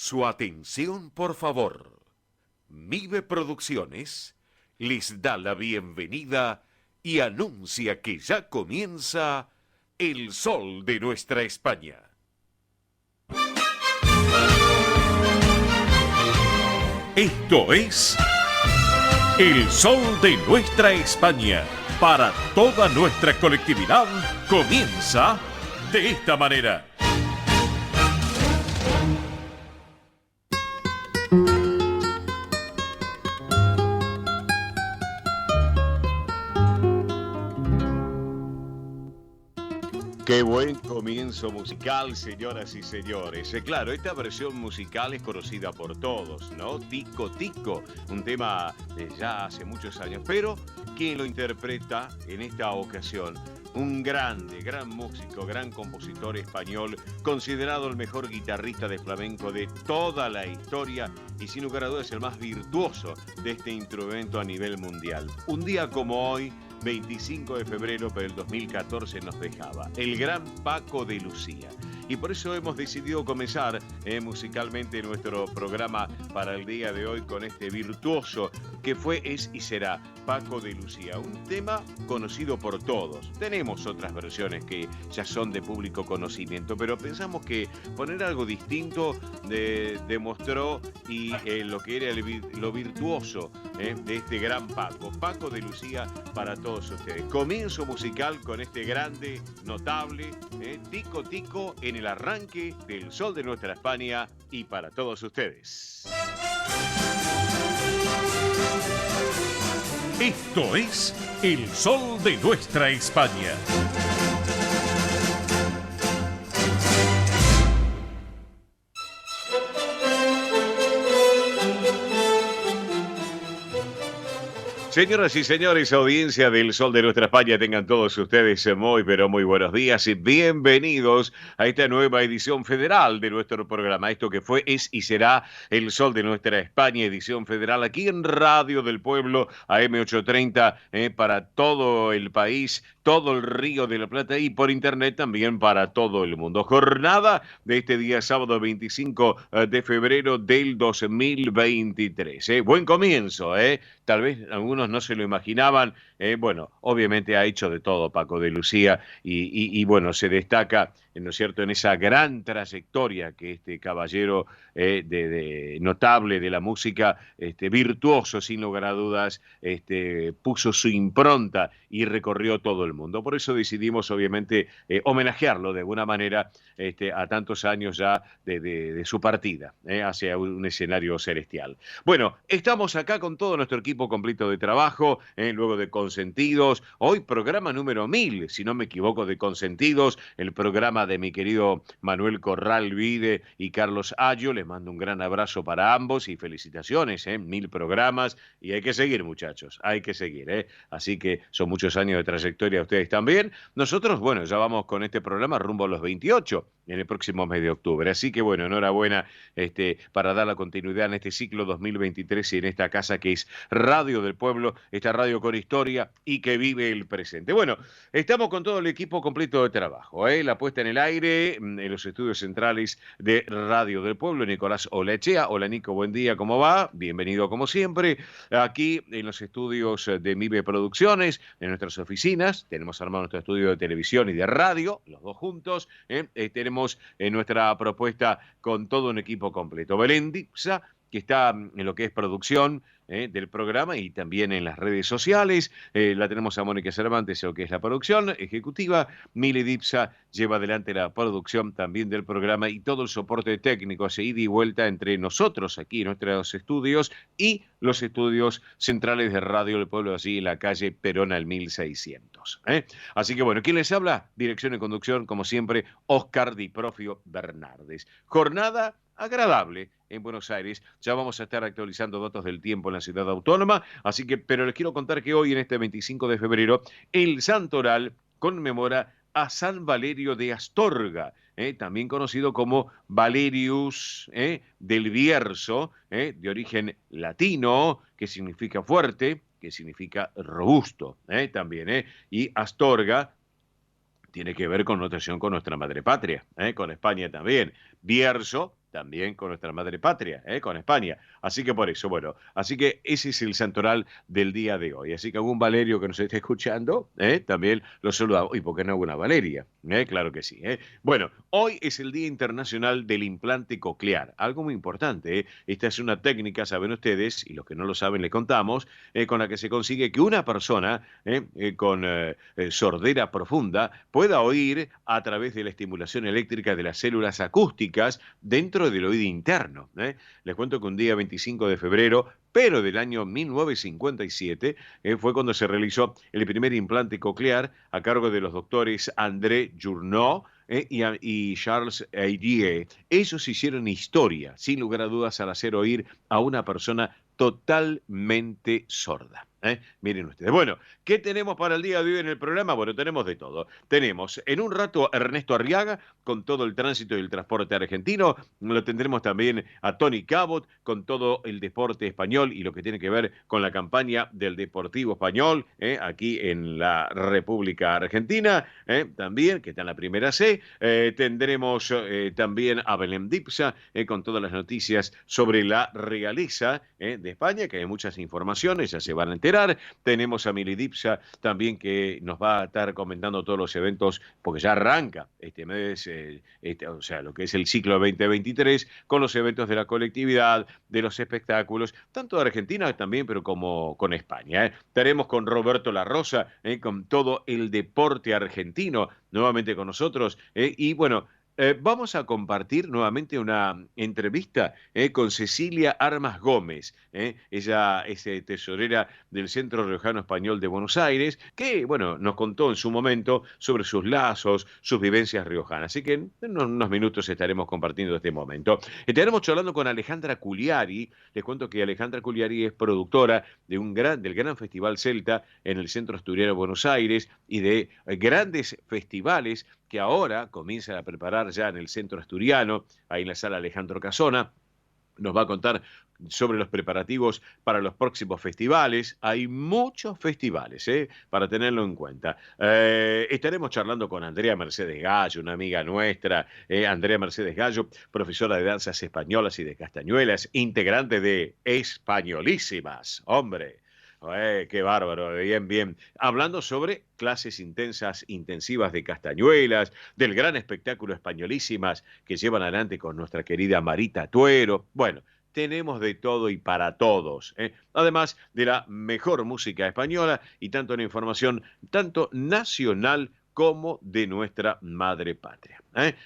Su atención, por favor. Mive Producciones les da la bienvenida y anuncia que ya comienza El Sol de Nuestra España. Esto es El Sol de Nuestra España. Para toda nuestra colectividad comienza de esta manera. Qué buen comienzo musical, señoras y señores. Claro, esta versión musical es conocida por todos, ¿no? Tico Tico, un tema de ya hace muchos años, pero quien lo interpreta en esta ocasión, un gran músico, gran compositor español, considerado el mejor guitarrista de flamenco de toda la historia y sin lugar a dudas el más virtuoso de este instrumento a nivel mundial. Un día como hoy, 25 de febrero del 2014 nos dejaba el gran Paco de Lucía. Y por eso hemos decidido comenzar musicalmente nuestro programa para el día de hoy con este virtuoso que fue, es y será Paco de Lucía. Un tema conocido por todos. Tenemos otras versiones que ya son de público conocimiento, pero pensamos que poner algo distinto demostró lo que era lo virtuoso de este gran Paco. Paco de Lucía para todos ustedes. Comienzo musical con este grande, notable, Tico Tico en el arranque del Sol de Nuestra España y para todos ustedes. Esto es El Sol de Nuestra España. Señoras y señores, audiencia del Sol de Nuestra España, tengan todos ustedes muy, pero muy buenos días y bienvenidos a esta nueva edición federal de nuestro programa. Esto que fue, es y será El Sol de Nuestra España, edición federal aquí en Radio del Pueblo, AM830, para todo el país, todo el Río de la Plata y por internet también para todo el mundo. Jornada de este día sábado 25 de febrero del 2023. Buen comienzo, tal vez algunos no se lo imaginaban. Bueno, obviamente ha hecho de todo Paco de Lucía y bueno, se destaca, ¿no es cierto?, en esa gran trayectoria que este caballero notable de la música, virtuoso sin lugar a dudas, puso su impronta y recorrió todo el mundo. Por eso decidimos obviamente homenajearlo de alguna manera a tantos años ya de su partida hacia un escenario celestial. Bueno, estamos acá con todo nuestro equipo completo de trabajo, luego de Consentidos, hoy programa número 1000, si no me equivoco, de Consentidos, el programa de mi querido Manuel Corral Vide y Carlos Ayo. Les mando un gran abrazo para ambos y felicitaciones, 1000 programas y hay que seguir, muchachos, hay que seguir, así que son muchos años de trayectoria ustedes también. Nosotros, bueno, ya vamos con este programa rumbo a los 28 en el próximo mes de octubre, así que bueno, enhorabuena para dar la continuidad en este ciclo 2023 y en esta casa que es Radio del Pueblo, esta radio con historia y que vive el presente. Bueno, estamos con todo el equipo completo de trabajo, la puesta en el aire en los estudios centrales de Radio del Pueblo, Nicolás Olechea. Hola Nico, buen día, ¿cómo va? Bienvenido como siempre. Aquí en los estudios de Mive Producciones, en nuestras oficinas, tenemos armado nuestro estudio de televisión y de radio, los dos juntos, tenemos nuestra propuesta con todo un equipo completo. Belén Dipsa, que está en lo que es producción del programa y también en las redes sociales. La tenemos a Mónica Cervantes, en lo que es la producción ejecutiva. Mili Dipsa lleva adelante la producción también del programa y todo el soporte técnico, hace ida y vuelta entre nosotros aquí en nuestros estudios y los estudios centrales de Radio del Pueblo, allí en la calle Perón al 1600. Así que bueno, ¿quién les habla? Dirección y conducción, como siempre, Oscar Di Profio Bernardes. Jornada agradable en Buenos Aires. Ya vamos a estar actualizando datos del tiempo en la ciudad autónoma, así que, pero les quiero contar que hoy, en este 25 de febrero, el Santoral conmemora a San Valerio de Astorga, también conocido como Valerius del Bierzo, de origen latino, que significa fuerte, que significa robusto, también, y Astorga tiene que ver con notación con nuestra madre patria, con España también. Bierzo, también con nuestra madre patria, con España. Así que por eso, bueno, así que ese es el santoral del día de hoy. Así que algún Valerio que nos esté escuchando, también lo saludamos. ¿Y por qué no alguna Valeria? Claro que sí. Bueno, hoy es el Día Internacional del Implante Coclear, algo muy importante. Esta es una técnica, saben ustedes, y los que no lo saben le contamos, con la que se consigue que una persona con sordera profunda pueda oír a través de la estimulación eléctrica de las células acústicas dentro del oído interno. Les cuento que un día 25 de febrero, pero del año 1957, fue cuando se realizó el primer implante coclear a cargo de los doctores André Journow y Charles Aidier. Ellos hicieron historia, sin lugar a dudas, al hacer oír a una persona totalmente sorda. Miren ustedes. Bueno, ¿qué tenemos para el día de hoy en el programa? Bueno, tenemos de todo. Tenemos en un rato a Ernesto Arriaga con todo el tránsito y el transporte argentino. Lo tendremos también a Tony Cabot con todo el deporte español y lo que tiene que ver con la campaña del Deportivo Español aquí en la República Argentina. También, que está en la primera C. Tendremos también a Belén Dipsa con todas las noticias sobre la realeza de España, que hay muchas informaciones, ya se van a enterar. Tenemos a Mili Dipsa también que nos va a estar comentando todos los eventos, porque ya arranca este mes, o sea, lo que es el ciclo 2023, con los eventos de la colectividad, de los espectáculos, tanto de Argentina también, pero como con España. Estaremos con Roberto La Rosa, con todo el deporte argentino, nuevamente con nosotros, y bueno, vamos a compartir nuevamente una entrevista con Cecilia Armas Gómez. Ella es tesorera del Centro Riojano Español de Buenos Aires, que, bueno, nos contó en su momento sobre sus lazos, sus vivencias riojanas. Así que en unos minutos estaremos compartiendo este momento. Estaremos charlando con Alejandra Culiari. Les cuento que Alejandra Culiari es productora del gran Festival Celta en el Centro Asturiano de Buenos Aires y de grandes festivales que ahora comienzan a preparar ya en el Centro Asturiano, ahí en la sala Alejandro Casona. Nos va a contar sobre los preparativos para los próximos festivales. Hay muchos festivales, para tenerlo en cuenta. Estaremos charlando con Andrea Mercedes Gallo, una amiga nuestra. Andrea Mercedes Gallo, profesora de danzas españolas y de castañuelas, integrante de Españolísimas. Hombre, qué bárbaro, bien, bien. Hablando sobre clases intensivas de castañuelas, del gran espectáculo Españolísimas que llevan adelante con nuestra querida Marita Tuero. Bueno, tenemos de todo y para todos. Además de la mejor música española y tanto la información, tanto nacional como de nuestra madre patria.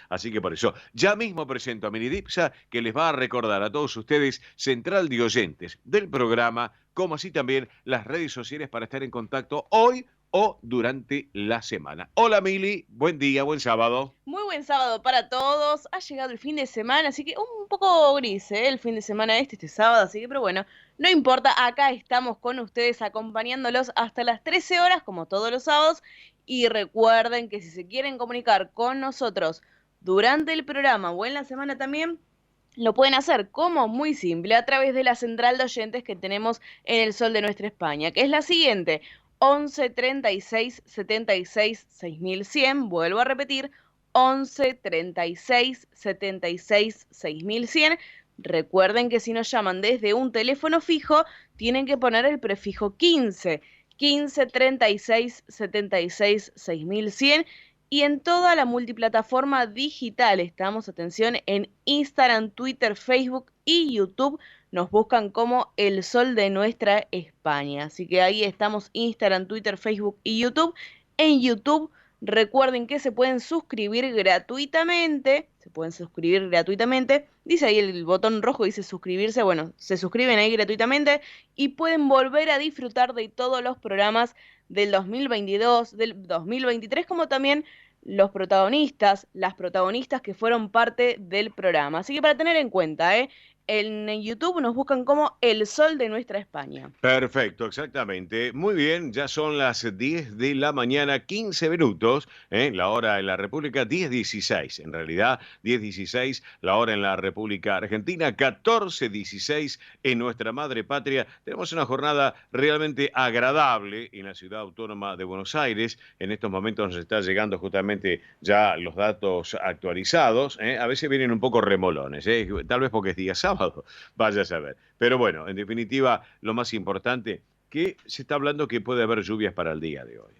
Así que por eso, ya mismo presento a Mini Dipsa, que les va a recordar a todos ustedes central de oyentes del programa, como así también las redes sociales para estar en contacto hoy o durante la semana. Hola Mili, buen día, buen sábado. Muy buen sábado para todos. Ha llegado el fin de semana, así que un poco gris, el fin de semana este sábado, así que pero bueno, no importa, acá estamos con ustedes acompañándolos hasta las 13 horas, como todos los sábados, y recuerden que si se quieren comunicar con nosotros durante el programa o en la semana también, lo pueden hacer como muy simple a través de la central de oyentes que tenemos en el Sol de Nuestra España, que es la siguiente: 11 36 76 6100. Vuelvo a repetir, 11 36 76 6100. Recuerden que si nos llaman desde un teléfono fijo, tienen que poner el prefijo 15 36 76 6100. Y en toda la multiplataforma digital estamos, atención, en Instagram, Twitter, Facebook y YouTube. Nos buscan como El Sol de Nuestra España. Así que ahí estamos, Instagram, Twitter, Facebook y YouTube. En YouTube, recuerden que se pueden suscribir gratuitamente. Dice ahí el botón rojo, dice suscribirse. Bueno, se suscriben ahí gratuitamente y pueden volver a disfrutar de todos los programas del 2022, del 2023, como también las protagonistas que fueron parte del programa. Así que para tener en cuenta, En YouTube nos buscan como El Sol de Nuestra España. Perfecto, exactamente. Muy bien, ya son las 10 de la mañana, 15 minutos, la hora en la República, 10:16, en realidad 10:16, la hora en la República Argentina, 14:16 en nuestra madre patria. Tenemos una jornada realmente agradable en la ciudad autónoma de Buenos Aires. En estos momentos nos está llegando justamente ya los datos actualizados. A veces vienen un poco remolones, tal vez porque es día sábado, vaya a saber. Pero bueno, en definitiva, lo más importante, que se está hablando que puede haber lluvias para el día de hoy.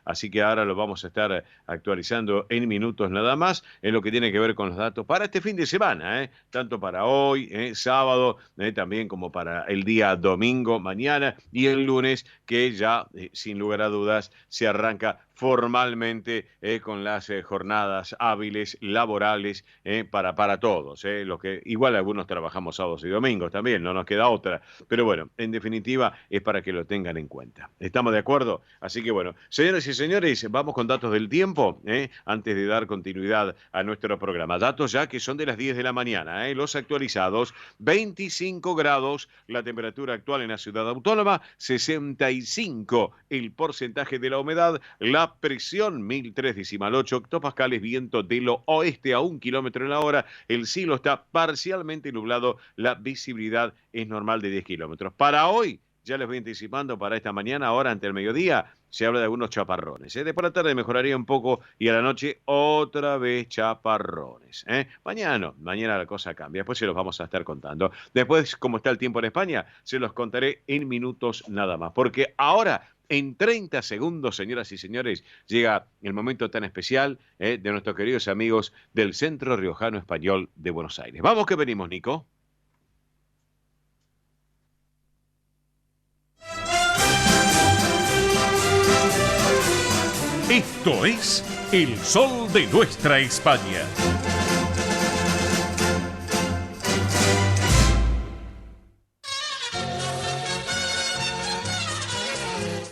Así que ahora lo vamos a estar actualizando en minutos nada más, en lo que tiene que ver con los datos para este fin de semana, tanto para hoy, sábado, también como para el día domingo, mañana y el lunes, que ya, sin lugar a dudas, se arranca formalmente con las jornadas hábiles, laborales, para todos. Los que, igual algunos trabajamos sábados y domingos también, no nos queda otra. Pero bueno, en definitiva es para que lo tengan en cuenta. ¿Estamos de acuerdo? Así que bueno, señores y señores, vamos con datos del tiempo, antes de dar continuidad a nuestro programa. Datos ya que son de las 10 de la mañana, los actualizados, 25 grados, la temperatura actual en la ciudad autónoma, 65 el porcentaje de la humedad, la presión 1003,8 hectopascales, viento de lo oeste a 1 kilómetro en la hora, el cielo está parcialmente nublado, la visibilidad es normal de 10 kilómetros. Para hoy, ya les voy anticipando para esta mañana, ahora ante el mediodía, se habla de algunos chaparrones. Después de la tarde mejoraría un poco y a la noche otra vez chaparrones. Mañana la cosa cambia. Después se los vamos a estar contando. Después, como está el tiempo en España, se los contaré en minutos nada más. Porque ahora, en 30 segundos, señoras y señores, llega el momento tan especial de nuestros queridos amigos del Centro Riojano Español de Buenos Aires. Vamos que venimos, Nico. Esto es El Sol de Nuestra España.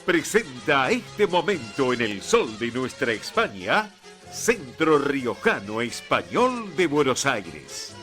Presenta este momento en El Sol de Nuestra España, Centro Riojano Español de Buenos Aires.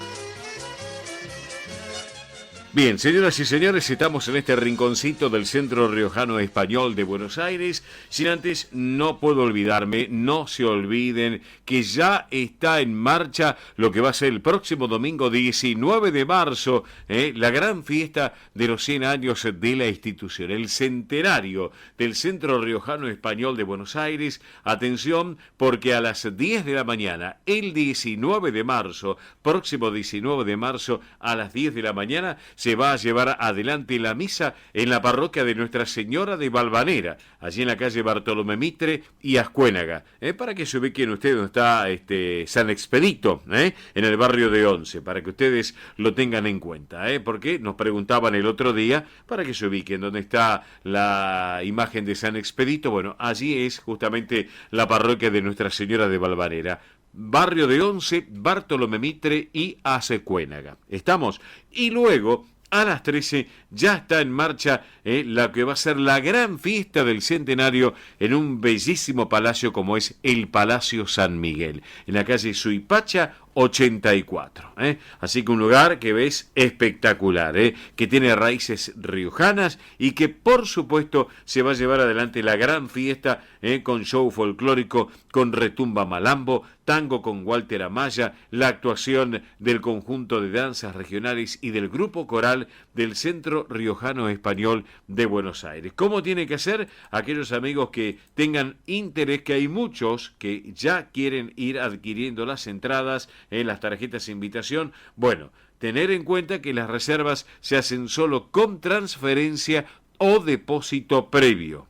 Bien, señoras y señores, estamos en este rinconcito del Centro Riojano Español de Buenos Aires. Sin antes, no puedo olvidarme, no se olviden que ya está en marcha lo que va a ser el próximo domingo 19 de marzo, la gran fiesta de los 100 años de la institución, el centenario del Centro Riojano Español de Buenos Aires. Atención, porque a las 10 de la mañana, el 19 de marzo, próximo 19 de marzo, a las 10 de la mañana, se va a llevar adelante la misa en la parroquia de Nuestra Señora de Valvanera, allí en la calle Bartolomé Mitre y Ascuénaga, para que se ubiquen ustedes donde está San Expedito, en el barrio de Once, para que ustedes lo tengan en cuenta, porque nos preguntaban el otro día, para que se ubiquen donde está la imagen de San Expedito. Bueno, allí es justamente la parroquia de Nuestra Señora de Valvanera. Barrio de Once, Bartolomé Mitre y Ascuénaga. ¿Estamos? Y luego, a las 13, ya está en marcha la que va a ser la gran fiesta del centenario en un bellísimo palacio como es el Palacio San Miguel, en la calle Suipacha 84. Así que un lugar que ves espectacular, que tiene raíces riojanas y que por supuesto se va a llevar adelante la gran fiesta con show folclórico, con retumba malambo, tango con Walter Amaya, la actuación del conjunto de danzas regionales y del grupo coral del Centro Riojano Español de Buenos Aires. ¿Cómo tiene que ser? Aquellos amigos que tengan interés, que hay muchos que ya quieren ir adquiriendo las entradas, las tarjetas de invitación. Bueno, tener en cuenta que las reservas se hacen solo con transferencia o depósito previo.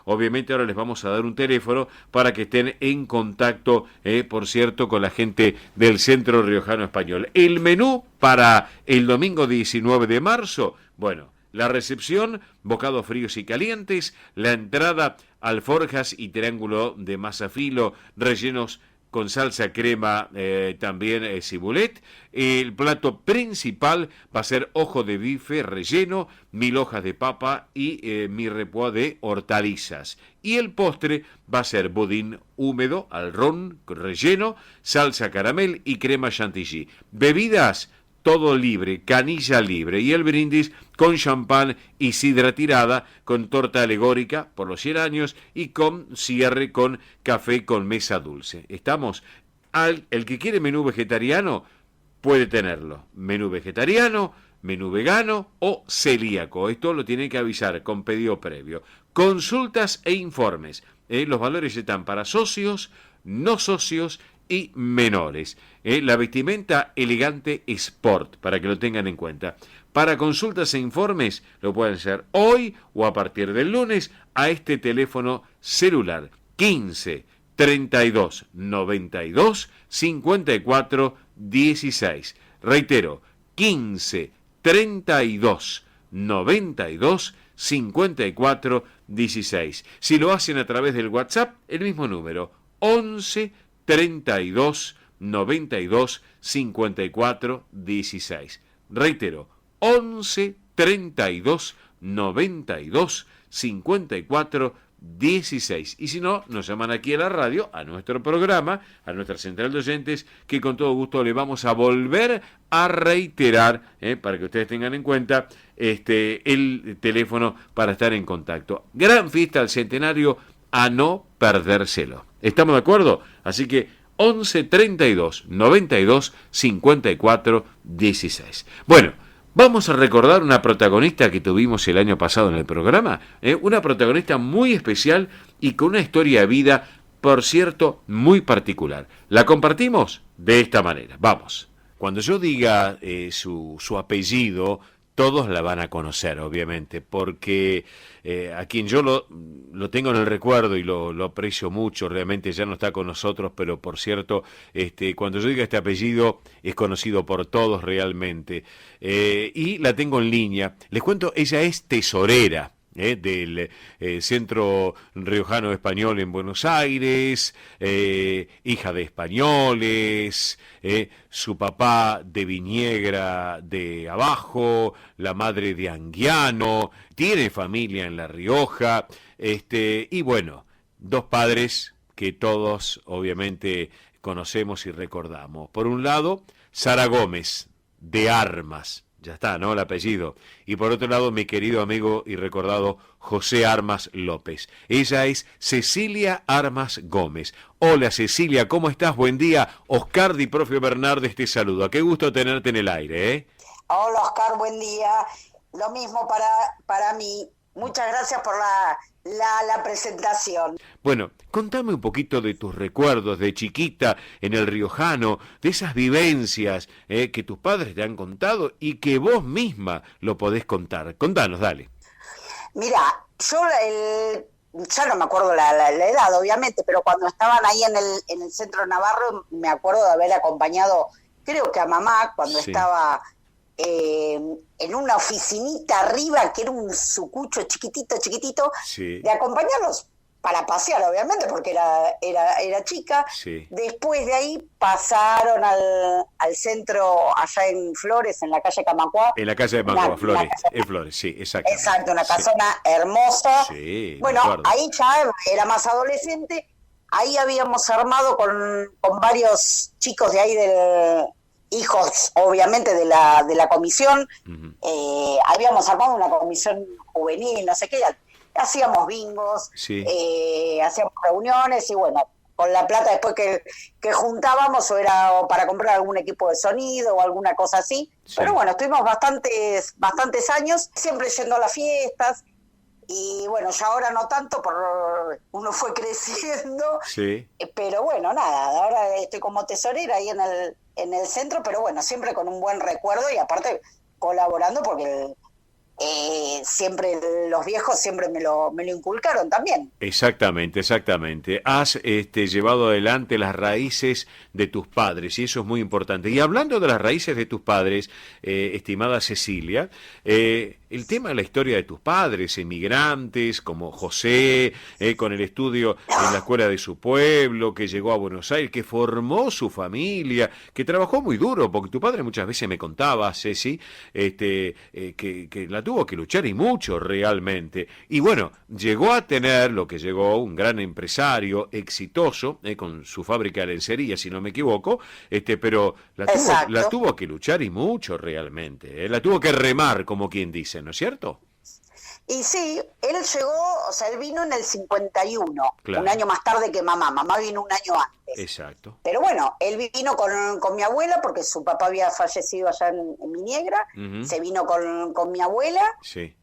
Obviamente ahora les vamos a dar un teléfono para que estén en contacto, por cierto, con la gente del Centro Riojano Español. El menú para el domingo 19 de marzo, bueno, la recepción, bocados fríos y calientes, la entrada, alforjas y triángulo de masa filo, rellenos con salsa crema, también cibulet. El plato principal va a ser ojo de bife relleno, 1000 hojas de papa y mirepoix de hortalizas. Y el postre va a ser budín húmedo al ron relleno, salsa caramel y crema chantilly. Bebidas, todo libre, canilla libre, y el brindis con champán y sidra tirada, con torta alegórica por los 100 años y con cierre con café con mesa dulce. ¿Estamos? El que quiere menú vegetariano puede tenerlo. Menú vegetariano, menú vegano o celíaco. Esto lo tiene que avisar con pedido previo. Consultas e informes. Los valores están para socios, no socios y menores. La vestimenta elegante Sport, para que lo tengan en cuenta. Para consultas e informes lo pueden hacer hoy o a partir del lunes a este teléfono celular 15 32 92 54 16. Reitero, 15 32 92 54 16. Si lo hacen a través del WhatsApp, el mismo número, 11 32 92 54 16. Reitero, 11 32 92 54 16. Y si no, nos llaman aquí a la radio, a nuestro programa, a nuestra central de oyentes, que con todo gusto le vamos a volver a reiterar, para que ustedes tengan en cuenta el teléfono para estar en contacto. Gran fiesta al centenario, a no perdérselo. ¿Estamos de acuerdo? Así que 11 32 92 54 16. Bueno, vamos a recordar una protagonista que tuvimos el año pasado en el programa, una protagonista muy especial y con una historia de vida, por cierto, muy particular. La compartimos de esta manera. Vamos. Cuando yo diga su apellido, todos la van a conocer, obviamente, porque a quien yo lo tengo en el recuerdo y lo aprecio mucho, realmente ya no está con nosotros, pero por cierto, cuando yo diga este apellido es conocido por todos realmente, y la tengo en línea. Les cuento, ella es tesorera del Centro Riojano Español en Buenos Aires, hija de españoles, su papá de Viniegra de abajo, la madre de Anguiano, tiene familia en La Rioja, y bueno, dos padres que todos obviamente conocemos y recordamos. Por un lado, Sara Gómez, de Armas. Ya está, ¿no? El apellido. Y por otro lado, mi querido amigo y recordado José Armas López. Ella es Cecilia Armas Gómez. Hola Cecilia, ¿cómo estás? Buen día. Oscar Di Profio Bernardes te saluda. Qué gusto tenerte en el aire, ¿eh? Hola Oscar, buen día. Lo mismo para mí. Muchas gracias por la presentación. Bueno, contame un poquito de tus recuerdos de chiquita en el Riojano, de esas vivencias que tus padres te han contado y que vos misma lo podés contar. Contanos, dale. Mira, yo ya no me acuerdo la edad, obviamente, pero cuando estaban ahí en el Centro Navarro, me acuerdo de haber acompañado, creo que a mamá, cuando estaba en una oficinita arriba, que era un sucucho chiquitito, de acompañarlos para pasear, obviamente, porque era chica. Sí. Después de ahí pasaron al centro allá en Flores, en la calle Camacuá. En la calle de Camacuá, Flores, sí, exacto. Exacto, una casona hermosa. Sí, bueno, ahí ya era más adolescente. Ahí habíamos armado con varios chicos de ahí hijos, obviamente, de la comisión. Uh-huh. Habíamos armado una comisión juvenil, no sé qué, hacíamos bingos, hacíamos reuniones y bueno, con la plata después que juntábamos o era para comprar algún equipo de sonido o alguna cosa así. Sí. Pero bueno, estuvimos bastantes años, siempre yendo a las fiestas. Y bueno, ya ahora no tanto, uno fue creciendo, pero bueno, nada, ahora estoy como tesorera ahí en el centro, pero bueno, siempre con un buen recuerdo y aparte colaborando porque siempre los viejos siempre me lo inculcaron también. Exactamente. Has llevado adelante las raíces de tus padres y eso es muy importante. Y hablando de las raíces de tus padres, estimada Cecilia, el tema de la historia de tus padres, emigrantes, como José, con el estudio en la escuela de su pueblo, que llegó a Buenos Aires, que formó su familia, que trabajó muy duro, porque tu padre muchas veces me contaba, Ceci, que la tuvo que luchar y mucho realmente. Y bueno, llegó a tener lo que llegó, un gran empresario exitoso, con su fábrica de lencería, si no me equivoco, pero la tuvo que luchar y mucho realmente, la tuvo que remar, como quien dice, ¿no es cierto? Y sí, él llegó, o sea, él vino en el 51, Claro. un año más tarde que mamá vino un año antes. Exacto. Pero bueno, él vino con mi abuela porque su papá había fallecido allá en Viniegra, Ujú. se vino con mi abuela, Sí.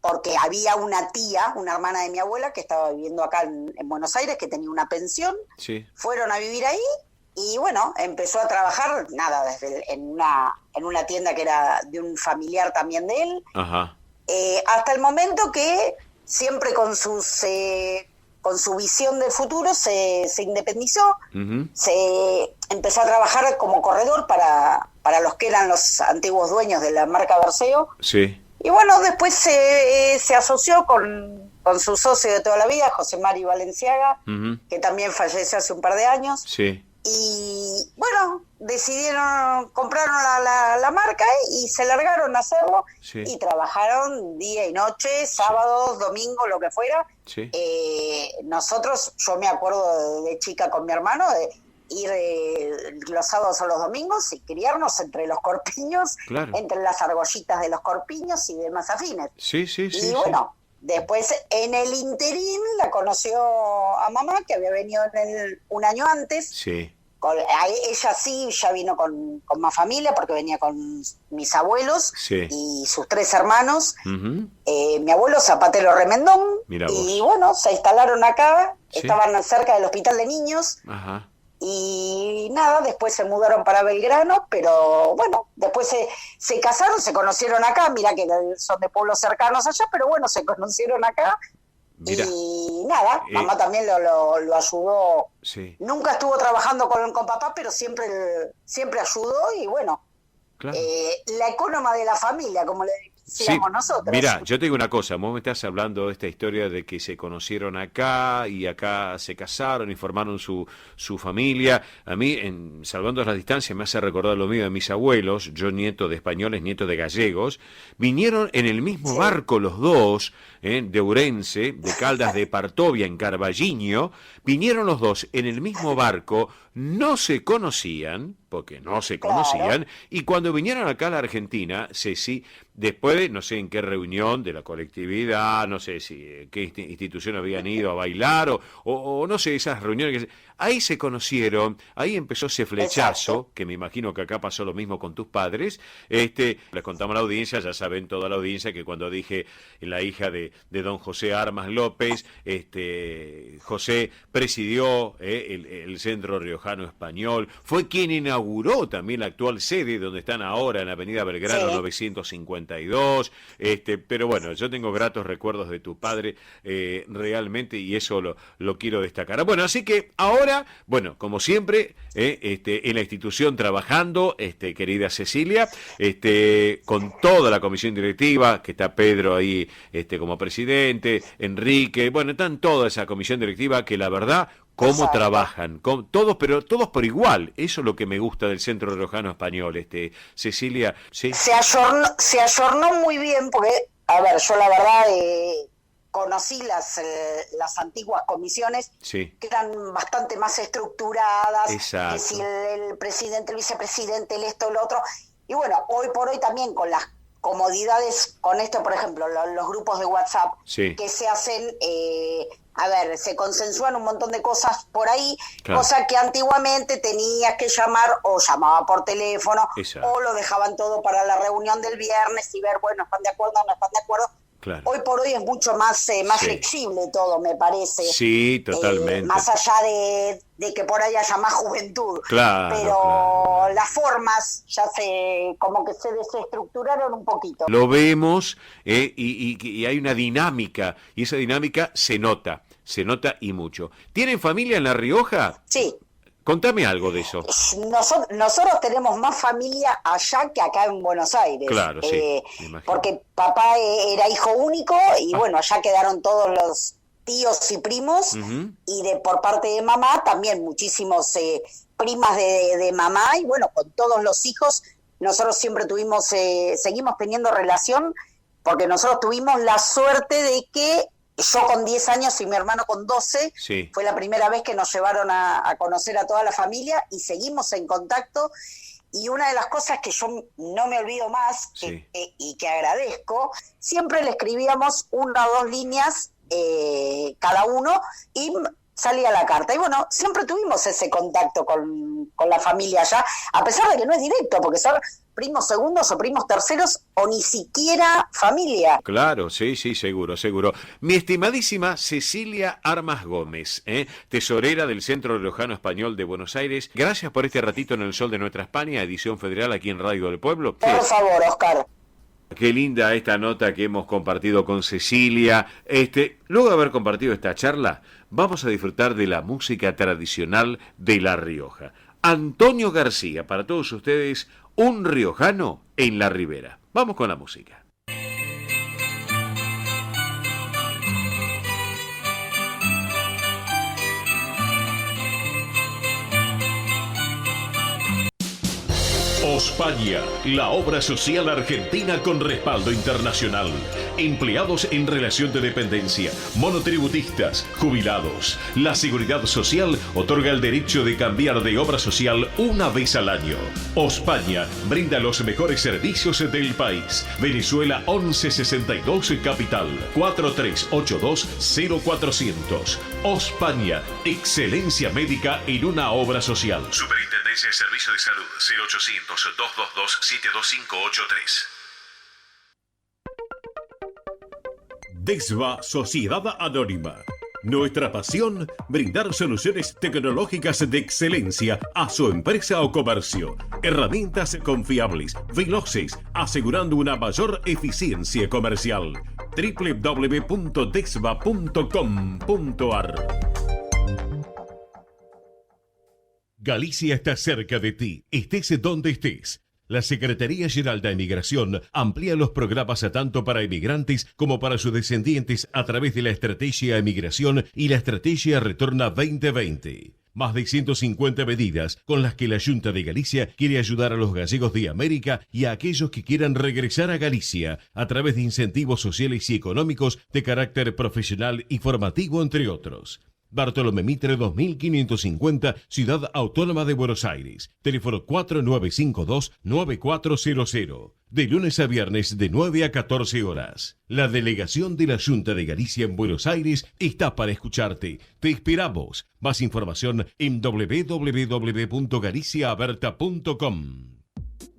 porque había una tía, una hermana de mi abuela que estaba viviendo acá en Buenos Aires, que tenía una pensión, Sí. fueron a vivir ahí y bueno, empezó a trabajar, en una tienda que era de un familiar también de él, Ajá. hasta el momento que siempre con su visión del futuro se independizó, Ujú. se empezó a trabajar como corredor para los que eran los antiguos dueños de la marca Berceo. Sí. Y bueno, después se asoció con su socio de toda la vida, José Mari Valenciaga, Ujú. que también falleció hace un par de años. Sí. Y bueno, compraron la marca y se largaron a hacerlo. Sí. Y trabajaron día y noche, sábados, domingos, lo que fuera. Sí. Nosotros, yo me acuerdo de chica con mi hermano, de ir los sábados o los domingos y criarnos entre los corpiños, Claro. entre las argollitas de los corpiños y demás afines. Sí, sí, Y sí. bueno, después en el interín la conoció a mamá, que había venido un año antes. Sí. Ella sí ya vino con más familia porque venía con mis abuelos Sí. y sus 3 hermanos. Ujú. Mi abuelo Zapatero Remendón. Mirá Y vos. bueno, se instalaron acá, Sí. estaban cerca del hospital de niños. Ajá. Y nada, después se mudaron para Belgrano, pero bueno, después se casaron, se conocieron acá, mira que son de pueblos cercanos allá, pero bueno, se conocieron acá. Mira. Y nada, mamá también lo ayudó. Sí. Nunca estuvo trabajando con papá, pero siempre ayudó y bueno, Claro. la ecónoma de la familia, como le decíamos nosotros. Mira, yo te digo una cosa, vos me estás hablando de esta historia de que se conocieron acá y acá se casaron y formaron su familia. A mí, salvando las distancias, me hace recordar lo mío de mis abuelos, yo nieto de españoles, nieto de gallegos, vinieron en el mismo barco los dos, de Ourense, de Caldas de Partovia, en Carballiño, vinieron los dos en el mismo barco, no se conocían, porque no se conocían, y cuando vinieron acá a la Argentina, Ceci, después de, no sé en qué reunión de la colectividad, no sé si qué institución habían ido a bailar, o no sé, esas reuniones, ahí se conocieron, ahí empezó ese flechazo, Exacto. que me imagino que acá pasó lo mismo con tus padres. Les contamos a la audiencia, ya saben toda la audiencia, que cuando dije la hija de don José Armas López, José presidió el Centro Riojano Español, fue quien inauguró también la actual sede donde están ahora en Avenida Belgrano Sí. 952, pero bueno, yo tengo gratos recuerdos de tu padre realmente, y eso lo quiero destacar. Bueno, así que ahora, bueno, como siempre, en la institución trabajando, querida Cecilia, con toda la comisión directiva, que está Pedro ahí como presidente, Enrique, bueno, están toda esa comisión directiva que la verdad, cómo Exacto. trabajan, todos, pero todos por igual. Eso es lo que me gusta del Centro Riojano Español, Cecilia. ¿Sí? Se ayornó muy bien porque, a ver, yo la verdad conocí las antiguas comisiones Sí. que eran bastante más estructuradas, Exacto. que si el presidente, el vicepresidente, el esto, el otro. Y bueno, hoy por hoy también con las comodidades, con esto, por ejemplo, los grupos de WhatsApp Sí. que se hacen, a ver, se consensúan un montón de cosas por ahí, Claro. cosa que antiguamente tenías que llamar o llamaba por teléfono, Exacto. o lo dejaban todo para la reunión del viernes y ver, bueno, ¿están de acuerdo o no están de acuerdo? Claro. Hoy por hoy es mucho más Sí. flexible todo, me parece. Sí, totalmente. Más allá de que por ahí haya más juventud. Claro, Pero claro. las formas ya como que se desestructuraron un poquito. Lo vemos, y hay una dinámica, y esa dinámica se nota y mucho. ¿Tienen familia en La Rioja? Sí, Contame algo de eso. Nosotros tenemos más familia allá que acá en Buenos Aires. Claro, sí, me imagino. Porque papá era hijo único y bueno, allá quedaron todos los tíos y primos, y por parte de mamá también muchísimos primas de mamá, y bueno, con todos los hijos nosotros siempre seguimos teniendo relación, porque nosotros tuvimos la suerte de que yo con 10 años y mi hermano con 12, sí, fue la primera vez que nos llevaron a conocer a toda la familia, y seguimos en contacto. Y una de las cosas que yo no me olvido más, sí, y que agradezco, siempre le escribíamos 1 o 2 líneas cada uno, y salía la carta. Y bueno, siempre tuvimos ese contacto con la familia allá, a pesar de que no es directo, porque son primos segundos o primos terceros, o ni siquiera familia. Claro, sí, seguro. Mi estimadísima Cecilia Armas Gómez, tesorera del Centro Riojano Español de Buenos Aires, gracias por este ratito en el Sol de Nuestra España, edición federal aquí en Radio del Pueblo. Por favor, Oscar. Qué linda esta nota que hemos compartido con Cecilia. Luego de haber compartido esta charla, vamos a disfrutar de la música tradicional de La Rioja. Antonio García, para todos ustedes, un riojano en la Ribera. Vamos con la música. Ospaña, la obra social argentina con respaldo internacional. Empleados en relación de dependencia, monotributistas, jubilados. La Seguridad Social otorga el derecho de cambiar de obra social una vez al año. Ospaña brinda los mejores servicios del país. Venezuela 1162 Capital, 4382-0400. Ospaña, excelencia médica en una obra social. Superintendencia de Servicio de Salud, 0800-222-72583. DESVA Sociedad Anónima. Nuestra pasión, brindar soluciones tecnológicas de excelencia a su empresa o comercio. Herramientas confiables, veloces, asegurando una mayor eficiencia comercial. www.desva.com.ar. Galicia está cerca de ti, estés donde estés. La Secretaría General de Emigración amplía los programas tanto para emigrantes como para sus descendientes a través de la Estrategia Emigración y la Estrategia Retorna 2020. Más de 150 medidas con las que la Junta de Galicia quiere ayudar a los gallegos de América y a aquellos que quieran regresar a Galicia a través de incentivos sociales y económicos de carácter profesional y formativo, entre otros. Bartolomé Mitre 2550, Ciudad Autónoma de Buenos Aires. Teléfono 4952-9400. De lunes a viernes de 9 a 14 horas. La delegación de la Junta de Galicia en Buenos Aires está para escucharte. Te esperamos. Más información en www.galiciaaberta.com.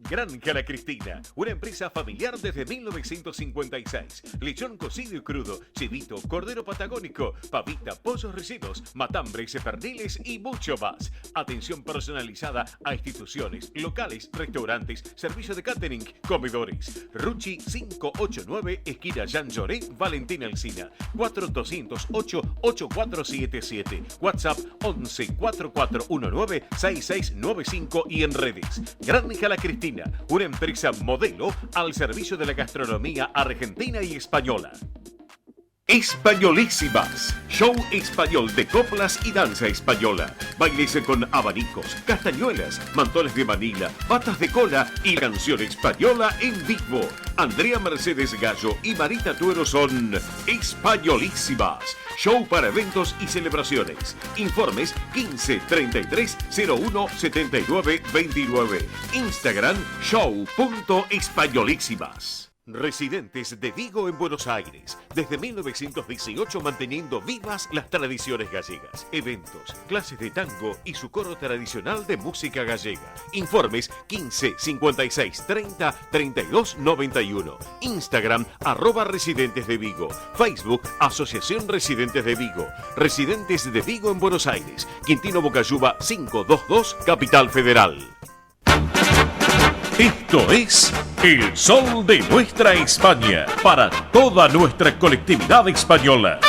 Granja La Cristina, una empresa familiar desde 1956. Lechón cocido y crudo, chivito, cordero patagónico, pavita, pollos recidos, matambres, perniles y mucho más. Atención personalizada a instituciones, locales, restaurantes, servicio de catering, comedores. Ruchi 589, esquina Jean Lloré, Valentín Alsina. 4208-8477. WhatsApp 11-4419-6695 y en redes. Granja La Cristina, una empresa modelo al servicio de la gastronomía argentina y española. Españolísimas, show español de coplas y danza española. Bailes con abanicos, castañuelas, mantones de Manila, patas de cola y canción española en vivo. Andrea Mercedes Gallo y Marita Tuero son Españolísimas. Show para eventos y celebraciones. Informes 15 33 01 79 29. Instagram show.españolísimas. Residentes de Vigo en Buenos Aires, desde 1918 manteniendo vivas las tradiciones gallegas, eventos, clases de tango y su coro tradicional de música gallega. Informes 15 56 30 32 91. Instagram @Residentes de Vigo. Facebook Asociación Residentes de Vigo. Residentes de Vigo en Buenos Aires. Quintino Bocayuba 522, Capital Federal. Esto es El Sol de Nuestra España, para toda nuestra colectividad española.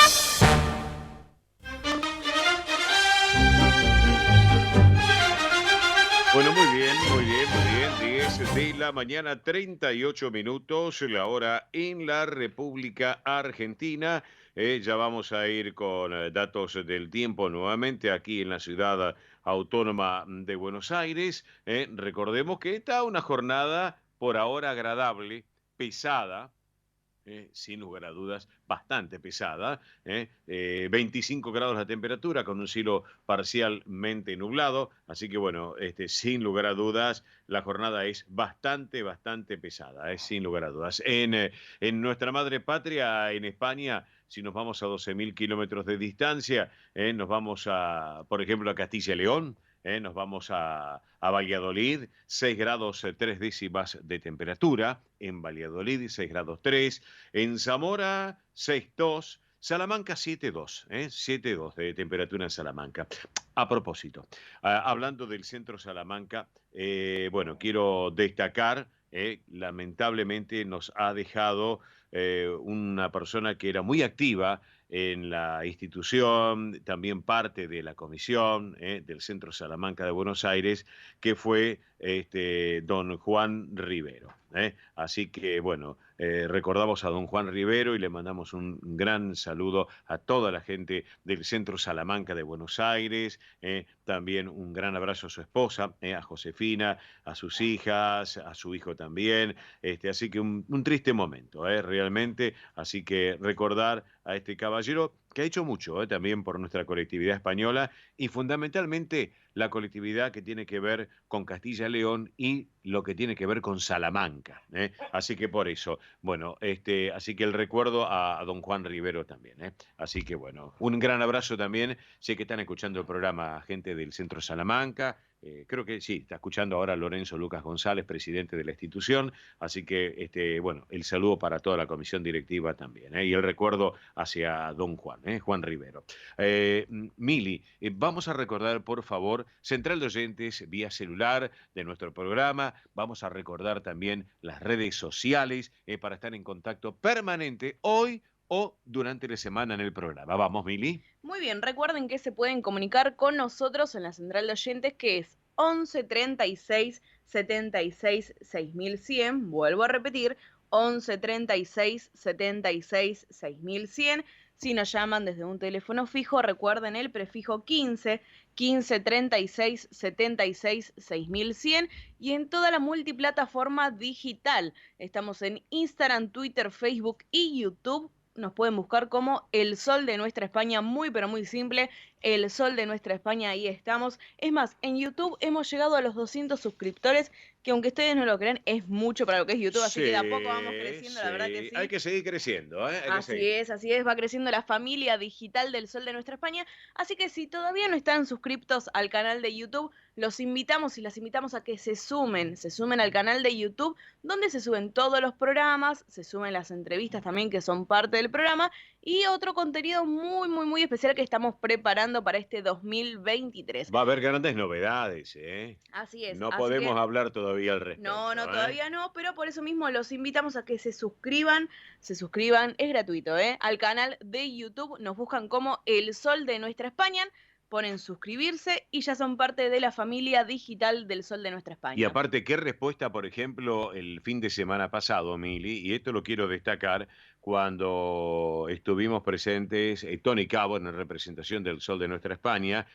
10 de la mañana, 38 minutos, la hora en la República Argentina. Ya vamos a ir con datos del tiempo nuevamente aquí en la ciudad autónoma de Buenos Aires. Recordemos que está una jornada por ahora agradable, pesada. Sin lugar a dudas, bastante pesada. 25 grados la temperatura con un cielo parcialmente nublado. Así que bueno, sin lugar a dudas, la jornada es bastante pesada, sin lugar a dudas. En nuestra madre patria, en España, si nos vamos a 12.000 kilómetros de distancia, nos vamos a, por ejemplo, a Castilla y León. Nos vamos a Valladolid, 6 grados 3 décimas de temperatura. En Valladolid, 6 grados 3. En Zamora, 6,2. Salamanca, 7,2. 7,2 de temperatura en Salamanca. A propósito, hablando del centro Salamanca, bueno, quiero destacar, lamentablemente nos ha dejado una persona que era muy activa en la institución, también parte de la comisión del Centro Salamanca de Buenos Aires, que fue don Juan Rivero. Así que, bueno, recordamos a don Juan Rivero y le mandamos un gran saludo a toda la gente del Centro Salamanca de Buenos Aires, también un gran abrazo a su esposa, a Josefina, a sus hijas, a su hijo también, así que un triste momento, realmente, así que recordar a este caballero que ha hecho mucho también por nuestra colectividad española y fundamentalmente la colectividad que tiene que ver con Castilla y León y lo que tiene que ver con Salamanca. Así que por eso, bueno, así que el recuerdo a don Juan Rivero también. Así que bueno, un gran abrazo también. Sé que están escuchando el programa gente del Centro Salamanca. Creo que sí, está escuchando ahora Lorenzo Lucas González, presidente de la institución. Así que, bueno, el saludo para toda la comisión directiva también. Y el recuerdo hacia don Juan, Juan Rivero. Mili, vamos a recordar, por favor, central de oyentes vía celular de nuestro programa. Vamos a recordar también las redes sociales para estar en contacto permanente hoy o durante la semana en el programa. Vamos, Mili. Muy bien, recuerden que se pueden comunicar con nosotros en la central de oyentes, que es 11 36 76 6100. Vuelvo a repetir, 11 36 76 6100. Si nos llaman desde un teléfono fijo, recuerden el prefijo 15 36 76 6100, y en toda la multiplataforma digital. Estamos en Instagram, Twitter, Facebook y YouTube. Nos pueden buscar como El Sol de Nuestra España, muy pero muy simple, El Sol de Nuestra España, ahí estamos. Es más, en YouTube hemos llegado a los 200 suscriptores, que aunque ustedes no lo crean, es mucho para lo que es YouTube, así que de a poco vamos creciendo, la verdad que sí. Hay que seguir creciendo, Así es, va creciendo la familia digital del Sol de Nuestra España, así que si todavía no están suscriptos al canal de YouTube, los invitamos y las invitamos a que se sumen al canal de YouTube, donde se suben todos los programas, se suben las entrevistas también que son parte del programa, y otro contenido muy especial que estamos preparando para este 2023. Va a haber grandes novedades, Así es. No podemos hablar todavía al respecto. No, todavía no, pero por eso mismo los invitamos a que se suscriban, es gratuito, al canal de YouTube, nos buscan como El Sol de Nuestra España, ponen suscribirse y ya son parte de la familia digital del Sol de Nuestra España. Y aparte, qué respuesta, por ejemplo, el fin de semana pasado, Mili, y esto lo quiero destacar, cuando estuvimos presentes, Tony Cabo, en representación del Sol de Nuestra España,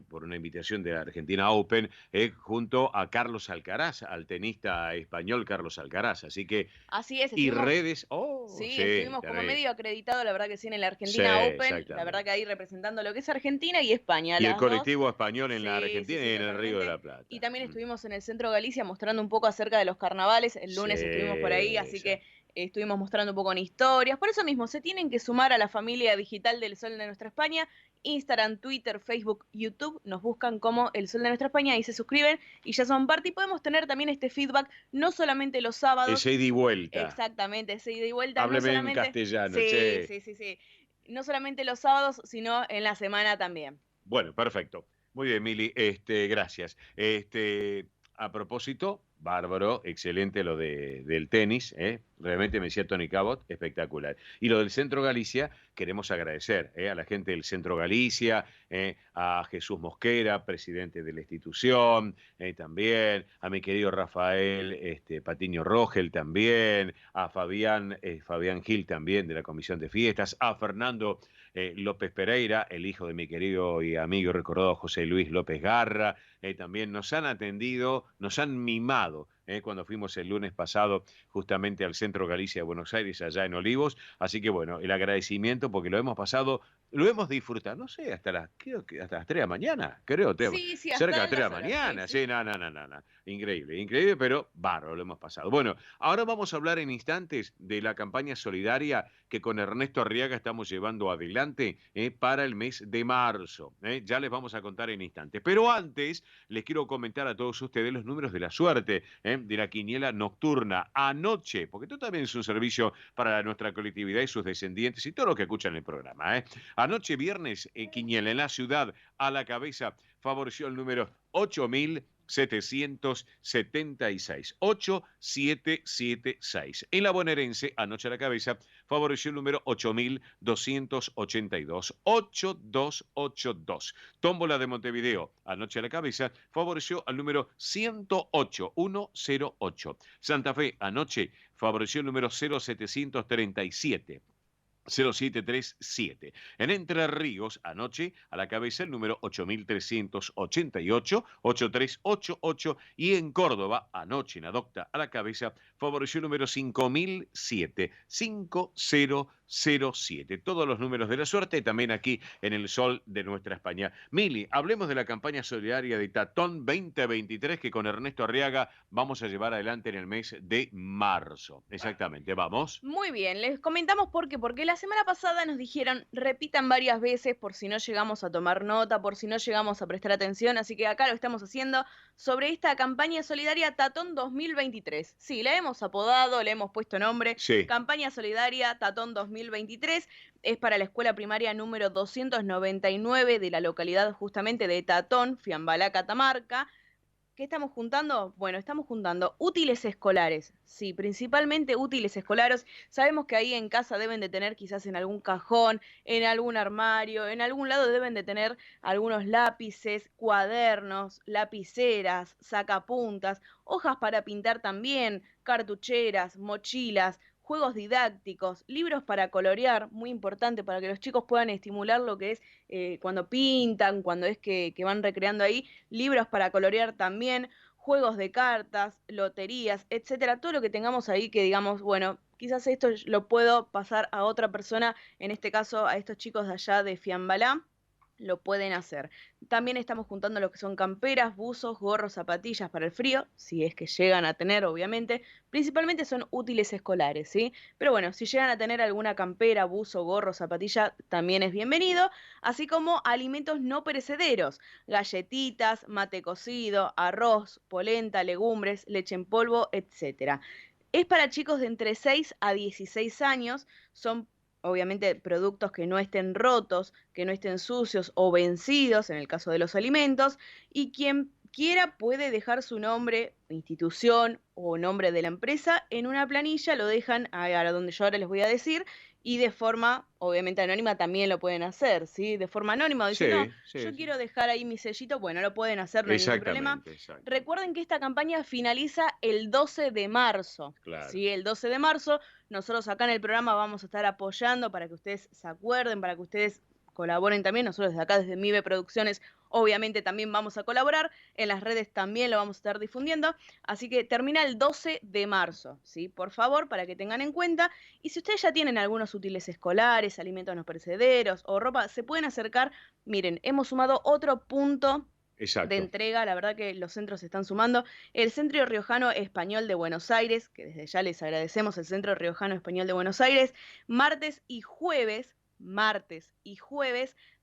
por una invitación de Argentina Open, junto a Carlos Alcaraz, al tenista español Carlos Alcaraz. Así que... Así es. Y redes... sí, estuvimos como medio acreditado, la verdad que sí, en el Argentina Open, la verdad que ahí representando lo que es Argentina y España. Y el colectivo español en la Argentina y en el Río de la Plata. Y también estuvimos en el Centro Galicia mostrando un poco acerca de los carnavales, el lunes estuvimos por ahí, así que estuvimos mostrando un poco en historias. Por eso mismo, se tienen que sumar a la familia digital del Sol de Nuestra España. Instagram, Twitter, Facebook, YouTube, nos buscan como El Sol de Nuestra España y se suscriben y ya son parte. Y podemos tener también este feedback, no solamente los sábados. Ese ida y vuelta. Exactamente, ese ida y vuelta. Hábleme no solamente... en castellano, Sí. No solamente los sábados, sino en la semana también. Bueno, perfecto. Muy bien, Mili, gracias. A propósito, bárbaro, excelente lo del tenis, Realmente me decía Tony Cabot, espectacular. Y lo del Centro Galicia, queremos agradecer a la gente del Centro Galicia, a Jesús Mosquera, presidente de la institución, también a mi querido Rafael Patiño Rogel también, a Fabián Gil también de la Comisión de Fiestas, a Fernando López Pereira, el hijo de mi querido y amigo recordado José Luis López Garra, también nos han atendido, nos han mimado cuando fuimos el lunes pasado justamente al Centro Galicia de Buenos Aires, allá en Olivos. Así que bueno, el agradecimiento porque lo hemos pasado, lo hemos disfrutado, no sé, creo que hasta las 3 de la mañana, Sí, sí, cerca de hasta las 3 de la las horas, mañana. sí, Sí, no. Increíble, pero bárbaro lo hemos pasado. Bueno, ahora vamos a hablar en instantes de la campaña solidaria que con Ernesto Arriaga estamos llevando adelante para el mes de marzo. Ya les vamos a contar en instantes. Pero antes, les quiero comentar a todos ustedes los números de la suerte de la quiniela nocturna anoche, porque esto también es un servicio para nuestra colectividad y sus descendientes y todo lo que escuchan el programa. Anoche viernes, quiniela en la ciudad a la cabeza favoreció el número 8776. 8776. En la bonaerense, anoche a la cabeza, favoreció el número 8282. 8282. Tómbola de Montevideo, anoche a la cabeza, favoreció al número 108. 108. Santa Fe, anoche, favoreció el número 0737. 0737. En Entre Ríos, anoche, a la cabeza el número 8388, 8388, y en Córdoba, anoche, en Adocta, a la cabeza, favoreció el número 5007, 5007. Todos los números de la suerte, también aquí en el sol de nuestra España. Mili, hablemos de la campaña solidaria de Tatón 2023 que con Ernesto Arriaga vamos a llevar adelante en el mes de marzo. Exactamente, vamos. Muy bien, les comentamos porque la semana pasada nos dijeron repitan varias veces por si no llegamos a tomar nota, por si no llegamos a prestar atención, así que acá lo estamos haciendo sobre esta campaña solidaria Tatón 2023. Sí, la hemos apodado, le hemos puesto nombre, Sí. Campaña Solidaria Tatón 2023, es para la escuela primaria número 299 de la localidad justamente de Tatón, Fiambalá, Catamarca. ¿Qué estamos juntando? Bueno, estamos juntando útiles escolares, sí, principalmente útiles escolares. Sabemos que ahí en casa deben de tener quizás en algún cajón, en algún armario, en algún lado deben de tener algunos lápices, cuadernos, lapiceras, sacapuntas, hojas para pintar también, cartucheras, mochilas, juegos didácticos, libros para colorear, muy importante para que los chicos puedan estimular lo que es cuando pintan, cuando es que van recreando ahí, libros para colorear también, juegos de cartas, loterías, etcétera, todo lo que tengamos ahí que digamos, bueno, quizás esto lo puedo pasar a otra persona, en este caso a estos chicos de allá de Fiambalá, lo pueden hacer. También estamos juntando lo que son camperas, buzos, gorros, zapatillas para el frío, si es que llegan a tener, obviamente. Principalmente son útiles escolares, ¿sí? Pero bueno, si llegan a tener alguna campera, buzo, gorro, zapatilla, también es bienvenido. Así como alimentos no perecederos, galletitas, mate cocido, arroz, polenta, legumbres, leche en polvo, etc. Es para chicos de entre 6 a 16 años, son obviamente productos que no estén rotos, que no estén sucios o vencidos en el caso de los alimentos, y quien quiera puede dejar su nombre, institución o nombre de la empresa en una planilla, lo dejan a donde yo ahora les voy a decir, y de forma, obviamente anónima, también lo pueden hacer, ¿sí? De forma anónima, diciendo, yo quiero dejar ahí mi sellito, bueno, lo pueden hacer, no hay ningún problema. Recuerden que esta campaña finaliza el 12 de marzo, Claro. ¿sí? El 12 de marzo, nosotros acá en el programa vamos a estar apoyando para que ustedes se acuerden, para que ustedes colaboren también, nosotros desde acá, desde MIBE Producciones, obviamente también vamos a colaborar, en las redes también lo vamos a estar difundiendo, así que termina el 12 de marzo, ¿sí? Por favor, para que tengan en cuenta, y si ustedes ya tienen algunos útiles escolares, alimentos no perecederos o ropa, se pueden acercar, miren, hemos sumado otro punto de entrega, la verdad que los centros se están sumando, el Centro Riojano Español de Buenos Aires, que desde ya les agradecemos, el Centro Riojano Español de Buenos Aires, martes y jueves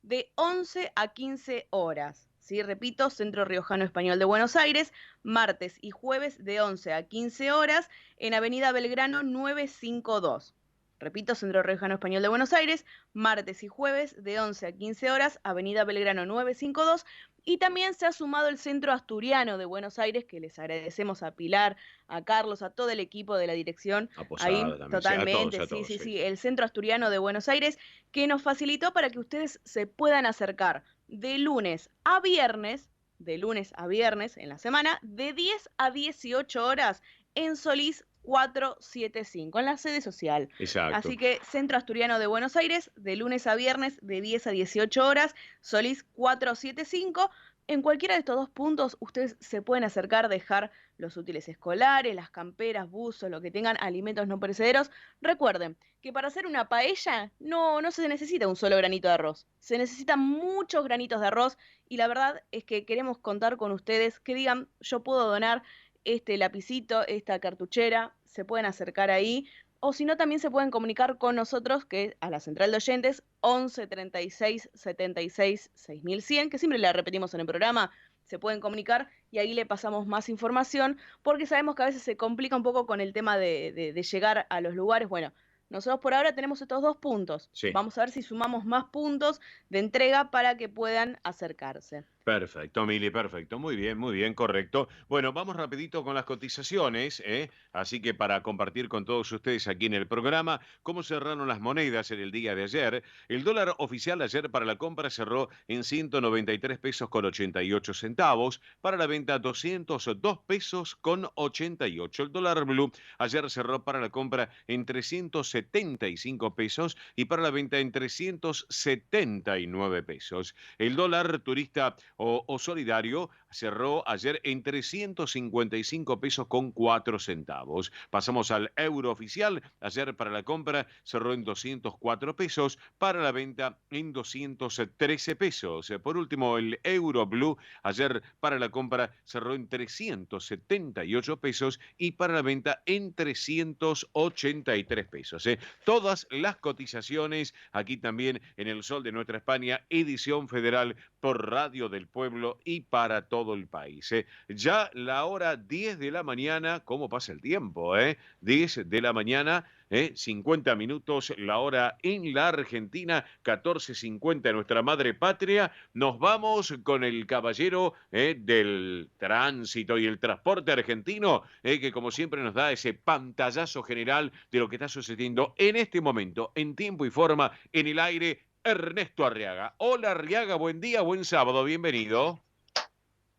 de 11 a 15 horas. ¿Sí? Repito, Centro Riojano Español de Buenos Aires, martes y jueves de 11 a 15 horas en Avenida Belgrano 952. Repito, Centro Riojano Español de Buenos Aires, martes y jueves de 11 a 15 horas, Avenida Belgrano 952. Y también se ha sumado el Centro Asturiano de Buenos Aires, que les agradecemos a Pilar, a Carlos, a todo el equipo de la dirección. A Posada Ahí también, totalmente, a todos, sí. El Centro Asturiano de Buenos Aires, que nos facilitó para que ustedes se puedan acercar de lunes a viernes en la semana, de 10 a 18 horas en Solís 475, en la sede social. Exacto. Así que Centro Asturiano de Buenos Aires, de lunes a viernes, de 10 a 18 horas, Solís 475. En cualquiera de estos dos puntos, ustedes se pueden acercar, dejar los útiles escolares, las camperas, buzos, lo que tengan, alimentos no perecederos. Recuerden que para hacer una paella no se necesita un solo granito de arroz. Se necesitan muchos granitos de arroz y la verdad es que queremos contar con ustedes que digan, yo puedo donar este lapicito, esta cartuchera, se pueden acercar ahí, o si no también se pueden comunicar con nosotros, que a la central de oyentes, 11 36 76 6100, que siempre la repetimos en el programa, se pueden comunicar y ahí le pasamos más información, porque sabemos que a veces se complica un poco con el tema de llegar a los lugares. Bueno, nosotros por ahora tenemos estos dos puntos. Sí. Vamos a ver si sumamos más puntos de entrega para que puedan acercarse. Perfecto, Mili, perfecto. Muy bien, correcto. Bueno, vamos rapidito con las cotizaciones, ¿eh? Así que para compartir con todos ustedes aquí en el programa cómo cerraron las monedas en el día de ayer. El dólar oficial ayer para la compra cerró en 193 pesos con 88 centavos. Para la venta, 202 pesos con 88. El dólar blue ayer cerró para la compra en 375 pesos y para la venta en 379 pesos. El dólar turista o solidario cerró ayer en 355 pesos con 4 centavos. Pasamos al euro oficial. Ayer para la compra cerró en 204 pesos, para la venta en 213 pesos. Por último, el euro blue ayer para la compra cerró en 378 pesos y para la venta en 383 pesos. Todas las cotizaciones aquí también en El Sol de Nuestra España, edición federal por Radio del Pueblo y para todo el país. Ya la hora 10 de la mañana, ¿cómo pasa el tiempo? 10 de la mañana, 50 minutos, la hora en la Argentina, 14:50 en nuestra madre patria. Nos vamos con el caballero del tránsito y el transporte argentino, que como siempre nos da ese pantallazo general de lo que está sucediendo en este momento, en tiempo y forma, en el aire. Ernesto Arriaga. Hola Arriaga, buen día, buen sábado, bienvenido.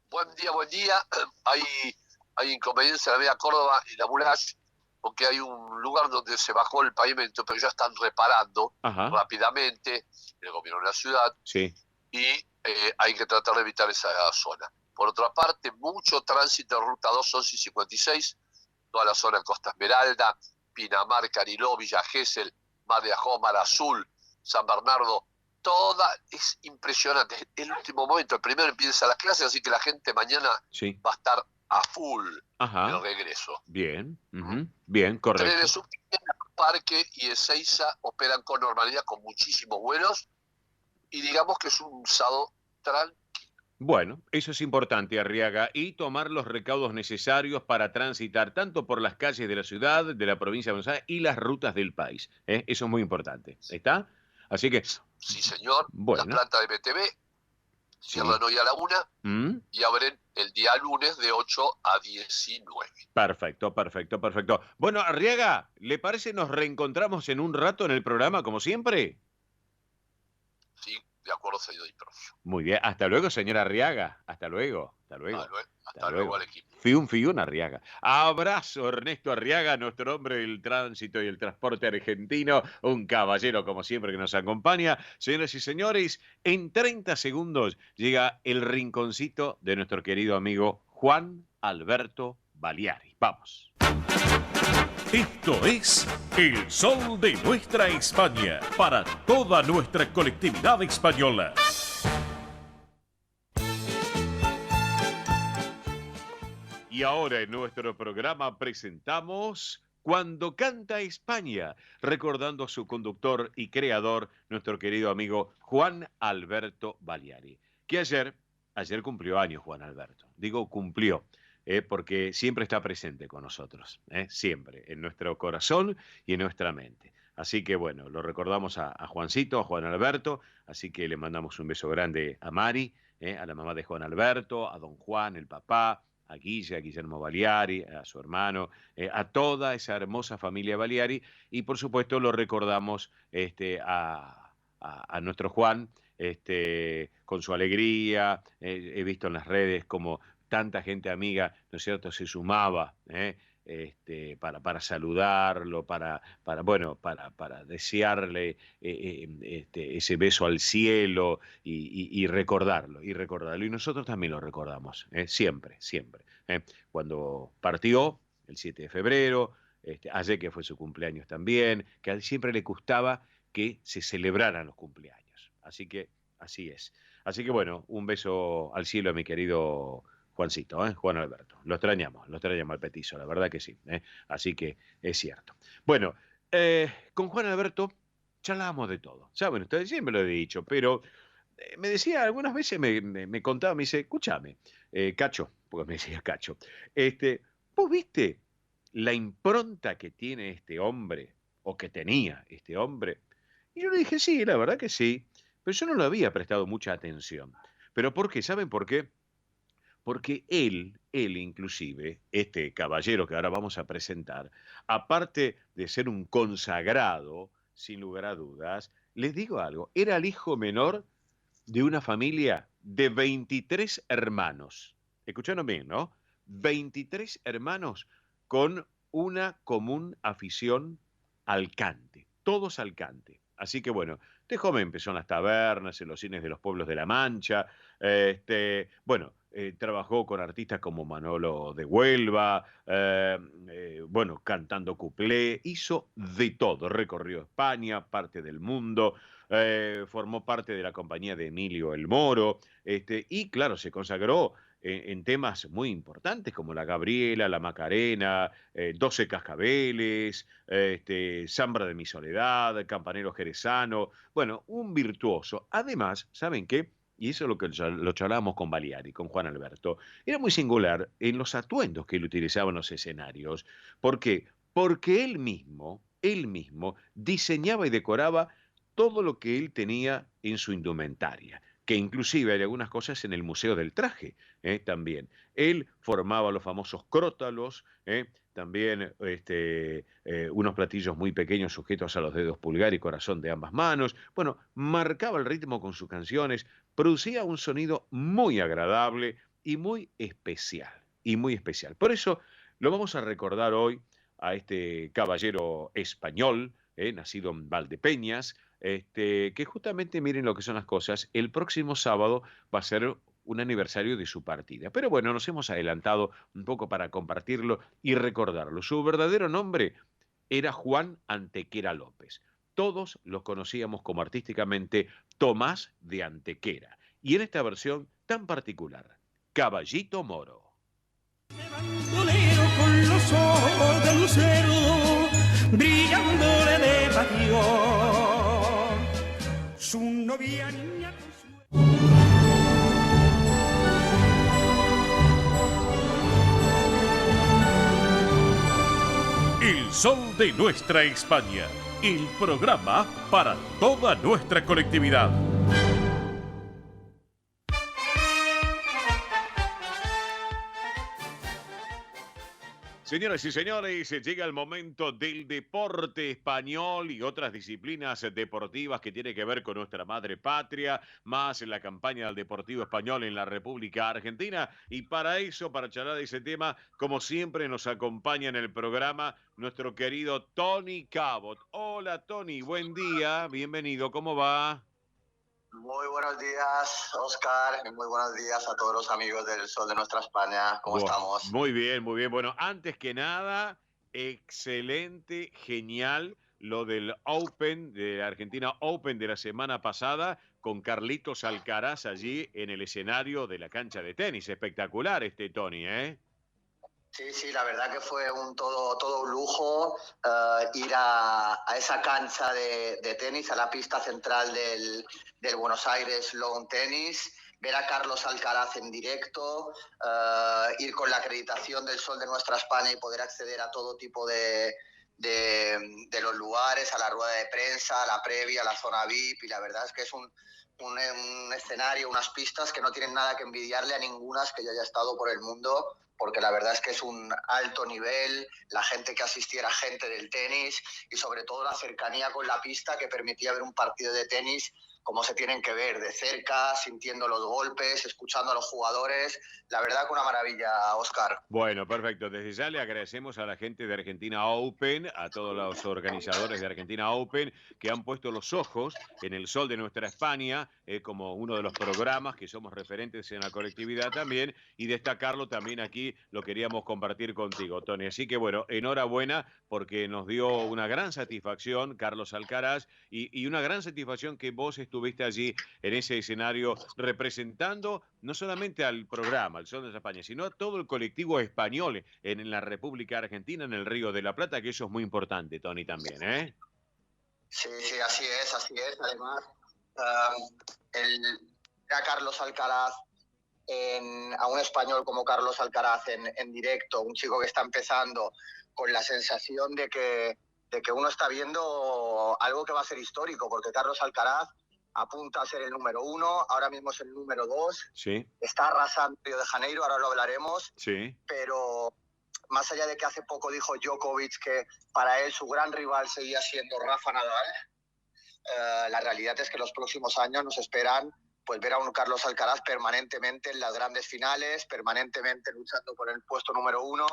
Buen día. Hay inconveniencia en la avenida Córdoba y la Muralla, porque hay un lugar donde se bajó el pavimento, pero ya están reparando rápidamente el gobierno de la ciudad. Sí. Y hay que tratar de evitar esa zona. Por otra parte, mucho tránsito en Ruta 2, 11 y 56, toda la zona de Costa Esmeralda, Pinamar, Cariló, Villa Gesell, Mar de Ajó, Mar Azul, San Bernardo, toda es impresionante. El último momento, el primero empieza las clases, así que la gente mañana va a estar a full en el regreso. Bien, bien, correcto. Trenes Subterráneos, Parque y Ezeiza operan con normalidad, con muchísimos vuelos, y digamos que es un sábado tranquilo. Bueno, eso es importante, Arriaga, y tomar los recaudos necesarios para transitar tanto por las calles de la ciudad, de la provincia de Buenos Aires y las rutas del país. Eso es muy importante. ¿Está? Así que... Sí, señor. Bueno. La planta de BTV cierran hoy a la 1 y abren el día lunes de 8 a 19. Perfecto. Bueno, Arriaga, ¿le parece nos reencontramos en un rato en el programa, como siempre? Sí, de acuerdo, señor Prof. Muy bien. Hasta luego, señora Arriaga. Hasta luego. Hasta luego al equipo. Fiun Arriaga. Abrazo, Ernesto Arriaga, nuestro hombre del tránsito y el transporte argentino, un caballero como siempre que nos acompaña. Señoras y señores, en 30 segundos llega el rinconcito de nuestro querido amigo Juan Alberto Baliari. Vamos. Esto es El Sol de Nuestra España, para toda nuestra colectividad española. Y ahora en nuestro programa presentamos Cuando Canta España, recordando a su conductor y creador, nuestro querido amigo Juan Alberto Baliari, que ayer cumplió años Juan Alberto. Digo cumplió, porque siempre está presente con nosotros, siempre, en nuestro corazón y en nuestra mente. Así que bueno, lo recordamos a Juancito, a Juan Alberto, así que le mandamos un beso grande a Mari, a la mamá de Juan Alberto, a don Juan, el papá, a Guillermo Baliari, a su hermano, a toda esa hermosa familia Baliari, y por supuesto lo recordamos a nuestro Juan, con su alegría. He visto en las redes como tanta gente amiga, ¿no es cierto?, se sumaba, para saludarlo, para desearle ese beso al cielo y recordarlo, y recordarlo. Y nosotros también lo recordamos, siempre, siempre. Cuando partió, el 7 de febrero, ayer que fue su cumpleaños también, que a él siempre le gustaba que se celebraran los cumpleaños. Así que así es. Así que bueno, un beso al cielo a mi querido Juancito, Juan Alberto. Lo extrañamos al petizo, la verdad que sí. Así que es cierto. Bueno, con Juan Alberto charlábamos de todo. Saben ustedes, siempre lo he dicho, pero me decía, algunas veces me contaba, me dice, escúchame, Cacho, porque me decía Cacho, ¿vos viste la impronta que tiene este hombre, o que tenía este hombre? Y yo le dije, sí, la verdad que sí, pero yo no le había prestado mucha atención. ¿Pero por qué? ¿Saben por qué? Porque él inclusive, este caballero que ahora vamos a presentar, aparte de ser un consagrado, sin lugar a dudas, les digo algo, era el hijo menor de una familia de 23 hermanos. Escucharon bien, ¿no? 23 hermanos con una común afición al cante, todos al cante. Así que bueno, de joven empezó en las tabernas, en los cines de los pueblos de La Mancha. Trabajó con artistas como Manolo de Huelva, cantando cuplé, hizo de todo, recorrió España, parte del mundo, formó parte de la compañía de Emilio el Moro, y claro, se consagró en temas muy importantes como la Gabriela, la Macarena, 12 Cascabeles, Zambra de mi Soledad, Campanero Jerezano, bueno, un virtuoso. Además, ¿saben qué? Y eso es lo que lo charlábamos con Baliari, con Juan Alberto. Era muy singular en los atuendos que él utilizaba en los escenarios. ¿Por qué? Porque él mismo diseñaba y decoraba todo lo que él tenía en su indumentaria, que inclusive hay algunas cosas en el Museo del Traje también. Él formaba los famosos crótalos, también unos platillos muy pequeños sujetos a los dedos pulgar y corazón de ambas manos. Bueno, marcaba el ritmo con sus canciones, producía un sonido muy agradable y muy especial, y muy especial. Por eso lo vamos a recordar hoy a este caballero español, nacido en Valdepeñas, que justamente miren lo que son las cosas, el próximo sábado va a ser un aniversario de su partida. Pero bueno, nos hemos adelantado un poco para compartirlo y recordarlo. Su verdadero nombre era Juan Antequera López. Todos los conocíamos como artísticamente Tomás de Antequera. Y en esta versión tan particular, Caballito Moro. Bandolero con los ojos de lucero, brillándole de pasión, su novia niña Consuelo. El sol de nuestra España, el programa para toda nuestra colectividad. Señoras y señores, llega el momento del deporte español y otras disciplinas deportivas que tiene que ver con nuestra madre patria, más en la campaña del Deportivo Español en la República Argentina. Y para eso, para charlar de ese tema, como siempre nos acompaña en el programa nuestro querido Tony Cabot. Hola Tony, buen día, bienvenido, ¿cómo va? Muy buenos días, Oscar, y muy buenos días a todos los amigos del Sol de Nuestra España. ¿Cómo estamos? Muy bien, muy bien. Bueno, antes que nada, excelente, genial lo del Open, de Argentina Open de la semana pasada, con Carlitos Alcaraz allí en el escenario de la cancha de tenis. Espectacular Tony, ¿eh? Sí, la verdad que fue todo un lujo ir a esa cancha de tenis, a la pista central del Buenos Aires Lawn Tennis, ver a Carlos Alcaraz en directo, ir con la acreditación del Sol de Nuestra España y poder acceder a todo tipo de de los lugares, a la rueda de prensa, a la previa, a la zona VIP, y la verdad es que es un escenario, unas pistas que no tienen nada que envidiarle a ninguna que yo haya estado por el mundo, porque la verdad es que es un alto nivel, la gente que asistiera, gente del tenis, y sobre todo la cercanía con la pista que permitía ver un partido de tenis como se tienen que ver, de cerca, sintiendo los golpes, escuchando a los jugadores. La verdad que una maravilla, Óscar. Bueno, perfecto. Desde ya le agradecemos a la gente de Argentina Open, a todos los organizadores de Argentina Open, que han puesto los ojos en el sol de nuestra España, como uno de los programas que somos referentes en la colectividad también, y destacarlo también aquí, lo queríamos compartir contigo, Tony. Así que bueno, enhorabuena, porque nos dio una gran satisfacción, Carlos Alcaraz, y una gran satisfacción que vos estuviste allí en ese escenario representando no solamente al programa, al Sol de España, sino a todo el colectivo español en la República Argentina, en el Río de la Plata, que eso es muy importante, Tony, también, ¿eh? Sí, sí, así es, así es. Además, a Carlos Alcaraz, a un español como Carlos Alcaraz en directo, un chico que está empezando, con la sensación de que uno está viendo algo que va a ser histórico, porque Carlos Alcaraz apunta a ser el número 1, ahora mismo es el número 2, sí. Está arrasando Río de Janeiro, ahora lo hablaremos, sí. Pero más allá de que hace poco dijo Djokovic que para él su gran rival seguía siendo Rafa Nadal, la realidad es que los próximos años nos esperan pues ver a un Carlos Alcaraz permanentemente en las grandes finales, permanentemente luchando por el puesto número 1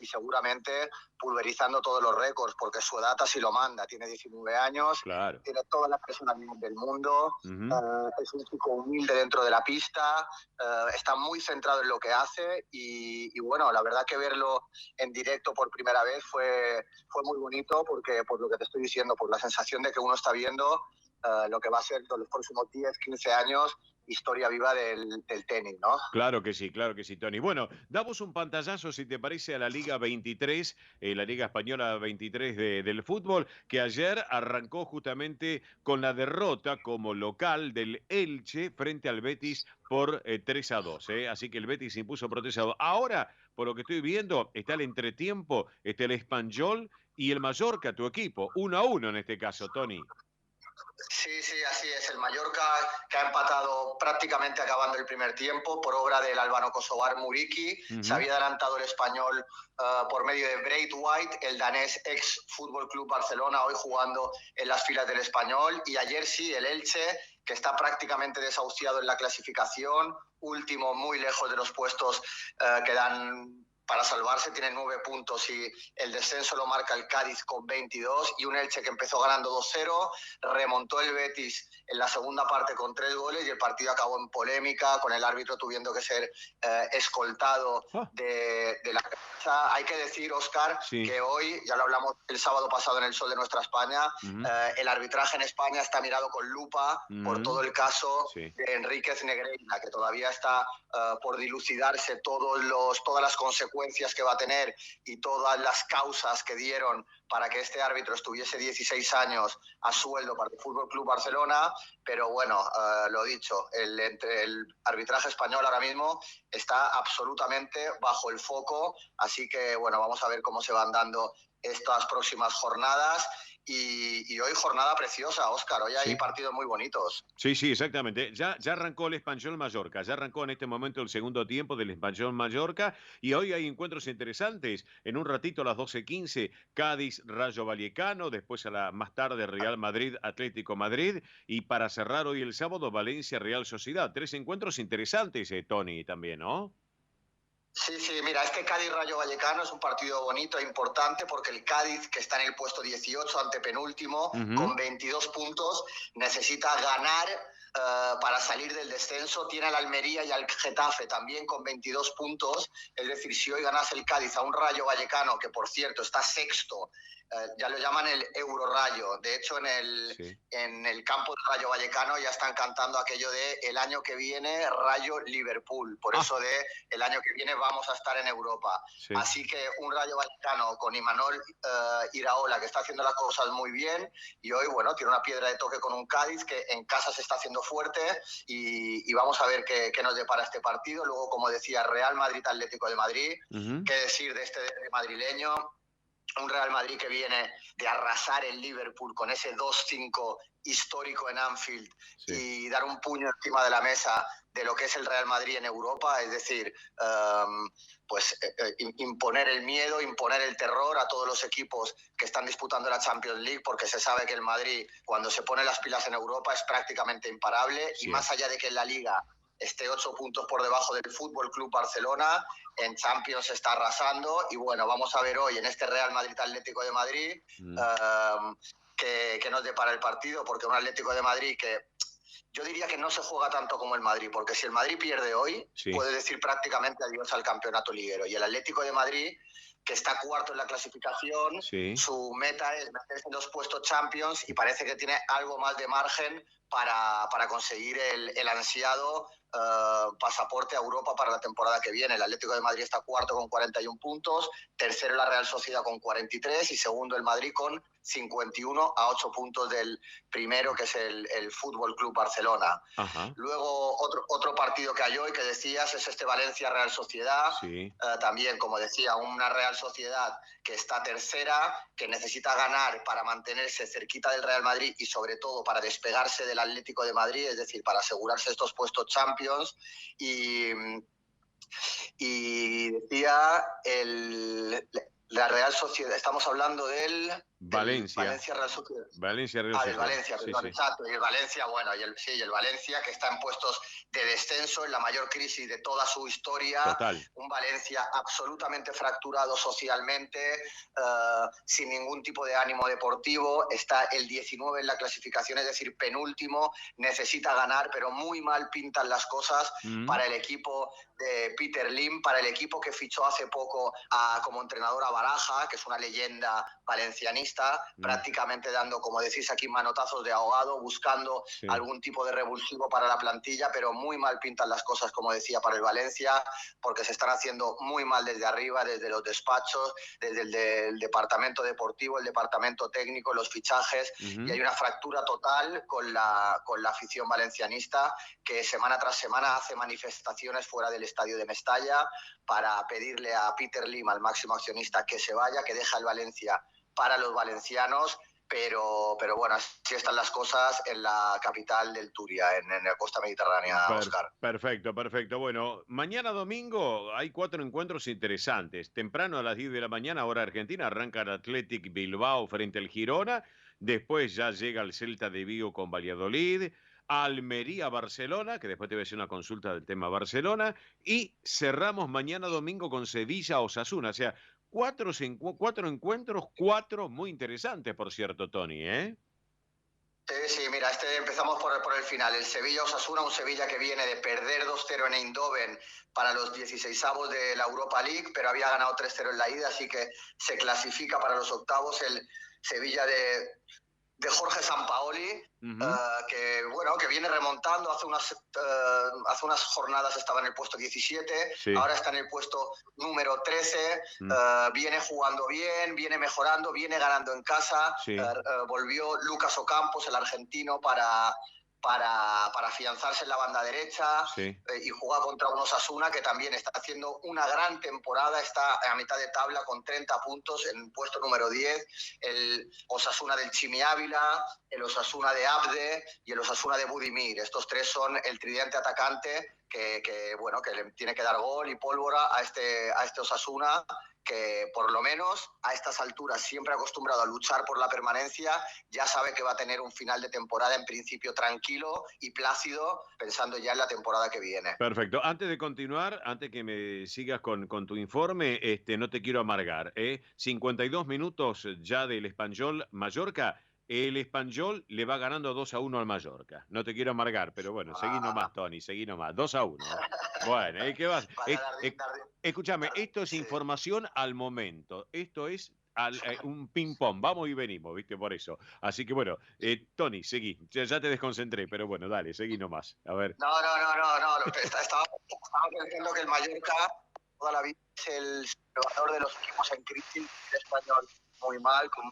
y seguramente pulverizando todos los récords, porque su edad así lo manda. Tiene 19 años, claro. Tiene toda la personalidad del mundo, es un chico humilde dentro de la pista, está muy centrado en lo que hace y bueno, la verdad que verlo en directo por primera vez fue muy bonito, porque por lo que te estoy diciendo, por la sensación de que uno está viendo lo que va a ser en los próximos 10, 15 años historia viva del tenis, ¿no? Claro que sí, Tony. Bueno, damos un pantallazo, si te parece, a la Liga 23, la Liga Española 23 del fútbol, que ayer arrancó justamente con la derrota como local del Elche frente al Betis por 3-2. Así que el Betis impuso por 3-2. Ahora, por lo que estoy viendo, está el entretiempo, está el Espanyol y el Mallorca, tu equipo, 1-1 en este caso, Tony. Sí, sí, así es. El Mallorca, que ha empatado prácticamente acabando el primer tiempo por obra del albano-kosovar Muriqi. Se había adelantado el Espanyol por medio de Braithwaite, el danés ex Fútbol Club Barcelona, hoy jugando en las filas del Espanyol. Y ayer sí, el Elche, que está prácticamente desahuciado en la clasificación, último, muy lejos de los puestos que dan para salvarse, tiene 9 puntos y el descenso lo marca el Cádiz con 22, y un Elche que empezó ganando 2-0, remontó el Betis en la segunda parte con 3 goles y el partido acabó en polémica, con el árbitro tuviendo que ser escoltado de la cancha. Hay que decir, Óscar, que hoy, ya lo hablamos el sábado pasado en el Sol de Nuestra España, el arbitraje en España está mirado con lupa por todo el caso de Enríquez Negreira, que todavía está por dilucidarse todas las consecuencias que va a tener y todas las causas que dieron para que este árbitro estuviese 16 años a sueldo para el Fútbol Club Barcelona. Pero bueno, lo dicho, el arbitraje español ahora mismo está absolutamente bajo el foco, así que bueno, vamos a ver cómo se van dando estas próximas jornadas. Y hoy jornada preciosa, Óscar, hoy hay partidos muy bonitos. Sí, sí, exactamente. Ya arrancó el Espanyol Mallorca, ya arrancó en este momento el segundo tiempo del Espanyol Mallorca y hoy hay encuentros interesantes. En un ratito a las 12:15, Cádiz Rayo Vallecano, después más tarde Real Madrid Atlético Madrid y para cerrar hoy el sábado Valencia Real Sociedad. 3 encuentros interesantes, Tony, también, ¿no? Sí, sí, mira, este Cádiz-Rayo Vallecano es un partido bonito e importante porque el Cádiz, que está en el puesto 18, antepenúltimo, con 22 puntos, necesita ganar para salir del descenso. Tiene al Almería y al Getafe también con 22 puntos, es decir, si hoy ganase el Cádiz a un Rayo Vallecano, que por cierto está sexto, ya lo llaman el Eurorayo. De hecho, en el campo del Rayo Vallecano ya están cantando aquello de el año que viene Rayo Liverpool. Por eso de el año que viene vamos a estar en Europa. Así que un Rayo Vallecano con Imanol Iraola, que está haciendo las cosas muy bien, y hoy, bueno, tiene una piedra de toque con un Cádiz que en casa se está haciendo fuerte y vamos a ver qué nos depara este partido. Luego, como decía, Real Madrid Atlético de Madrid. ¿Qué decir de este derbi madrileño? un Real Madrid que viene de arrasar el Liverpool con ese 2-5 histórico en Anfield y dar un puño encima de la mesa de lo que es el Real Madrid en Europa, es decir, imponer el miedo, imponer el terror a todos los equipos que están disputando la Champions League, porque se sabe que el Madrid, cuando se pone las pilas en Europa, es prácticamente imparable, y más allá de que en la Liga esté 8 puntos por debajo del Fútbol Club Barcelona, en Champions está arrasando. Y bueno, vamos a ver hoy en este Real Madrid Atlético de Madrid que nos depara el partido, porque un Atlético de Madrid que yo diría que no se juega tanto como el Madrid, porque si el Madrid pierde hoy, puede decir prácticamente adiós al campeonato liguero. Y el Atlético de Madrid, que está cuarto en la clasificación, su meta es meterse en los puestos Champions, y parece que tiene algo más de margen para conseguir el ansiado pasaporte a Europa para la temporada que viene. El Atlético de Madrid está cuarto con 41 puntos, tercero la Real Sociedad con 43 y segundo el Madrid con 51, a 8 puntos del primero, que es el Fútbol Club Barcelona. Luego otro partido que hay hoy, que decías, es este Valencia-Real Sociedad. También, como decía, una Real Sociedad que está tercera, que necesita ganar para mantenerse cerquita del Real Madrid y sobre todo para despegarse del Atlético de Madrid, es decir, para asegurarse estos puestos Champions. Y decía la Real Sociedad, estamos hablando del Valencia Real Sociedad. Valencia Real Sociedad. El Valencia, perdón, exacto. Y el Valencia, bueno, el Valencia, que está en puestos de descenso, en la mayor crisis de toda su historia. Total. Un Valencia absolutamente fracturado socialmente, sin ningún tipo de ánimo deportivo. Está el 19 en la clasificación, es decir, penúltimo. Necesita ganar, pero muy mal pintan las cosas para el equipo de Peter Lim, para el equipo que fichó hace poco como entrenador a Baraja, que es una leyenda valencianista, prácticamente dando, como decís aquí, manotazos de ahogado, buscando algún tipo de revulsivo para la plantilla, pero muy mal pintan las cosas, como decía, para el Valencia, porque se están haciendo muy mal desde arriba, desde los despachos, desde el departamento deportivo, el departamento técnico, los fichajes, y hay una fractura total con la afición valencianista, que semana tras semana hace manifestaciones fuera del estadio de Mestalla para pedirle a Peter Lim, al máximo accionista, que se vaya, que deja el Valencia para los valencianos, pero bueno, así están las cosas en la capital del Turia, en la costa mediterránea, Óscar. Perfecto. Bueno, mañana domingo hay 4 encuentros interesantes. Temprano a las 10 de la mañana, hora argentina, arranca el Athletic Bilbao frente al Girona. Después ya llega el Celta de Vigo con Valladolid. Almería-Barcelona, que después te voy a hacer una consulta del tema Barcelona. Y cerramos mañana domingo con Sevilla-Osasuna. O sea, 4 encuentros, 4 muy interesantes, por cierto, Tony, ¿eh? Sí, mira, empezamos por el final. El Sevilla-Osasuna, un Sevilla que viene de perder 2-0 en Eindhoven para los 16avos de la Europa League, pero había ganado 3-0 en la ida, así que se clasifica para los octavos. El Sevilla de Jorge Sampaoli, que viene remontando. Hace unas jornadas estaba en el puesto 17, ahora está en el puesto número 13, viene jugando bien, viene mejorando, viene ganando en casa. Volvió Lucas Ocampos, el argentino, para afianzarse en la banda derecha, y juega contra un Osasuna que también está haciendo una gran temporada, está a mitad de tabla con 30 puntos en puesto número 10, el Osasuna del Chimi Ávila, el Osasuna de Abde y el Osasuna de Budimir. Estos tres son el tridente atacante que le tiene que dar gol y pólvora a este Osasuna, que por lo menos a estas alturas, siempre acostumbrado a luchar por la permanencia, ya sabe que va a tener un final de temporada en principio tranquilo y plácido, pensando ya en la temporada que viene. Perfecto. Antes de continuar, antes que me sigas con tu informe, no te quiero amargar, 52 minutos ya del Espanyol Mallorca. El Espanyol le va ganando 2-1 al Mallorca. No te quiero amargar, pero bueno, seguí nomás, Tony, seguí nomás. 2-1. Bueno, ¿qué vas? Escúchame, esto es información al momento. Esto es un ping-pong. Vamos y venimos, ¿viste? Por eso. Así que bueno, Tony, seguí. Ya te desconcentré, pero bueno, dale, seguí nomás. A ver. No. Estaba pensando que el Mallorca toda la vida es el salvador de los equipos en crisis. El Espanyol muy mal, con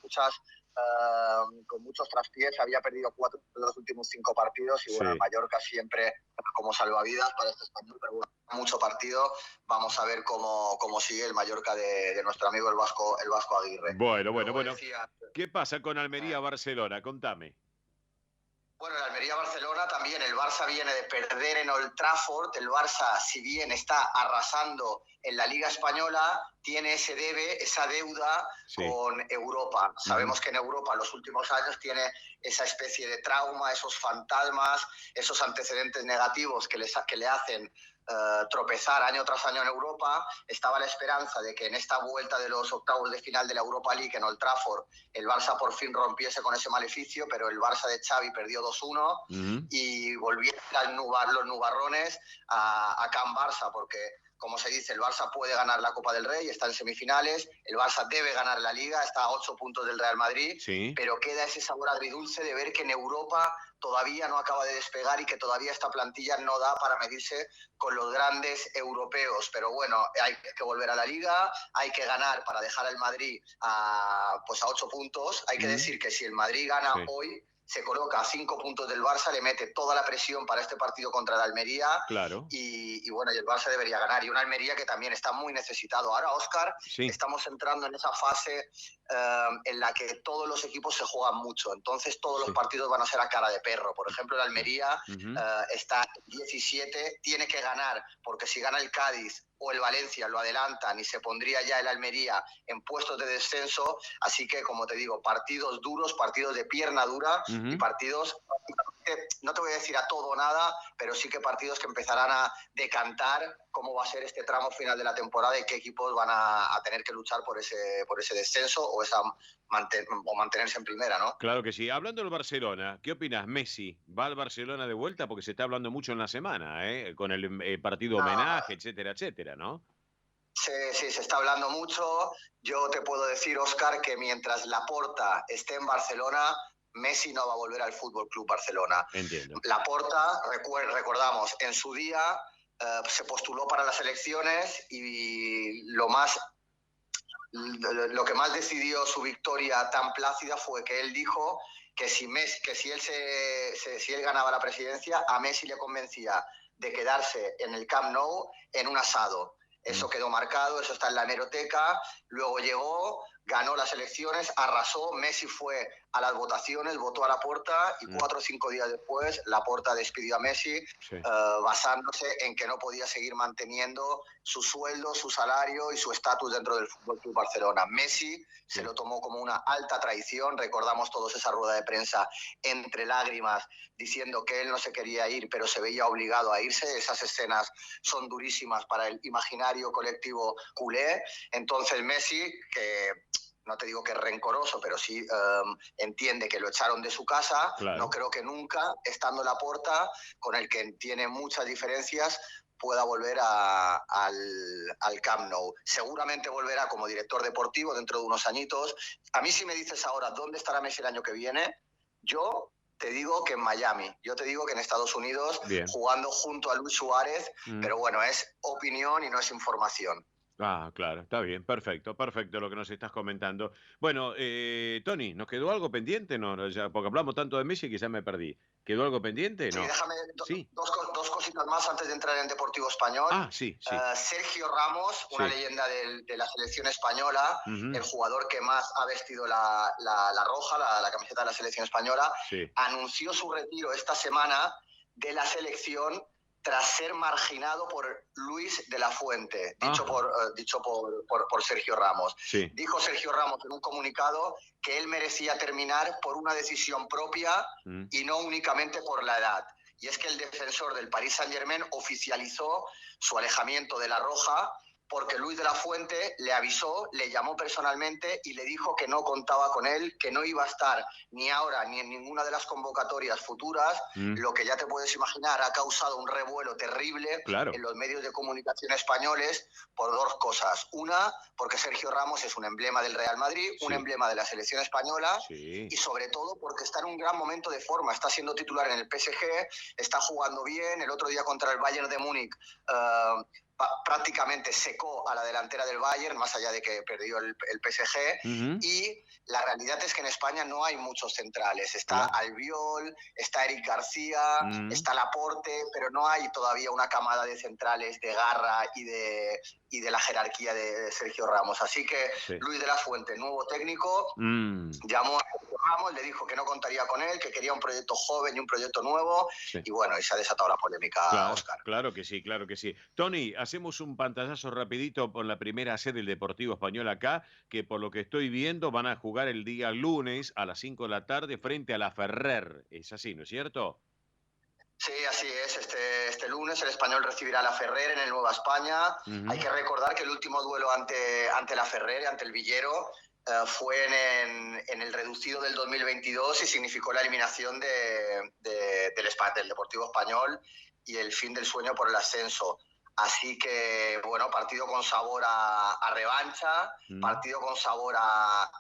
muchos traspiés, había perdido 4 de los últimos 5 partidos y bueno, el Mallorca siempre como salvavidas para este Espanyol, pero bueno, mucho partido. Vamos a ver cómo sigue el Mallorca de nuestro amigo el Vasco Aguirre. Bueno. Decía, ¿Qué pasa con Almería-Barcelona? Contame. bueno, el Almería-Barcelona también. El Barça viene de perder en Old Trafford. El Barça, si bien está arrasando en la Liga Española, tiene esa deuda con Europa. Sabemos que en Europa en los últimos años tiene esa especie de trauma, esos fantasmas, esos antecedentes negativos que le hacen tropezar año tras año en Europa. Estaba la esperanza de que en esta vuelta de los octavos de final de la Europa League en Old Trafford el Barça por fin rompiese con ese maleficio, pero el Barça de Xavi perdió 2-1 y volvieron los nubarrones a Can Barça, porque como se dice, el Barça puede ganar la Copa del Rey, está en semifinales, el Barça debe ganar la Liga, está a 8 puntos del Real Madrid, pero queda ese sabor agridulce de ver que en Europa todavía no acaba de despegar y que todavía esta plantilla no da para medirse con los grandes europeos. Pero bueno, hay que volver a la Liga, hay que ganar para dejar al Madrid a 8 puntos. Hay que decir que si el Madrid gana hoy, se coloca a 5 puntos del Barça, le mete toda la presión para este partido contra el Almería. Claro. Y bueno, y el Barça debería ganar. Y un Almería que también está muy necesitado. Ahora, Óscar, estamos entrando en esa fase en la que todos los equipos se juegan mucho. Entonces todos los partidos van a ser a cara de perro. Por ejemplo, el Almería está 17, tiene que ganar, porque si gana el Cádiz o el Valencia lo adelantan y se pondría ya el Almería en puestos de descenso. Así que, como te digo, partidos duros, partidos de pierna dura y partidos, no te voy a decir a todo o nada, pero sí que partidos que empezarán a decantar cómo va a ser este tramo final de la temporada y qué equipos van a tener que luchar por ese descenso o mantenerse en primera, ¿no? Claro que sí. Hablando del Barcelona, ¿qué opinas? ¿Messi va al Barcelona de vuelta? Porque se está hablando mucho en la semana, con el partido homenaje, etcétera, etcétera, ¿no? Sí, se está hablando mucho. Yo te puedo decir, Óscar, que mientras Laporta esté en Barcelona, Messi no va a volver al Fútbol Club Barcelona. Entiendo. Laporta, recordamos, en su día se postuló para las elecciones y lo que más decidió su victoria tan plácida fue que él dijo que si él ganaba la presidencia, a Messi le convencía de quedarse en el Camp Nou en un asado. Eso quedó marcado, eso está en la hemeroteca. Luego llegó, ganó las elecciones, arrasó. Messi fue a las votaciones, votó a Laporta y 4 o 5 días después Laporta despidió a Messi basándose en que no podía seguir manteniendo su sueldo, su salario y su estatus dentro del Fútbol Club Barcelona. Messi se lo tomó como una alta traición. Recordamos todos esa rueda de prensa entre lágrimas diciendo que él no se quería ir, pero se veía obligado a irse. Esas escenas son durísimas para el imaginario colectivo culé. Entonces Messi, que no te digo que es rencoroso, pero sí entiende que lo echaron de su casa, no creo que nunca, estando Laporta, con el que tiene muchas diferencias, pueda volver al Camp Nou. Seguramente volverá como director deportivo dentro de unos añitos. A mí, si me dices ahora dónde estará Messi el año que viene, yo te digo que en Miami, yo te digo que en Estados Unidos, jugando junto a Luis Suárez, pero bueno, es opinión y no es información. Ah, claro, está bien, perfecto lo que nos estás comentando. Bueno, Tony, ¿nos quedó algo pendiente? No, ya, porque hablamos tanto de Messi que ya me perdí. ¿Quedó algo pendiente? No. Sí, déjame dos cositas más antes de entrar en Deportivo Español. Ah, sí. Sergio Ramos, una leyenda de la selección española, el jugador que más ha vestido la roja, la camiseta de la selección española, anunció su retiro esta semana de la selección tras ser marginado por Luis de la Fuente, dicho por Sergio Ramos. Dijo Sergio Ramos en un comunicado que él merecía terminar por una decisión propia y no únicamente por la edad. Y es que el defensor del Paris Saint-Germain oficializó su alejamiento de la roja porque Luis de la Fuente le avisó, le llamó personalmente y le dijo que no contaba con él, que no iba a estar ni ahora ni en ninguna de las convocatorias futuras. Lo que ya te puedes imaginar ha causado un revuelo terrible en los medios de comunicación españoles por dos cosas. Una, porque Sergio Ramos es un emblema del Real Madrid, un emblema de la selección española y sobre todo porque está en un gran momento de forma, está siendo titular en el PSG, está jugando bien, el otro día contra el Bayern de Múnich prácticamente secó a la delantera del Bayern, más allá de que perdió el PSG, y la realidad es que en España no hay muchos centrales. Está Albiol, está Eric García, está Laporte, pero no hay todavía una camada de centrales de garra y de la jerarquía de Sergio Ramos. Así que Luis de la Fuente, nuevo técnico, llamó a Sergio Ramos, le dijo que no contaría con él, que quería un proyecto joven y un proyecto nuevo, y bueno, y se ha desatado la polémica, Óscar. Claro que sí, claro que sí. Tony, hacemos un pantallazo rapidito por la primera sede del Deportivo Español acá, que por lo que estoy viendo van a jugar el día lunes a las 5 de la tarde frente a la Ferrer. Es así, ¿no es cierto? Sí, así es. Este lunes el Español recibirá a la Ferrer en el Nueva España. Hay que recordar que el último duelo ante la Ferrer, ante el Villero, fue en el reducido del 2022 y significó la eliminación del Deportivo Español y el fin del sueño por el ascenso. Así que, bueno, partido con sabor a revancha, partido con sabor a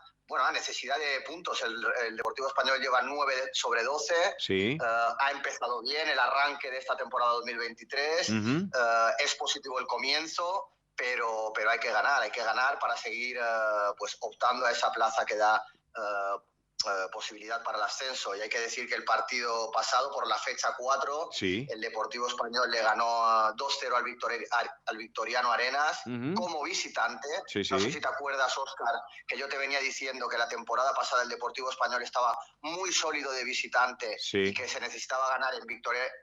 necesidad de puntos. El Deportivo Español lleva 9 sobre 12. Sí. Ha empezado bien el arranque de esta temporada 2023. Es positivo el comienzo, pero hay que ganar para seguir pues optando a esa plaza que da posibilidad para el ascenso. Y hay que decir que el partido pasado, por la fecha 4, el Deportivo Español le ganó 2-0 al Victoriano Arenas como visitante. No sé si te acuerdas, Óscar, que yo te venía diciendo que la temporada pasada el Deportivo Español estaba muy sólido de visitante y que se necesitaba ganar en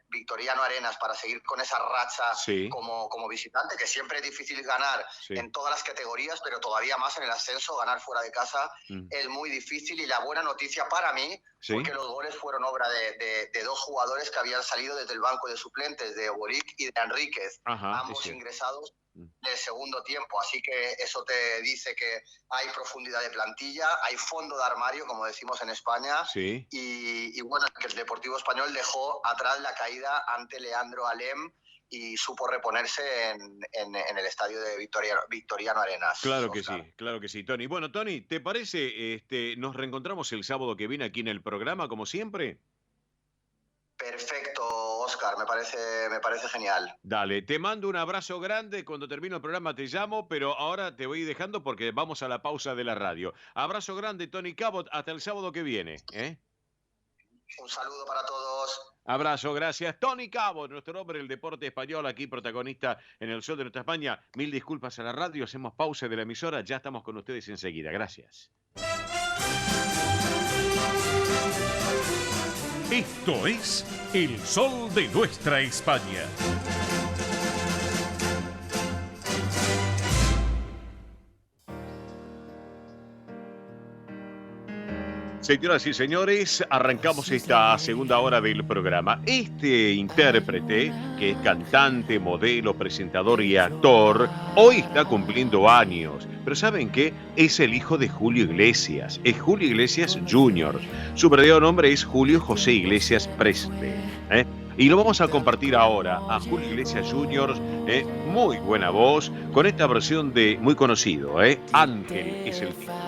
Victoriano Arenas para seguir con esa racha como visitante, que siempre es difícil ganar en todas las categorías, pero todavía más en el ascenso. Ganar fuera de casa es muy difícil, y la buena noticia para mí fue que los goles fueron obra de dos jugadores que habían salido desde el banco de suplentes, de Boric y de Enríquez, ambos ingresados en el segundo tiempo. Así que eso te dice que hay profundidad de plantilla, hay fondo de armario, como decimos en España, y bueno, que el Deportivo Español dejó atrás la caída ante Leandro Alem y supo reponerse en el estadio de Victoriano Arenas. Claro que sí, Tony. Bueno, Tony, ¿te parece, nos reencontramos el sábado que viene aquí en el programa, como siempre? Perfecto, Óscar, me parece genial. Dale, te mando un abrazo grande. Cuando termino el programa te llamo, pero ahora te voy dejando porque vamos a la pausa de la radio. Abrazo grande, Tony Cabot, hasta el sábado que viene. Un saludo para todos. Abrazo, gracias. Tony Cabot, nuestro hombre del deporte español, aquí protagonista en el Sol de Nuestra España. Mil disculpas a la radio, hacemos pausa de la emisora, ya estamos con ustedes enseguida. Gracias. Esto es El Sol de Nuestra España. Señoras y señores, arrancamos esta segunda hora del programa. Este intérprete, que es cantante, modelo, presentador y actor, hoy está cumpliendo años. Pero ¿saben qué? Es el hijo de Julio Iglesias. Es Julio Iglesias Jr. Su verdadero nombre es Julio José Iglesias Presley. Y lo vamos a compartir ahora a Julio Iglesias Jr., muy buena voz, con esta versión de muy conocido, Ángel es el título.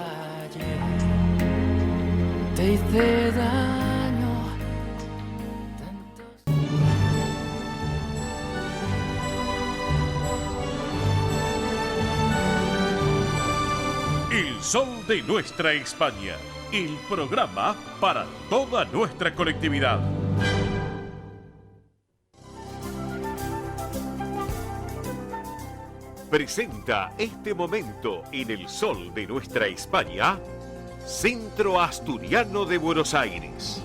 Te hice daño. El Sol de Nuestra España, el programa para toda nuestra colectividad. Presenta este momento en El Sol de Nuestra España, Centro Asturiano de Buenos Aires.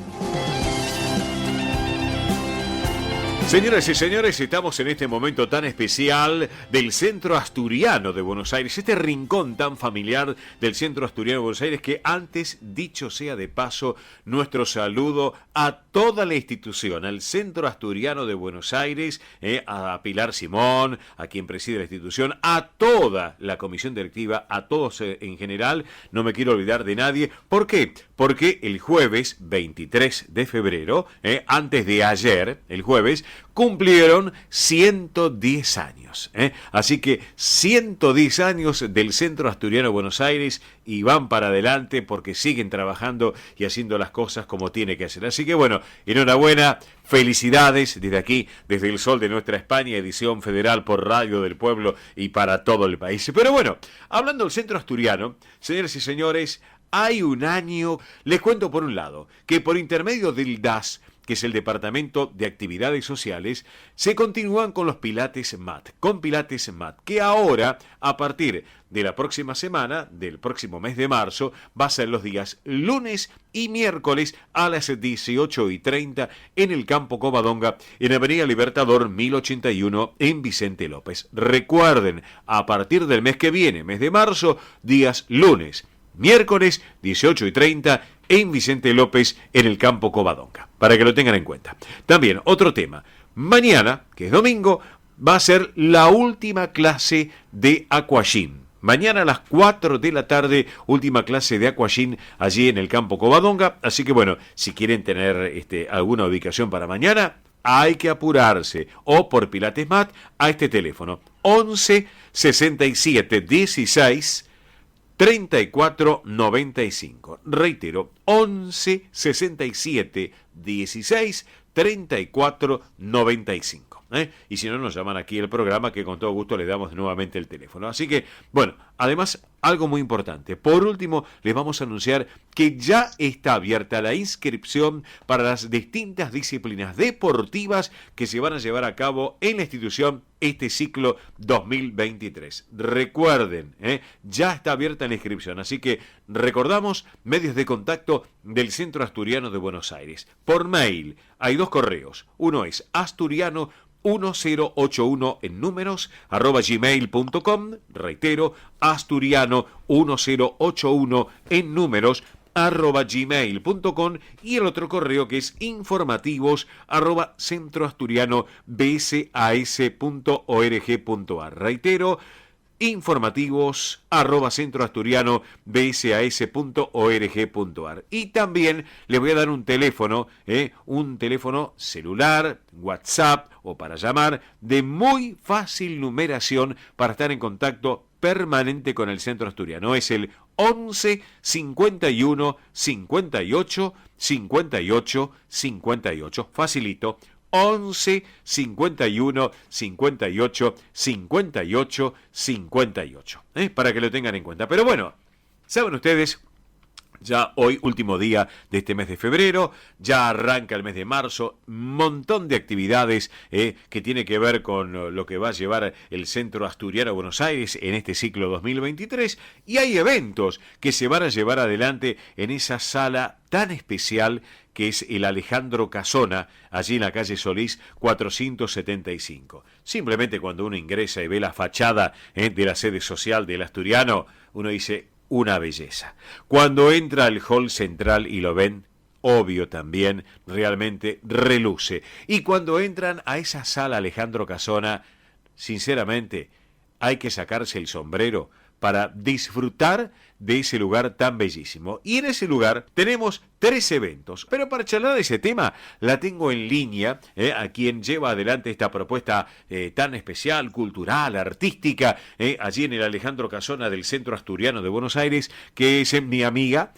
Señoras y señores, estamos en este momento tan especial del Centro Asturiano de Buenos Aires, este rincón tan familiar del Centro Asturiano de Buenos Aires, que antes, dicho sea de paso, nuestro saludo a toda la institución, al Centro Asturiano de Buenos Aires, a Pilar Simón, a quien preside la institución, a toda la comisión directiva, a todos en general, no me quiero olvidar de nadie. ¿Por qué? Porque el jueves 23 de febrero, antes de ayer, el jueves, cumplieron 110 años. Así que 110 años del Centro Asturiano Buenos Aires y van para adelante porque siguen trabajando y haciendo las cosas como tiene que hacer. Así que bueno, enhorabuena, felicidades desde aquí, desde el sol de nuestra España, edición federal por Radio del Pueblo y para todo el país. Pero bueno, hablando del Centro Asturiano, señores y señores, hay un año, les cuento por un lado, que por intermedio del DAS, que es el Departamento de Actividades Sociales, se continúan con los Pilates Mat, que ahora, a partir de la próxima semana, del próximo mes de marzo, va a ser los días lunes y miércoles a las 18:30 en el Campo Covadonga, en Avenida Libertador 1081 en Vicente López. Recuerden, a partir del mes que viene, mes de marzo, días lunes, miércoles 18:30 en Vicente López en el Campo Covadonga, para que lo tengan en cuenta. También otro tema, mañana, que es domingo, va a ser la última clase de aquagym. Mañana a las 4 de la tarde, última clase de aquagym allí en el Campo Covadonga. Así que bueno, si quieren tener alguna ubicación para mañana, hay que apurarse. O por Pilates Mat a este teléfono, 11 67 16 34 95. Reitero, 11 67 16 34 95. Y si no, nos llaman aquí el programa, que con todo gusto les damos nuevamente el teléfono. Así que, bueno, además, algo muy importante. Por último, les vamos a anunciar que ya está abierta la inscripción para las distintas disciplinas deportivas que se van a llevar a cabo en la institución este ciclo 2023. Recuerden, ya está abierta la inscripción. Así que recordamos medios de contacto del Centro Asturiano de Buenos Aires. Por mail, hay 2 correos. Uno es asturiano1081 en números, @gmail.com. Reitero, asturiano1081 en números, @gmail.com. Y el otro correo que es informativos @centroasturiano.bsas.org.ar. Reitero, informativos @centroasturiano.bsas.org.ar. Y también les voy a dar un teléfono celular, WhatsApp o para llamar, de muy fácil numeración para estar en contacto permanente con el Centro Asturiano. Es el 11 51 58 58 58. Facilito. 11 51 58 58 58. Para que lo tengan en cuenta. Pero bueno, saben ustedes, ya hoy, último día de este mes de febrero, ya arranca el mes de marzo, montón de actividades que tiene que ver con lo que va a llevar el Centro Asturiano Buenos Aires en este ciclo 2023, y hay eventos que se van a llevar adelante en esa sala tan especial que es el Alejandro Casona, allí en la calle Solís 475. Simplemente cuando uno ingresa y ve la fachada de la sede social del Asturiano, uno dice, una belleza. Cuando entra al hall central y lo ven, obvio también, realmente reluce. Y cuando entran a esa sala Alejandro Casona, sinceramente, hay que sacarse el sombrero para disfrutar de ese lugar tan bellísimo. Y en ese lugar tenemos 3 eventos. Pero para charlar de ese tema, la tengo en línea, a quien lleva adelante esta propuesta tan especial, cultural, artística, allí en el Alejandro Casona del Centro Asturiano de Buenos Aires, que es mi amiga,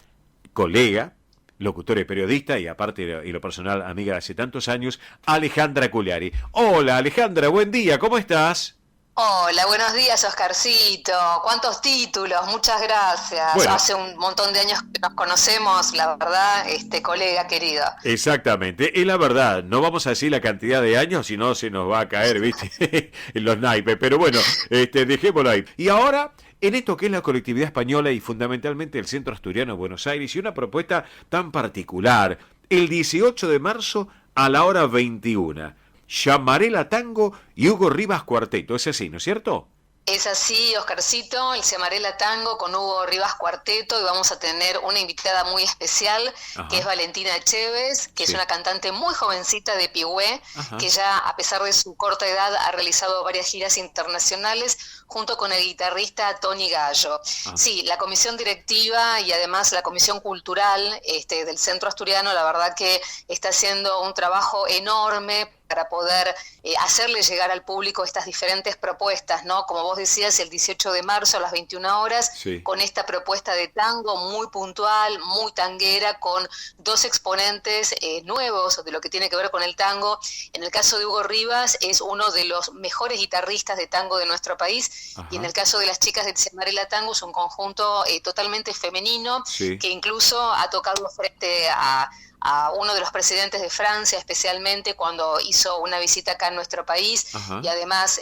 colega, locutora y periodista, y aparte, y lo personal, amiga de hace tantos años, Alejandra Culiari. Hola, Alejandra, buen día, ¿cómo estás? Hola, buenos días, Oscarcito. ¿Cuántos títulos? Muchas gracias. Bueno, hace un montón de años que nos conocemos, la verdad, colega querido. Exactamente, es la verdad. No vamos a decir la cantidad de años, si no se nos va a caer, ¿viste? En los naipes. Pero bueno, dejémoslo ahí. Y ahora, en esto que es la colectividad española y fundamentalmente el Centro Asturiano de Buenos Aires, y una propuesta tan particular, el 18 de marzo a la hora 21. Llamarela Tango y Hugo Rivas Cuarteto. Es así, ¿no es cierto? Es así, Oscarcito, el Llamarela Tango con Hugo Rivas Cuarteto, y vamos a tener una invitada muy especial, que es Valentina Chévez, que es una cantante muy jovencita de Pigüé, que ya, a pesar de su corta edad, ha realizado varias giras internacionales junto con el guitarrista Tony Gallo. Sí, la comisión directiva y además la comisión cultural del Centro Asturiano, la verdad que está haciendo un trabajo enorme para poder hacerle llegar al público estas diferentes propuestas, ¿no? Como vos decías, el 18 de marzo a las 21 horas, con esta propuesta de tango muy puntual, muy tanguera, con 2 exponentes nuevos de lo que tiene que ver con el tango. En el caso de Hugo Rivas, es uno de los mejores guitarristas de tango de nuestro país, y en el caso de las chicas de Marela Tango, es un conjunto totalmente femenino, que incluso ha tocado frente a uno de los presidentes de Francia, especialmente cuando hizo una visita acá en nuestro país, y además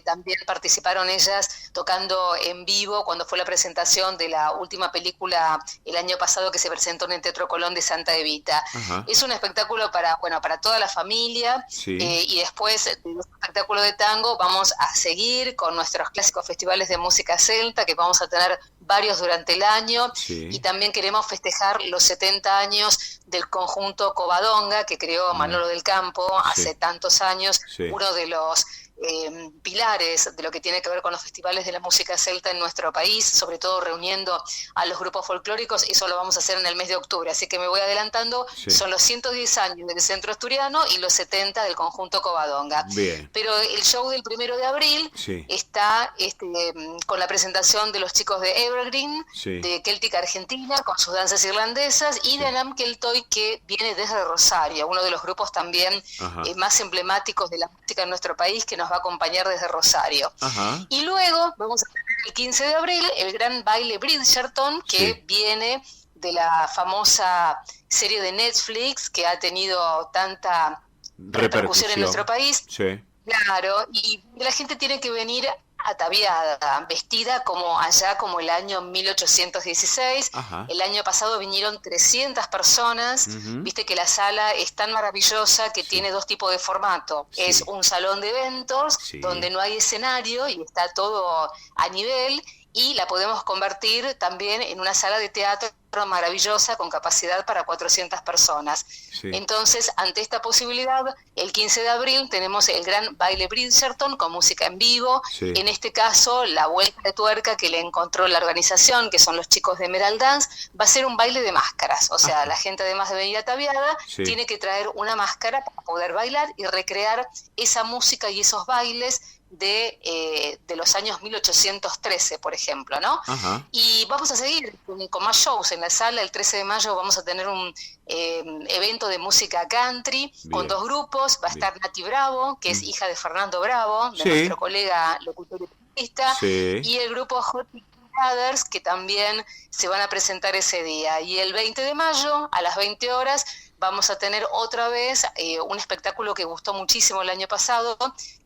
también participaron ellas tocando en vivo cuando fue la presentación de la última película el año pasado que se presentó en el Teatro Colón de Santa Evita. Es un espectáculo para toda la familia, y después de un espectáculo de tango vamos a seguir con nuestros clásicos festivales de música celta, que vamos a tener varios durante el año, y también queremos festejar los 70 años del conjunto Covadonga, que creó Manolo del Campo hace tantos años, uno de los pilares de lo que tiene que ver con los festivales de la música celta en nuestro país, sobre todo reuniendo a los grupos folclóricos. Eso lo vamos a hacer en el mes de octubre, así que me voy adelantando. Son los 110 años del Centro Asturiano y los 70 del conjunto Covadonga. Pero el show del 1 de abril está con la presentación de los chicos de Evergreen, de Celtic Argentina, con sus danzas irlandesas, y de Anam Keltoy, que viene desde Rosario, uno de los grupos también más emblemáticos de la música en nuestro país, que nos va a acompañar desde Rosario. Y luego vamos a tener el 15 de abril el gran baile Bridgerton, que viene de la famosa serie de Netflix que ha tenido tanta repercusión en nuestro país. Claro, y la gente tiene que venir ataviada, vestida como allá, como el año 1816. El año pasado vinieron 300 personas. Viste que la sala es tan maravillosa que tiene 2 tipos de formato. Es un salón de eventos donde no hay escenario y está todo a nivel, y la podemos convertir también en una sala de teatro maravillosa con capacidad para 400 personas. Entonces, ante esta posibilidad, el 15 de abril tenemos el gran baile Bridgerton con música en vivo. En este caso, la vuelta de tuerca que le encontró la organización, que son los chicos de Emerald Dance, va a ser un baile de máscaras. O sea, la gente, además de venir ataviada, tiene que traer una máscara para poder bailar y recrear esa música y esos bailes de los años 1813, por ejemplo, ¿no? Y vamos a seguir con más shows en la sala. El 13 de mayo vamos a tener un evento de música country con 2 grupos. Va a estar Nati Bravo, que es hija de Fernando Bravo, de nuestro colega locutor y periodista, y el grupo Hot Brothers, que también se van a presentar ese día. Y el 20 de mayo, a las 20 horas, vamos a tener otra vez un espectáculo que gustó muchísimo el año pasado,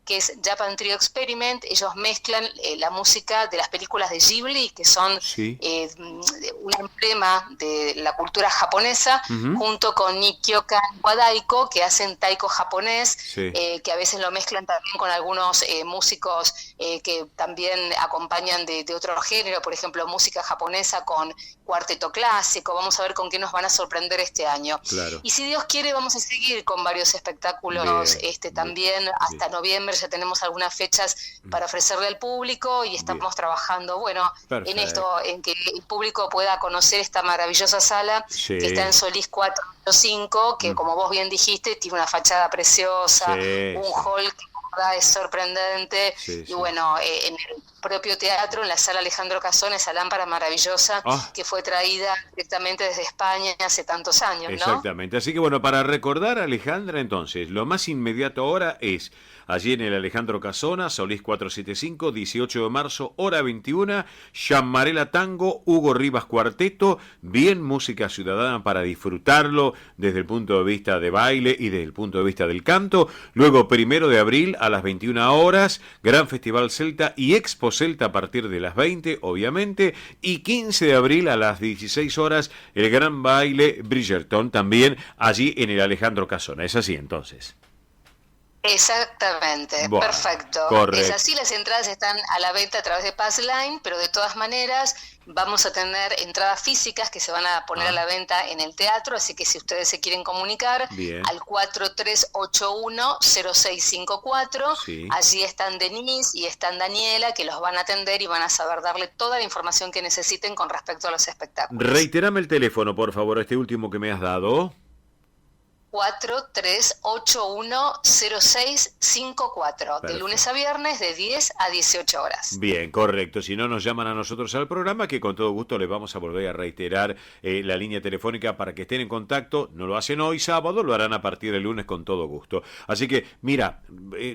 que es Japan Trio Experiment. Ellos mezclan la música de las películas de Ghibli, que son un emblema de la cultura japonesa, junto con Nikioka Wadaiko, que hacen taiko japonés, que a veces lo mezclan también con algunos músicos que también acompañan de otro género, por ejemplo, música japonesa con cuarteto clásico. Vamos a ver con qué nos van a sorprender este año. Y si Dios quiere, vamos a seguir con varios espectáculos también hasta noviembre. Ya tenemos algunas fechas para ofrecerle al público, y estamos trabajando en esto, en que el público pueda conocer esta maravillosa sala que está en Solís 405, que como vos bien dijiste, tiene una fachada preciosa, un hall que es sorprendente, y en el propio teatro, en la sala Alejandro Casón, esa lámpara maravillosa que fue traída directamente desde España hace tantos años, ¿no? Exactamente, así que para recordar a Alejandra, entonces, lo más inmediato ahora es allí en el Alejandro Casona, Solís 475, 18 de marzo, hora 21, Marela Tango, Hugo Rivas Cuarteto, bien música ciudadana para disfrutarlo desde el punto de vista de baile y desde el punto de vista del canto. Luego, 1 de abril a las 21 horas, Gran Festival Celta y Expo Celta a partir de las 20, obviamente, y 15 de abril a las 16 horas, el gran baile Bridgerton, también allí en el Alejandro Casona. ¿Es así entonces? Exactamente, perfecto. Correcto. Es así, las entradas están a la venta a través de Passline, pero de todas maneras vamos a tener entradas físicas que se van a poner a la venta en el teatro, así que si ustedes se quieren comunicar al 4381-0654, allí están Denise y están Daniela, que los van a atender y van a saber darle toda la información que necesiten con respecto a los espectáculos. Reiterame el teléfono, por favor, este último que me has dado. 43810654, de lunes a viernes de 10 a 18 horas. Bien, correcto. Si no, nos llaman a nosotros al programa, que con todo gusto les vamos a volver a reiterar la línea telefónica para que estén en contacto. No lo hacen hoy sábado, lo harán a partir del lunes con todo gusto. Así que, mira,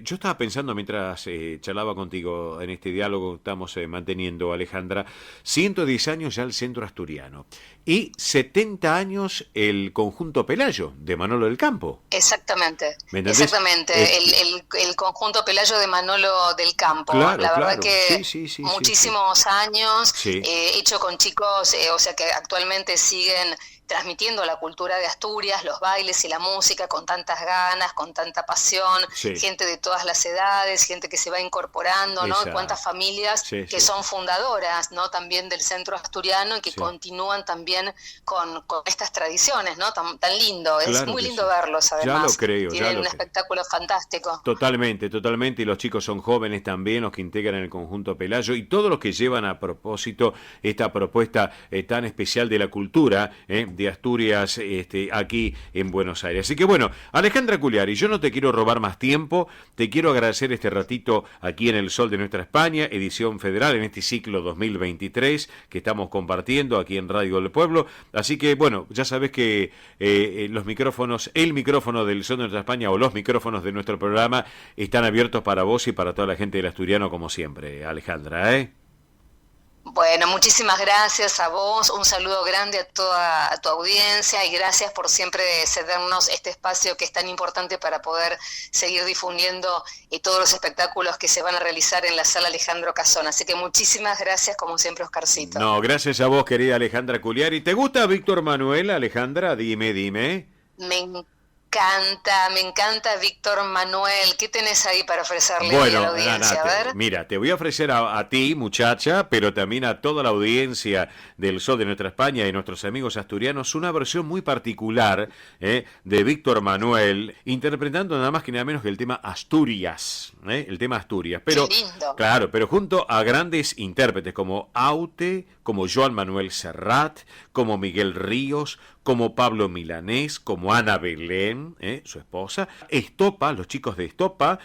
yo estaba pensando mientras charlaba contigo en este diálogo que estamos manteniendo, Alejandra, 110 años ya el Centro Asturiano y 70 años el Conjunto Pelayo de Manolo del Campo. Exactamente, ¿Me entendés? exactamente. El Conjunto Pelayo de Manolo del Campo. Claro, la verdad claro. que Sí, muchísimos años, Sí. hecho con chicos, o sea que actualmente siguen transmitiendo la cultura de Asturias, los bailes y la música con tantas ganas, con tanta pasión, Sí. gente de todas las edades, gente que se va incorporando, ¿no? Exacto. Cuántas familias Sí, que sí. son fundadoras, ¿no? También del Centro Asturiano y que Sí. continúan también con estas tradiciones, ¿no? Tan lindo, es Claro muy que lindo sí. verlos además. Ya lo creo, ya Tienen lo un creo. espectáculo fantástico. Totalmente, totalmente, y los chicos son jóvenes también, los que integran el Conjunto Pelayo, y todos los que llevan a propósito esta propuesta tan especial de la cultura de Asturias aquí en Buenos Aires. Así que bueno, Alejandra Culiari, yo no te quiero robar más tiempo, te quiero agradecer este ratito aquí en El Sol de Nuestra España, edición federal en este ciclo 2023 que estamos compartiendo aquí en Radio del Pueblo. Así que bueno, ya sabes que los micrófonos, el micrófono del Sol de Nuestra España o los micrófonos de nuestro programa están abiertos para vos y para toda la gente del Asturiano como siempre, Alejandra, Bueno, muchísimas gracias a vos, un saludo grande a tu audiencia y gracias por siempre cedernos este espacio que es tan importante para poder seguir difundiendo todos los espectáculos que se van a realizar en la Sala Alejandro Casona. Así que muchísimas gracias, como siempre, Oscarcito. No, gracias a vos, querida Alejandra Culiari. ¿Te gusta Víctor Manuel, Alejandra? Dime. Me encanta Víctor Manuel. ¿Qué tenés ahí para ofrecerle hoy a la audiencia? A ver. Mira, te voy a ofrecer a ti, muchacha, pero también a toda la audiencia del Sol de Nuestra España y nuestros amigos asturianos, una versión muy particular de Víctor Manuel, interpretando nada más que nada menos que el tema Asturias, el tema Asturias. Pero, Qué lindo. claro, pero junto a grandes intérpretes como Aute, como Joan Manuel Serrat, como Miguel Ríos, como Pablo Milanés, como Ana Belén, su esposa, Estopa, los chicos de Estopa,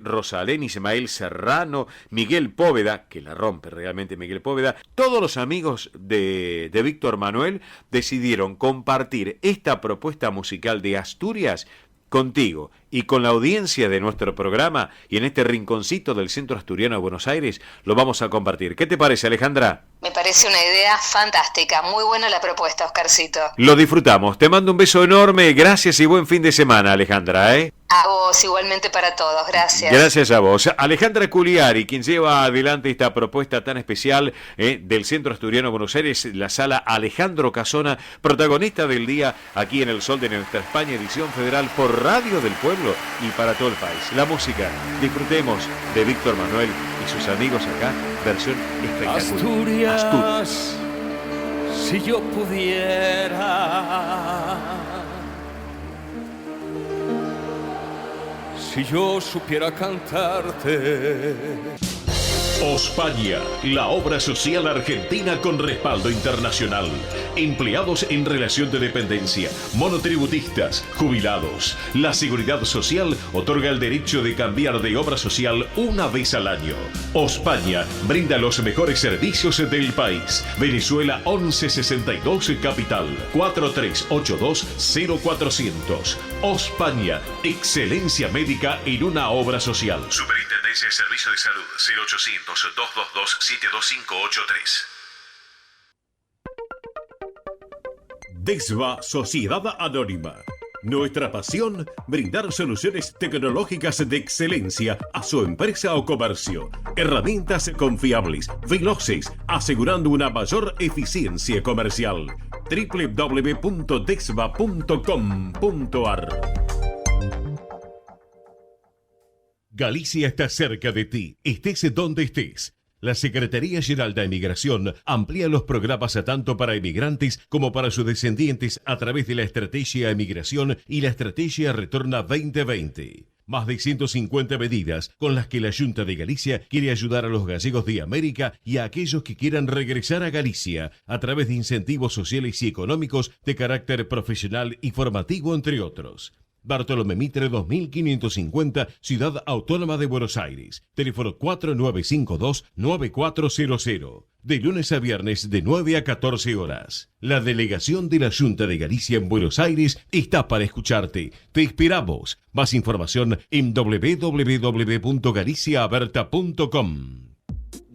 Rosalén, Ismael Serrano, Miguel Póveda, que la rompe realmente Miguel Póveda. Todos los amigos de Víctor Manuel decidieron compartir esta propuesta musical de Asturias contigo y con la audiencia de nuestro programa, y en este rinconcito del Centro Asturiano de Buenos Aires lo vamos a compartir. ¿Qué te parece, Alejandra? Me parece una idea fantástica, muy buena la propuesta, Oscarcito. Lo disfrutamos. Te mando un beso enorme. Gracias y buen fin de semana, Alejandra, A vos, igualmente para todos. Gracias. Gracias a vos. Alejandra Culiari, quien lleva adelante esta propuesta tan especial del Centro Asturiano de Buenos Aires, la Sala Alejandro Casona, protagonista del día aquí en El Sol de Nuestra España, edición federal por Radio del Pueblo y para todo el país. La música, disfrutemos de Víctor Manuel y sus amigos acá, versión espectacular. Asturias, si yo pudiera, si yo supiera cantarte. Ospaña, la obra social argentina con respaldo internacional. Empleados en relación de dependencia, monotributistas, jubilados. La Seguridad Social otorga el derecho de cambiar de obra social una vez al año. Ospaña brinda los mejores servicios del país. Venezuela 1162 Capital 4382-0400. Ospaña, excelencia médica en una obra social. Superintendencia de Servicios de Salud 0800-222-72583. DESVA Sociedad Anónima. Nuestra pasión, brindar soluciones tecnológicas de excelencia a su empresa o comercio. Herramientas confiables, veloces, asegurando una mayor eficiencia comercial. www.desva.com.ar. Galicia está cerca de ti, estés donde estés. La Secretaría General de Emigración amplía los programas tanto para emigrantes como para sus descendientes a través de la Estrategia Emigración y la Estrategia Retorna 2020. Más de 150 medidas con las que la Junta de Galicia quiere ayudar a los gallegos de América y a aquellos que quieran regresar a Galicia a través de incentivos sociales y económicos de carácter profesional y formativo, entre otros. Bartolomé Mitre 2550, Ciudad Autónoma de Buenos Aires. Teléfono 4952-9400. De lunes a viernes de 9 a 14 horas. La delegación de la Junta de Galicia en Buenos Aires está para escucharte. Te esperamos. Más información en www.galiciaaberta.com.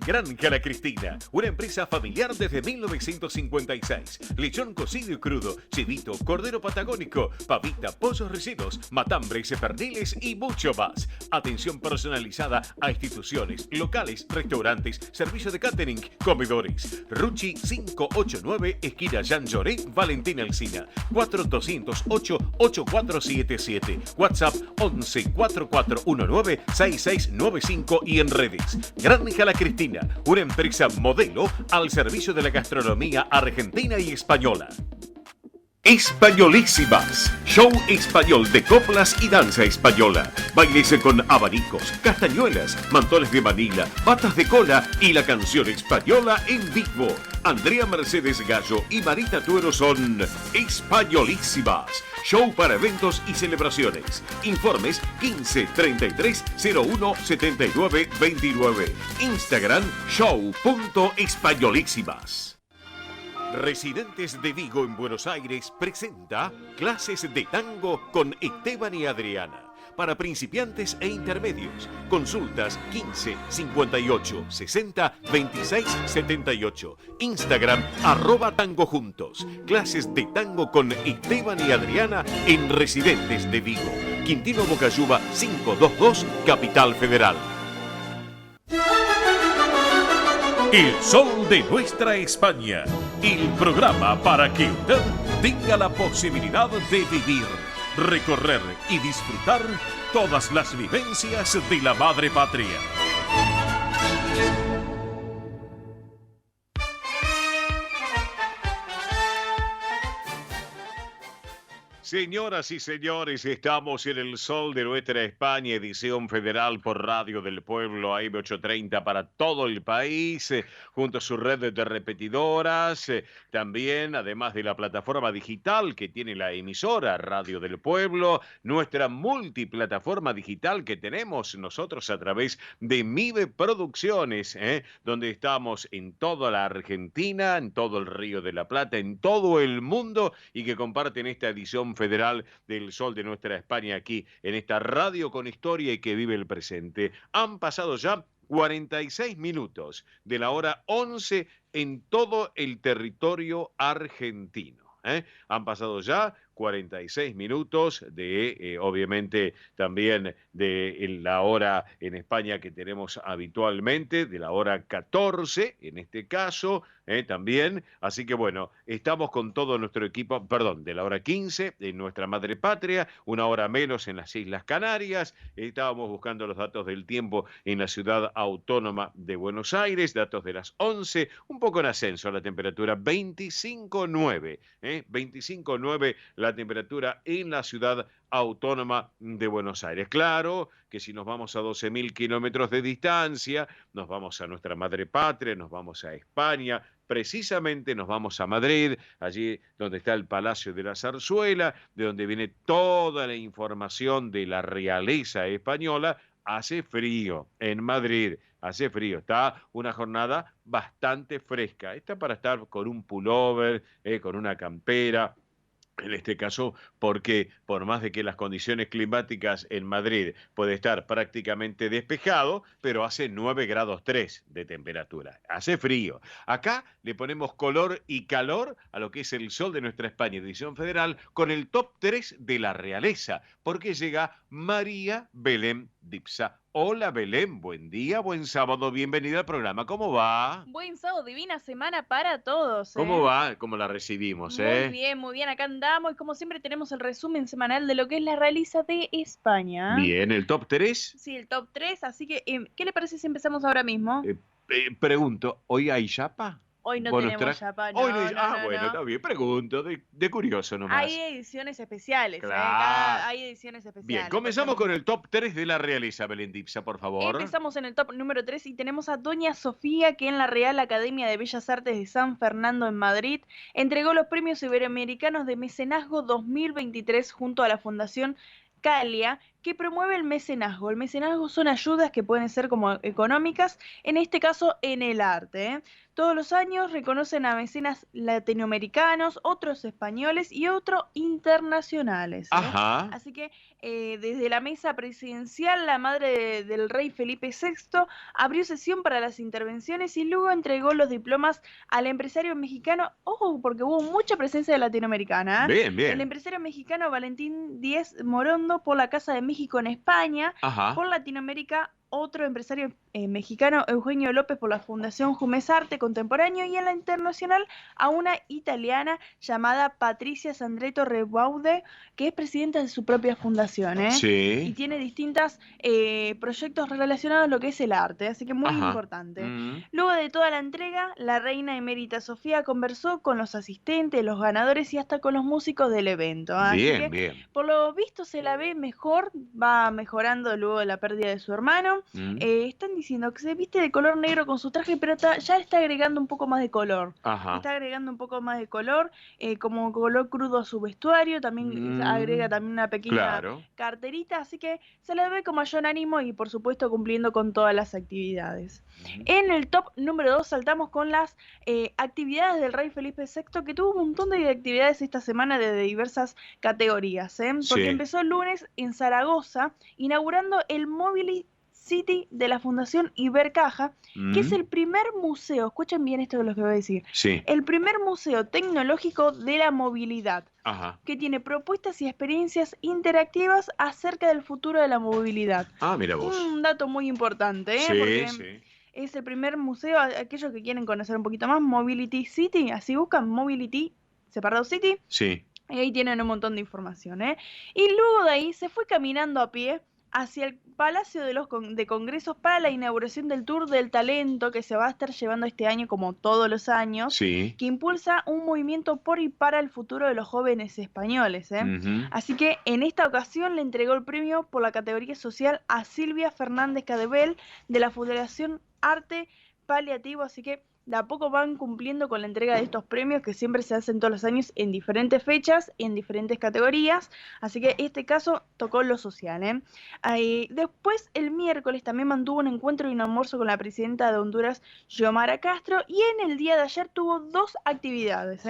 Granja La Cristina, una empresa familiar desde 1956. Lechón cocido y crudo, chivito, cordero patagónico, pavita, pollos recidos, matambres, perdiles y mucho más. Atención personalizada a instituciones, locales, restaurantes, servicio de catering, comedores. Ruchi 589, esquina Jean Lloré, Valentín Alsina. 4208-8477. WhatsApp 11 4419 6695 y en redes. Granja La Cristina, una empresa modelo al servicio de la gastronomía argentina y española. Españolísimas, show español de coplas y danza española. Bailes con abanicos, castañuelas, mantones de Manila, batas de cola y la canción española en vivo. Andrea Mercedes Gallo y Marita Tuero son Españolísimas. Show para eventos y celebraciones. Informes 15 33 01 79 29. Instagram show.españolísimas. Residentes de Vigo en Buenos Aires presenta clases de tango con Esteban y Adriana. Para principiantes e intermedios. Consultas 15 58 60 26 78. Instagram @tangojuntos. Clases de tango con Esteban y Adriana en Residentes de Vigo. Quintino Bocayuba 522, Capital Federal. El sol de nuestra España. El programa para que usted tenga la posibilidad de vivir, recorrer y disfrutar todas las vivencias de la madre patria. Señoras y señores, estamos en el sol de nuestra España, edición federal por Radio del Pueblo AM830 para todo el país, junto a su red de repetidoras, también además de la plataforma digital que tiene la emisora Radio del Pueblo, nuestra multiplataforma digital que tenemos nosotros a través de MIBE Producciones, donde estamos en toda la Argentina, en todo el Río de la Plata, en todo el mundo y que comparten esta edición federal del Sol de nuestra España aquí en esta radio con historia y que vive el presente. Han pasado ya 46 minutos de la hora 11 en todo el territorio argentino. Han pasado ya 46 minutos de, obviamente, también de la hora en España que tenemos habitualmente, de la hora 14, en este caso, también. Así que, bueno, estamos con todo nuestro equipo, perdón, de la hora 15 en nuestra madre patria, una hora menos en las Islas Canarias. Estábamos buscando los datos del tiempo en la ciudad autónoma de Buenos Aires, datos de las 11, un poco en ascenso la temperatura, 25,9, 25,9 la temperatura en la ciudad autónoma de Buenos Aires. Claro que si nos vamos a 12.000 kilómetros de distancia, nos vamos a nuestra madre patria, nos vamos a España, precisamente nos vamos a Madrid, allí donde está el Palacio de la Zarzuela, de donde viene toda la información de la realeza española. Hace frío en Madrid, hace frío, está una jornada bastante fresca, está para estar con un pullover, con una campera. En este caso, porque por más de que las condiciones climáticas en Madrid puede estar prácticamente despejado, pero hace 9 grados 3 de temperatura. Hace frío. Acá le ponemos color y calor a lo que es el sol de nuestra España, edición federal, con el top 3 de la realeza, porque llega María Belén Dipsa. Hola Belén, buen día, buen sábado, bienvenida al programa. ¿Cómo va? Buen sábado, divina semana para todos. ¿Cómo va? ¿Cómo la recibimos? Muy bien, acá andamos y como siempre tenemos el resumen semanal de lo que es la realeza de España. Bien, ¿el top 3? Sí, el top 3, así que ¿qué le parece si empezamos ahora mismo? Pregunto, ¿hoy hay chapa? Hoy no bonus tenemos track. chapa, Hoy no, no, bueno, está bien, pregunto, de curioso nomás. Hay ediciones especiales, Claro. hay ediciones especiales. Bien, comenzamos con el top 3 de la realeza, Belén Dipsa, por favor. Empezamos en el top número 3 y tenemos a Doña Sofía, que en la Real Academia de Bellas Artes de San Fernando en Madrid entregó los premios iberoamericanos de mecenazgo 2023 junto a la Fundación Calia, que promueve el mecenazgo. El mecenazgo son ayudas que pueden ser como económicas, en este caso en el arte. Todos los años reconocen a mecenas latinoamericanos, otros españoles y otros internacionales. Ajá. Así que desde la mesa presidencial, la madre del rey Felipe VI abrió sesión para las intervenciones y luego entregó los diplomas al empresario mexicano. Ojo, porque hubo mucha presencia de latinoamericana. Bien, bien. El empresario mexicano Valentín Díez Morondo por la Casa de México en España. Ajá. Por Latinoamérica, otro empresario mexicano, Eugenio López, por la Fundación Jumes Arte Contemporáneo, y en la internacional a una italiana llamada Patricia Sandretto Rebaude, que es presidenta de su propia fundación, y Sí. tiene distintos proyectos relacionados a lo que es el arte, así que muy Ajá. importante. Luego de toda la entrega, la reina emérita Sofía conversó con los asistentes, los ganadores y hasta con los músicos del evento. Así Bien, que, bien. por lo visto se la ve mejor, va mejorando luego de la pérdida de su hermano. Están diciendo que se viste de color negro con su traje, pero ya está agregando un poco más de color. Ajá. Está agregando un poco más de color, como color crudo a su vestuario, también agrega también una pequeña carterita, así que se la ve con mayor ánimo y por supuesto cumpliendo con todas las actividades. En el top número 2 saltamos con las actividades del rey Felipe VI, que tuvo un montón de actividades esta semana de diversas categorías, porque empezó el lunes en Zaragoza, inaugurando el Mobility City de la Fundación Ibercaja, que es el primer museo, escuchen bien esto de lo que voy a decir, el primer museo tecnológico de la movilidad, que tiene propuestas y experiencias interactivas acerca del futuro de la movilidad. Ah, mira vos. Un dato muy importante, porque es el primer museo, aquellos que quieren conocer un poquito más, Mobility City, así buscan Mobility separado City, y ahí tienen un montón de información, y luego de ahí se fue caminando a pie hacia el Palacio de Congresos para la inauguración del Tour del Talento, que se va a estar llevando este año como todos los años, que impulsa un movimiento por y para el futuro de los jóvenes españoles. Así que en esta ocasión le entregó el premio por la categoría social a Silvia Fernández Cadebel de la Fundación Arte Paliativo, así que de a poco van cumpliendo con la entrega de estos premios que siempre se hacen todos los años en diferentes fechas, en diferentes categorías, así que este caso tocó lo social. Después el miércoles también mantuvo un encuentro y un almuerzo con la presidenta de Honduras, Xiomara Castro, y en el día de ayer tuvo dos actividades.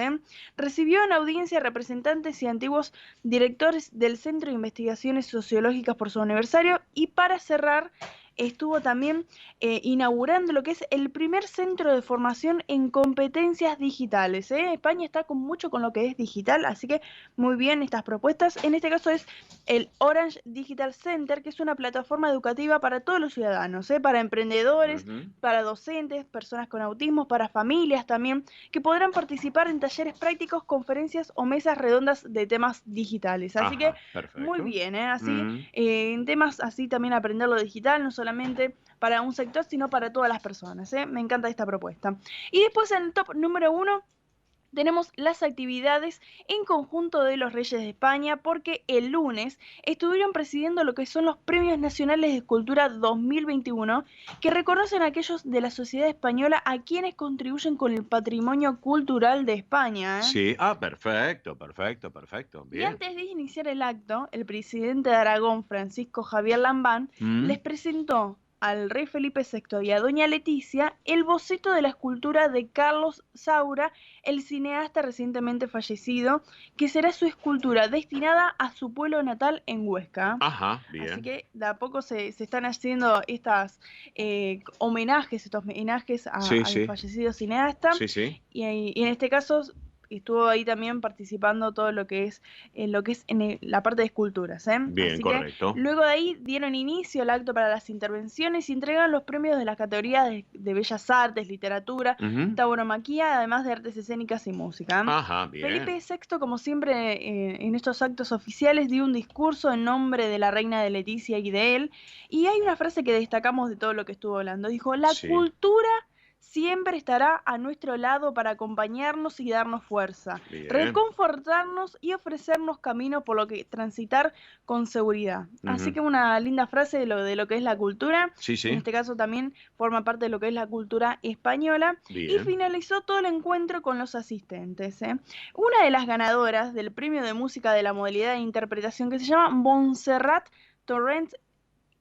Recibió en audiencia representantes y antiguos directores del Centro de Investigaciones Sociológicas por su aniversario, y para cerrar estuvo también inaugurando lo que es el primer centro de formación en competencias digitales. España está mucho con lo que es digital, así que muy bien estas propuestas. En este caso es el Orange Digital Center, que es una plataforma educativa para todos los ciudadanos, para emprendedores, para docentes, personas con autismo, para familias también, que podrán participar en talleres prácticos, conferencias o mesas redondas de temas digitales. Así que muy bien, así en temas así también aprender lo digital, no solamente para un sector, sino para todas las personas. Me encanta esta propuesta. Y después en el top número 1 tenemos las actividades en conjunto de los Reyes de España, porque el lunes estuvieron presidiendo lo que son los Premios Nacionales de Escultura 2021, que reconocen a aquellos de la sociedad española a quienes contribuyen con el patrimonio cultural de España. Perfecto. Bien. Y antes de iniciar el acto, el presidente de Aragón, Francisco Javier Lambán, les presentó al rey Felipe VI y a doña Leticia el boceto de la escultura de Carlos Saura, el cineasta recientemente fallecido, que será su escultura destinada a su pueblo natal en Huesca. Bien. Así que de a poco se están haciendo estos homenajes al fallecido cineasta. Y en este caso estuvo ahí también participando todo lo que es en la parte de esculturas. Bien, así correcto. Que, luego de ahí dieron inicio al acto para las intervenciones y entregaron los premios de las categorías de Bellas Artes, Literatura, Tauromaquia, además de Artes Escénicas y Música. Bien. Felipe VI, como siempre en estos actos oficiales, dio un discurso en nombre de la reina de Leticia y de él, y hay una frase que destacamos de todo lo que estuvo hablando. Dijo: la cultura siempre estará a nuestro lado para acompañarnos y darnos fuerza, Bien. reconfortarnos y ofrecernos camino por lo que transitar con seguridad. Así que una linda frase de lo que es la cultura. Sí, sí. En este caso también forma parte de lo que es la cultura española. Bien. Y finalizó todo el encuentro con los asistentes. Una de las ganadoras del premio de música de la modalidad de interpretación, que se llama Montserrat Torrent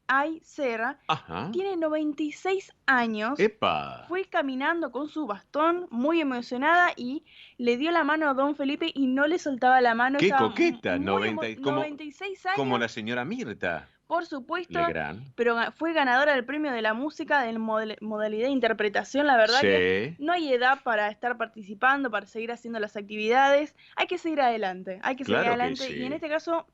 Ay Serra, Ajá. tiene 96 años. ¡Epa! Fue caminando con su bastón, muy emocionada, y le dio la mano a Don Felipe y no le soltaba la mano. ¡Qué Estaba coqueta! muy 96 años, Como la señora Mirta por supuesto, Legrand. pero fue ganadora del premio de la música de modalidad de interpretación. La verdad que Sí. no hay edad para estar participando, para seguir haciendo las actividades. Hay que seguir adelante, hay que seguir Claro que adelante. sí. Y en este caso,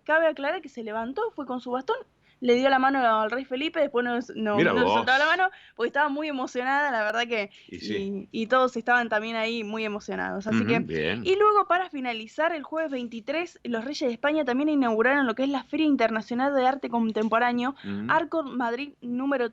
cabe aclarar que se levantó, fue con su bastón, le dio la mano al rey Felipe, después no Mira le vos. soltaba la mano, porque estaba muy emocionada, la verdad que, Y sí. y todos estaban también ahí muy emocionados. Así que, Bien. y luego para finalizar, el jueves 23, los Reyes de España también inauguraron lo que es la Feria Internacional de Arte Contemporáneo, Arco Madrid número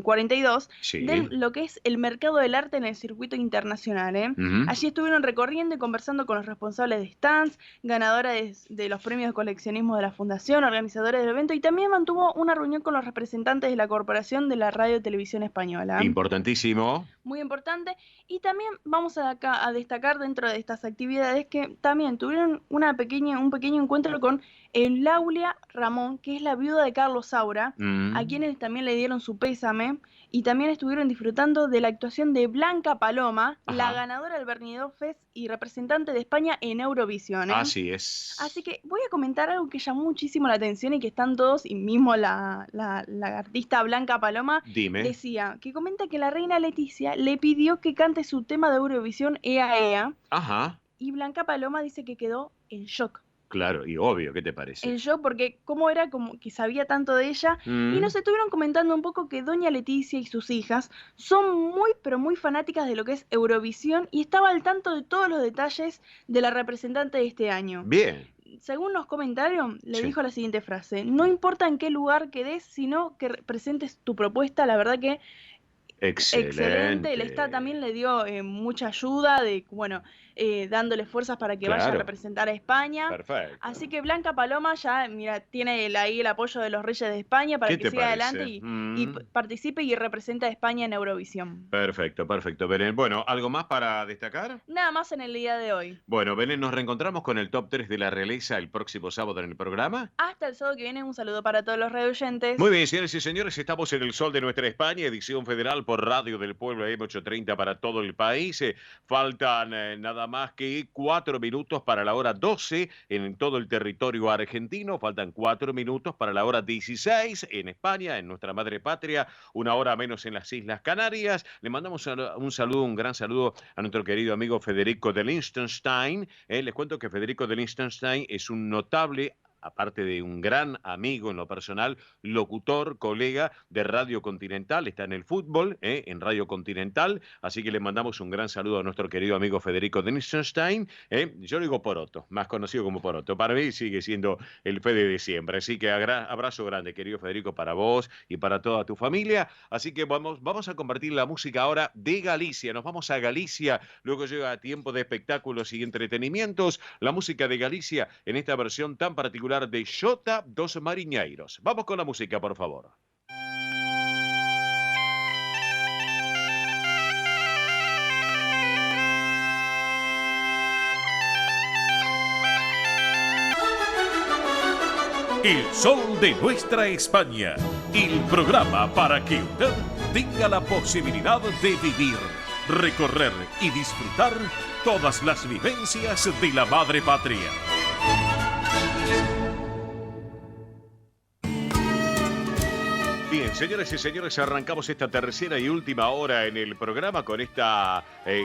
42, Sí. de lo que es el mercado del arte en el circuito internacional. Allí estuvieron recorriendo y conversando con los responsables de stands, ganadores de los premios de coleccionismo de la Fundación, organizadores del evento, y también mantuvo una reunión con los representantes de la Corporación de la Radio y Televisión Española. Importantísimo. Muy importante. Y también vamos a destacar dentro de estas actividades que también tuvieron un pequeño encuentro con Eulalia Ramón, que es la viuda de Carlos Saura, a quienes también le dieron su pésame, y también estuvieron disfrutando de la actuación de Blanca Paloma, la ganadora del Benidorm Fest y representante de España en Eurovisión. Así es. Así que voy a comentar algo que llamó muchísimo la atención y que están todos, y mismo la artista Blanca Paloma Dime. decía que comenta que la reina Leticia le pidió que cante su tema de Eurovisión Ea Ea, Ajá. y Blanca Paloma dice que quedó en shock. Claro, y obvio, ¿qué te parece? En shock porque cómo era como que sabía tanto de ella. Y nos estuvieron comentando un poco que doña Leticia y sus hijas son muy, pero muy fanáticas de lo que es Eurovisión, y estaba al tanto de todos los detalles de la representante de este año. Bien. Según nos comentaron, le Sí. dijo la siguiente frase: no importa en qué lugar quedes, sino que presentes tu propuesta. La verdad que excelente. El Estado también le dio mucha ayuda, dándole fuerzas para que vaya a Claro. representar a España. Perfecto. Así que Blanca Paloma ya, mira, tiene ahí el apoyo de los Reyes de España para ¿Qué que te siga parece? adelante y participe y represente a España en Eurovisión. Perfecto, Belén. Bueno, ¿algo más para destacar? Nada más en el día de hoy. Bueno, Belén, nos reencontramos con el top 3 de la realeza el próximo sábado en el programa. Hasta el sábado que viene, un saludo para todos los radioyentes. Muy bien, señores y señores, estamos en el sol de nuestra España, edición federal por Radio del Pueblo M830 para todo el país. Faltan nada más que 4 minutos para la hora 12 en todo el territorio argentino. Faltan 4 minutos para la hora 16 en España, en nuestra madre patria. 1 hora menos en las Islas Canarias. Le mandamos un gran saludo a nuestro querido amigo Federico de Liechtenstein. Les cuento que Federico de Liechtenstein es un notable, aparte de un gran amigo en lo personal, locutor, colega de Radio Continental, está en el fútbol, en Radio Continental, así que le mandamos un gran saludo a nuestro querido amigo Federico de Liechtenstein. Yo lo digo Poroto, más conocido como Poroto. Para mí sigue siendo el Fede de siempre, así que abrazo grande, querido Federico, para vos y para toda tu familia. Así que vamos a compartir la música ahora de Galicia. Nos vamos a Galicia, luego llega tiempo de espectáculos y entretenimientos. La música de Galicia en esta versión tan particular de Xota dos Mariñeiros. Vamos con la música, por favor. El sol de nuestra España. El programa para que usted tenga la posibilidad de vivir, recorrer y disfrutar todas las vivencias de la madre patria. Bien, señores y señores, arrancamos esta tercera y última hora en el programa con esta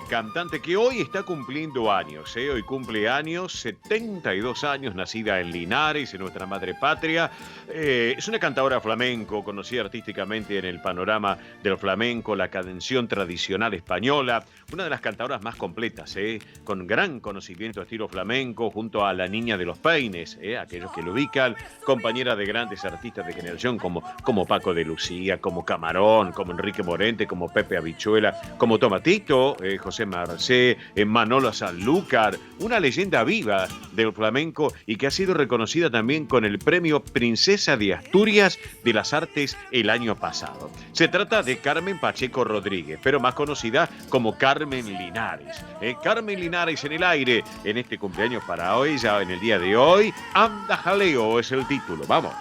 cantante que hoy está cumpliendo años. Hoy cumple años, 72 años, nacida en Linares, en nuestra madre patria. Es una cantadora flamenco, conocida artísticamente en el panorama del flamenco, la canción tradicional española. Una de las cantadoras más completas, con gran conocimiento de estilo flamenco, junto a la Niña de los Peines, aquellos que lo ubican, compañera de grandes artistas de generación como Paco de Lucía, como Camarón, como Enrique Morente, como Pepe Habichuela, como Tomatito, José Marcé, Manolo Sanlúcar, una leyenda viva del flamenco y que ha sido reconocida también con el premio Princesa de Asturias de las Artes el año pasado. Se trata de Carmen Pacheco Rodríguez, pero más conocida como Carmen Linares. Carmen Linares en el aire en este cumpleaños para hoy, ya en el día de hoy. Anda Jaleo es el título. Vamos.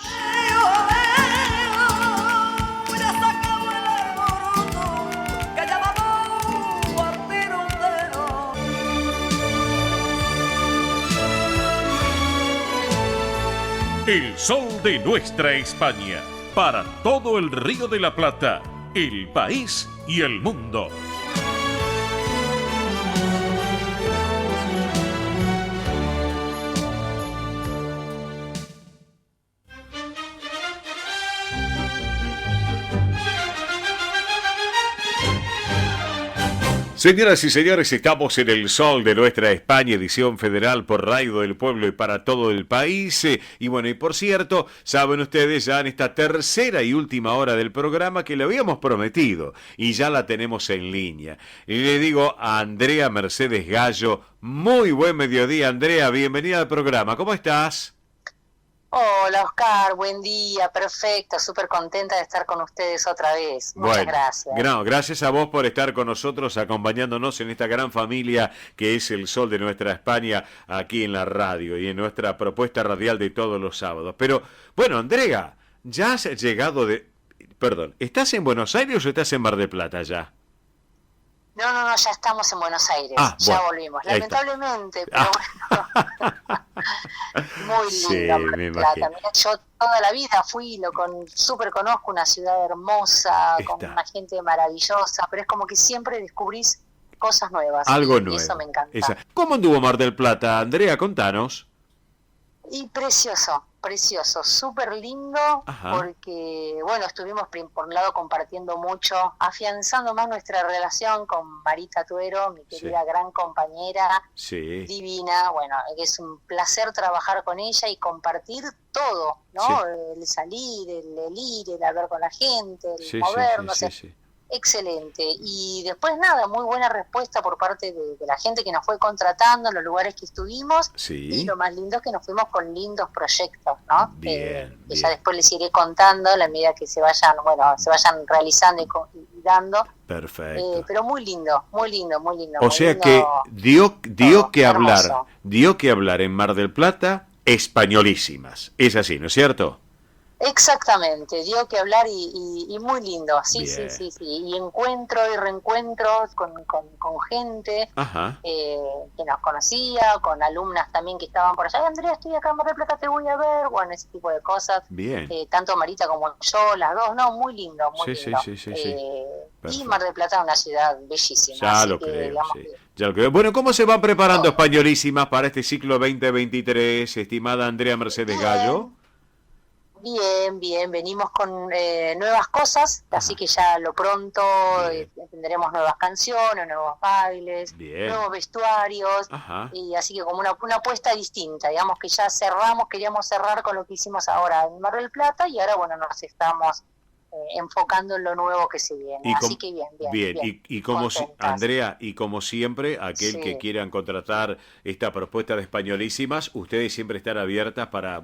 El sol de nuestra España, para todo el Río de la Plata, el país y el mundo. Señoras y señores, estamos en el sol de nuestra España, edición federal por Radio del Pueblo y para todo el país. Y bueno, y por cierto, saben ustedes ya en esta tercera y última hora del programa que le habíamos prometido y ya la tenemos en línea. Y le digo a Andrea Mercedes Gallo, muy buen mediodía, Andrea, bienvenida al programa. ¿Cómo estás? Hola Oscar, buen día, perfecto, súper contenta de estar con ustedes otra vez. Muchas gracias. Gracias a vos por estar con nosotros, acompañándonos en esta gran familia que es el sol de nuestra España aquí en la radio y en nuestra propuesta radial de todos los sábados. Pero, bueno, Andrea, ya has llegado de... Perdón, ¿estás en Buenos Aires o estás en Mar del Plata ya? No, ya estamos en Buenos Aires, ya volvimos, lamentablemente, pero bueno, muy lindo, Mar del Plata. Mira, yo toda la vida fui, súper conozco una ciudad hermosa, con una gente maravillosa, pero es como que siempre descubrís cosas nuevas. Algo nuevo. Y eso me encanta. ¿Cómo anduvo Mar del Plata, Andrea? Contanos. Y precioso, súper lindo. Ajá. Porque, bueno, estuvimos por un lado compartiendo mucho, afianzando más nuestra relación con Marita Tuero, mi querida gran compañera, divina. Bueno, es un placer trabajar con ella y compartir todo, ¿no? El salir, el ir, el hablar con la gente, el movernos. Excelente. Y después nada, muy buena respuesta por parte de la gente que nos fue contratando en los lugares que estuvimos. Y lo más lindo es que nos fuimos con lindos proyectos, ¿no? Bien. Ya después les iré contando a la medida que se vayan realizando y dando. Perfecto. Pero muy lindo. O sea que dio que hablar en Mar del Plata españolísimas. Es así, ¿no es cierto? Exactamente, dio que hablar y muy lindo, sí, y encuentro y reencuentros con gente que nos conocía, con alumnas también que estaban por allá. Andrea, estoy acá en Mar del Plata, te voy a ver, bueno, ese tipo de cosas. Bien. Tanto Marita como yo, las dos, no, muy lindo, muy lindo. Y Mar del Plata es una ciudad bellísima. Ya lo creo. Bueno, ¿cómo se van preparando españolísimas para este ciclo 2023, estimada Andrea Mercedes Gallo? Bien, venimos con nuevas cosas, así que ya lo pronto tendremos nuevas canciones, nuevos bailes, nuevos vestuarios, y así que como una apuesta distinta, digamos que ya queríamos cerrar con lo que hicimos ahora en Mar del Plata y ahora bueno, nos estamos enfocando en lo nuevo que se viene, así que bien. Y como Andrea, y como siempre, aquel que quieran contratar esta propuesta de españolísimas, ustedes siempre están abiertas para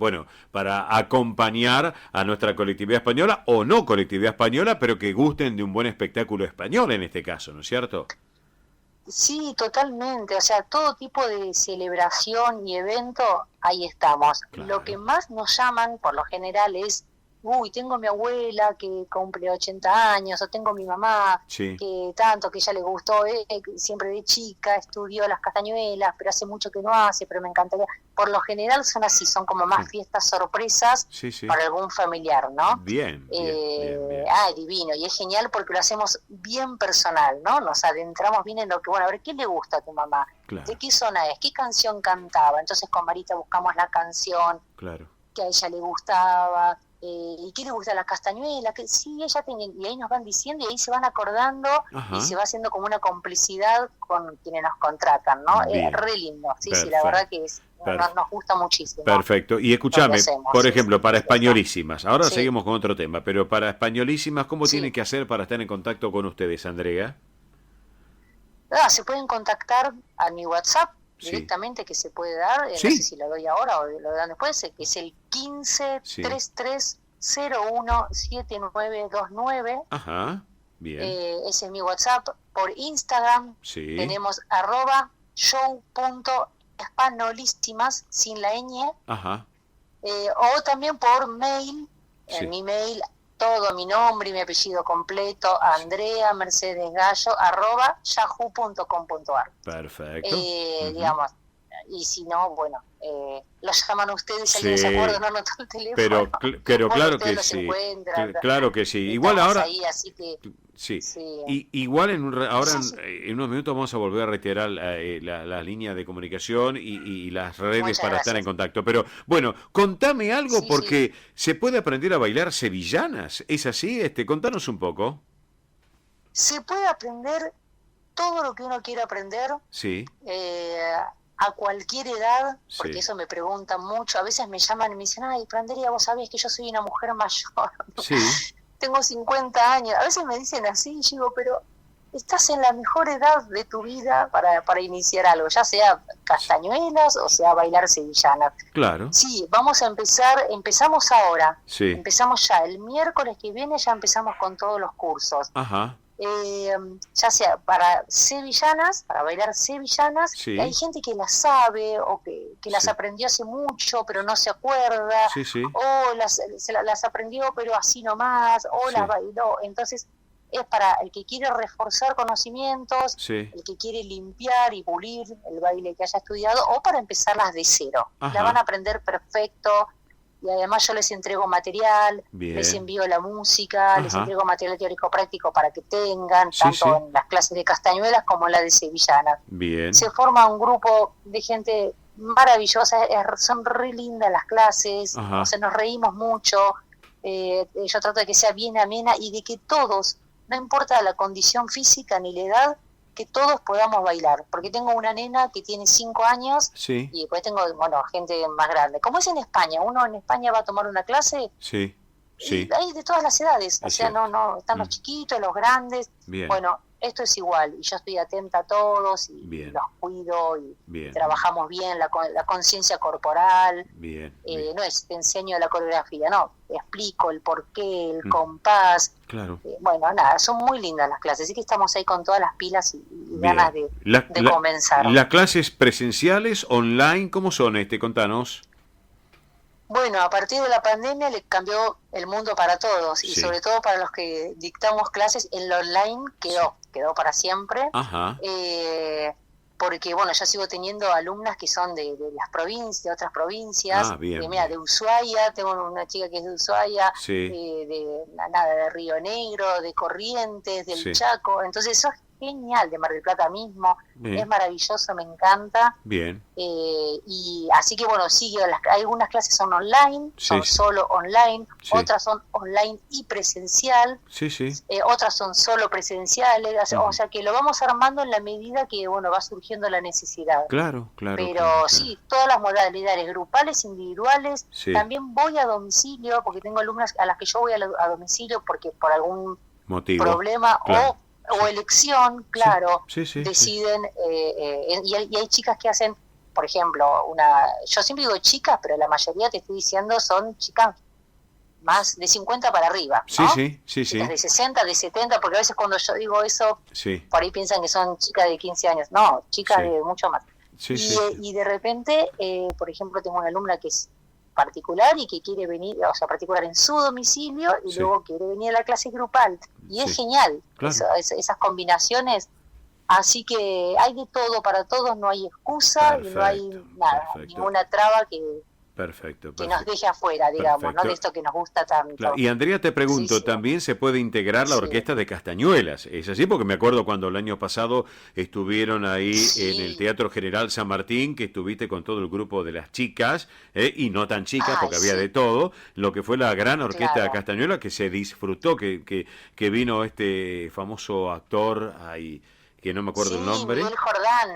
acompañar a nuestra colectividad española o no colectividad española, pero que gusten de un buen espectáculo español en este caso, ¿no es cierto? Sí, totalmente, o sea, todo tipo de celebración y evento, ahí estamos. Claro. Lo que más nos llaman, por lo general, es tengo mi abuela que cumple 80 años, o tengo mi mamá que ella le gustó, siempre de chica estudió las castañuelas, pero hace mucho que no hace, pero me encantaría. Por lo general son así, son como más fiestas sorpresas para algún familiar, ¿no? Bien. Divino, y es genial porque lo hacemos bien personal, ¿no? Nos adentramos bien en lo que, a ver, ¿qué le gusta a tu mamá? Claro. ¿De qué zona es? ¿Qué canción cantaba? Entonces con Marita buscamos la canción que a ella le gustaba. ¿y qué le gusta? La castañuela, que sí, ella tiene, y ahí nos van diciendo, y ahí se van acordando, Ajá. y se va haciendo como una complicidad con quienes nos contratan, ¿no? Bien. Es re lindo, sí, Perfecto. sí, la verdad que nos gusta muchísimo. Perfecto. Y escúchame, Lo que hacemos, por sí, ejemplo, para españolísimas, ahora Sí. seguimos con otro tema, pero para españolísimas, ¿cómo Sí. tienen que hacer para estar en contacto con ustedes, Andrea? Se pueden contactar a mi WhatsApp Sí. directamente, que se puede dar, Sí. no sé si lo doy ahora o lo dan después, que es el 1533017929. Ajá, bien. Ese es mi WhatsApp. Por Instagram Sí. tenemos @show.espanolístimas sin la ñ, Ajá, o también por mail, Sí. en mi mail, todo mi nombre y mi apellido completo, Andrea Mercedes Gallo, @yahoo.com.ar. perfecto. Ujú. Digamos, y si no, bueno, los llaman ustedes, si alguien Sí. se acuerda, no anotó el teléfono. Pero Bueno, claro ustedes que los sí. encuentran, Claro que sí. estamos Igual ahora, ahí, así que sí. sí. Y igual ahora Sí, sí. en unos minutos vamos a volver a reiterar la línea de comunicación y las redes Muchas para estar en gracias. contacto. Pero bueno, contame algo Sí, porque se puede aprender a bailar sevillanas. ¿Es así? Contanos un poco. Se puede aprender todo lo que uno quiera aprender, Sí, a cualquier edad, porque Sí. eso me preguntan mucho. A veces me llaman y me dicen, ay, pero Andrea, vos sabés que yo soy una mujer mayor, sí, tengo 50 años. A veces me dicen así, y yo digo, pero estás en la mejor edad de tu vida para iniciar algo, ya sea castañuelas o sea bailar sevillanas. claro. Sí, vamos a empezamos ahora, Sí, empezamos ya, el miércoles que viene ya empezamos con todos los cursos. ajá, Ya sea para sevillanas, para bailar sevillanas, Sí. hay gente que las sabe o que las Sí. aprendió hace mucho pero no se acuerda, sí, sí, o las aprendió pero así nomás, o Sí. las bailó. Entonces es para el que quiere reforzar conocimientos, sí, el que quiere limpiar y pulir el baile que haya estudiado, o para empezarlas de cero. Ajá. La van a aprender perfecto. Y además yo les entrego material, Bien. les envío la música, les Ajá. entrego material teórico-práctico para que tengan, Sí, tanto sí. en las clases de castañuelas como en la de sevillanas. bien, Se forma un grupo de gente maravillosa, son re lindas las clases, Ajá. o sea, nos reímos mucho, yo trato de que sea bien amena y de que todos, no importa la condición física ni la edad, que todos podamos bailar, porque tengo una nena que tiene 5 años sí, y después tengo, bueno, gente más grande. Como es en España, uno en España va a tomar una clase sí, sí, y hay de todas las edades, o Es sea, cierto. no, están los Mm. chiquitos, los grandes. bien, Bueno, esto es igual, y yo estoy atenta a todos y Bien. los cuido y bien, trabajamos bien la conciencia corporal. bien, bien, No es te enseño la coreografía, no, te explico el porqué, el Mm. compás. claro. Bueno, nada, son muy lindas las clases, así que estamos ahí con todas las pilas y Bien. ganas de comenzar. ¿Las clases presenciales, online, cómo son? Contanos. Bueno, a partir de la pandemia le cambió el mundo para todos y Sí. sobre todo para los que dictamos clases en lo online quedó para siempre. Ajá, Porque bueno, yo sigo teniendo alumnas que son de las provincias, de otras provincias. Ah, bien, Mira, bien. de Ushuaia, tengo una chica que es de Ushuaia, Sí. de Río Negro, de Corrientes, del Sí. Chaco. Entonces eso es genial, de Mar del Plata mismo. Bien. Es maravilloso, me encanta. bien, Y así que bueno, algunas clases son online, Sí, son sí. solo online, Sí. otras son online y presencial, sí, sí, otras son solo presenciales, Ujú. o sea que lo vamos armando en la medida que bueno va surgiendo la necesidad. claro, claro. Pero claro, sí, todas las modalidades, grupales, individuales, Sí. también voy a domicilio, porque tengo alumnas a las que yo voy a domicilio porque por algún motivo. problema claro. o elección, claro, Sí, sí, sí. deciden, y hay chicas que hacen, por ejemplo, yo siempre digo chicas, pero la mayoría te estoy diciendo son chicas más de 50 para arriba, Sí, ¿no? sí, sí, sí, Chicas de 60, de 70, porque a veces cuando yo digo eso, sí, por ahí piensan que son chicas de 15 años, no, chicas Sí. de mucho más. sí, y, sí, y de repente, por ejemplo, tengo una alumna que es particular y que quiere venir, o sea, particular en su domicilio y Sí. luego quiere venir a la clase grupal. Y es Sí. genial, Claro. esas combinaciones. Así que hay de todo para todos, no hay excusa y no hay Perfecto, nada, perfecto. ninguna traba que Perfecto. Que nos deje afuera, digamos, ¿no? De esto que nos gusta tanto. Claro. Y Andrea, te pregunto, Sí. también se puede integrar la orquesta de Castañuelas, ¿es así? Porque me acuerdo cuando el año pasado estuvieron ahí en el Teatro General San Martín, que estuviste con todo el grupo de las chicas, y no tan chicas, porque había de todo, lo que fue la gran orquesta de Castañuelas, que se disfrutó, que vino este famoso actor ahí, que no me acuerdo el nombre.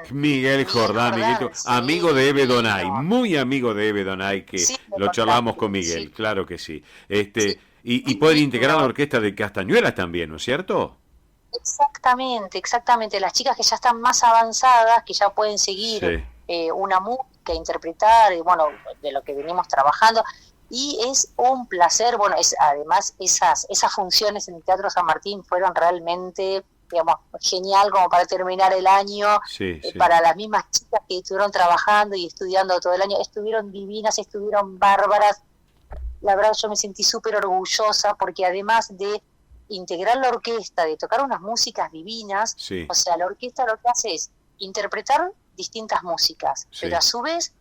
Miguel Jordán, amigo de Eve Donay, muy amigo de Eve Donay, que lo charlamos con Miguel, claro que sí. Y pueden integrar la orquesta de Castañuelas también, ¿no es cierto? Exactamente. Las chicas que ya están más avanzadas, que ya pueden seguir una música, interpretar, bueno, de lo que venimos trabajando. Y es un placer, bueno, además esas funciones en el Teatro San Martín fueron realmente, digamos, genial como para terminar el año. Para las mismas chicas que estuvieron trabajando y estudiando todo el año, estuvieron divinas, estuvieron bárbaras. La verdad yo me sentí súper orgullosa porque además de integrar la orquesta, de tocar unas músicas divinas, o sea, la orquesta lo que hace es interpretar distintas músicas, pero a su vez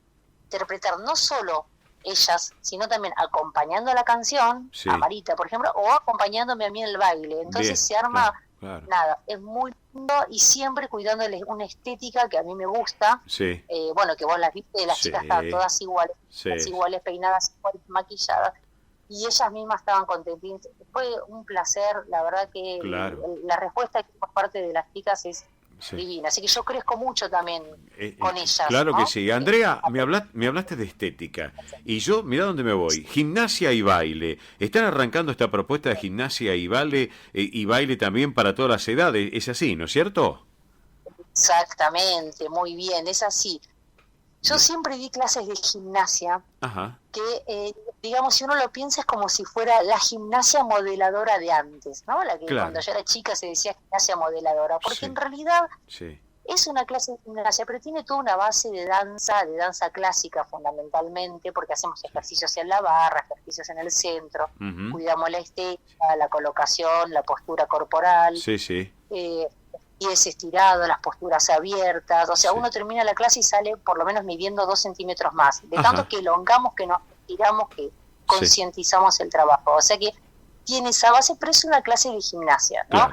interpretar no solo ellas, sino también acompañando a la canción, a Marita, por ejemplo, o acompañándome a mí en el baile. Entonces se arma, nada, es muy lindo y siempre cuidándole una estética que a mí me gusta. Bueno, que vos las viste, las chicas estaban todas iguales, peinadas iguales, maquilladas, y ellas mismas estaban contentas. Fue un placer, la verdad que la respuesta que por parte de las chicas es divina, así que yo crezco mucho también con ellas. Claro, ¿no? que sí. Andrea, me hablaste de estética, y yo, mirá dónde me voy, gimnasia y baile. Están arrancando esta propuesta de gimnasia y baile también para todas las edades, es así, ¿no es cierto? Exactamente, muy bien, es así. Yo siempre di clases de gimnasia, que digamos, si uno lo piensa, es como si fuera la gimnasia modeladora de antes, ¿no? La que cuando yo era chica se decía gimnasia modeladora, porque en realidad es una clase de gimnasia, pero tiene toda una base de danza clásica fundamentalmente, porque hacemos ejercicios en la barra, ejercicios en el centro, cuidamos la estética, la colocación, la postura corporal, pies estirados, las posturas abiertas, o sea, uno termina la clase y sale por lo menos midiendo 2 centímetros más, de tanto que elongamos, que nos estiramos, que concientizamos el trabajo, o sea que tiene esa base, pero es una clase de gimnasia, ¿no?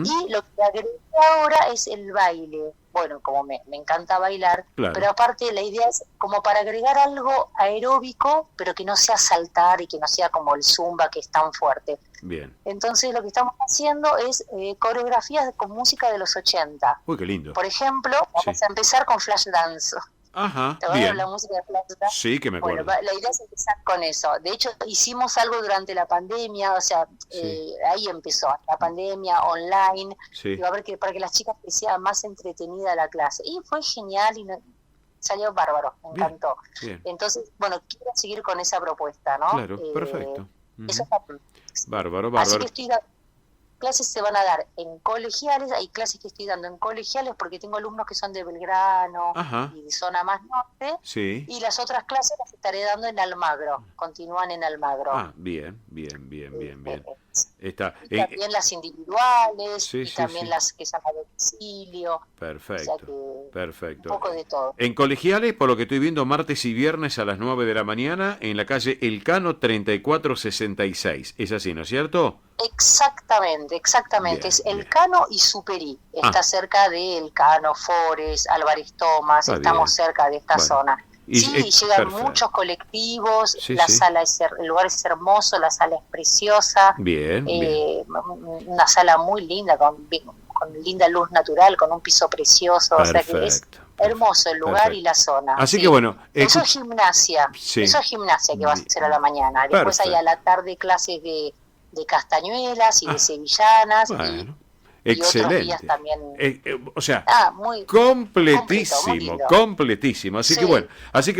Y lo que agregué ahora es el baile. Bueno, como me encanta bailar, pero aparte la idea es como para agregar algo aeróbico, pero que no sea saltar y que no sea como el zumba, que es tan fuerte. Bien. Entonces lo que estamos haciendo es coreografías con música de los 80. Uy, qué lindo. Por ejemplo, vamos a empezar con flash dance. Ajá, ¿Te acuerdas la música de Flash Dance? Sí, que me acuerdo. Bueno, la idea es empezar con eso. De hecho, hicimos algo durante la pandemia, o sea, ahí empezó la pandemia online, y a ver para que las chicas que sea más entretenida la clase. Y fue genial y salió bárbaro, me encantó. Bien. Entonces, bueno, quiero seguir con esa propuesta, ¿no? Claro, perfecto. Eso es bárbaro. Así que clases se van a dar en colegiales, hay clases que estoy dando en colegiales porque tengo alumnos que son de Belgrano y de zona más norte, y las otras clases las estaré dando en Almagro, continúan en Almagro. Ah, bien. Está, y también las individuales, y también las que son a domicilio. Perfecto, o sea que perfecto. Un poco de todo. En colegiales, por lo que estoy viendo, martes y viernes a las 9 de la mañana, en la calle Elcano 3466. Es así, ¿no es cierto? Exactamente. Bien, es Elcano y Superí. Está cerca de Elcano, Forest, Álvarez Thomas, estamos cerca de esta zona. Llegan muchos colectivos, sala el lugar es hermoso, la sala es preciosa, bien. Una sala muy linda, con linda luz natural, con un piso precioso, o sea que es hermoso el lugar y la zona. Así que bueno, eso es gimnasia, que va a ser a la mañana, después hay a la tarde clases de castañuelas y de sevillanas excelente. Y otros días también. O sea, muy completísimo. Así que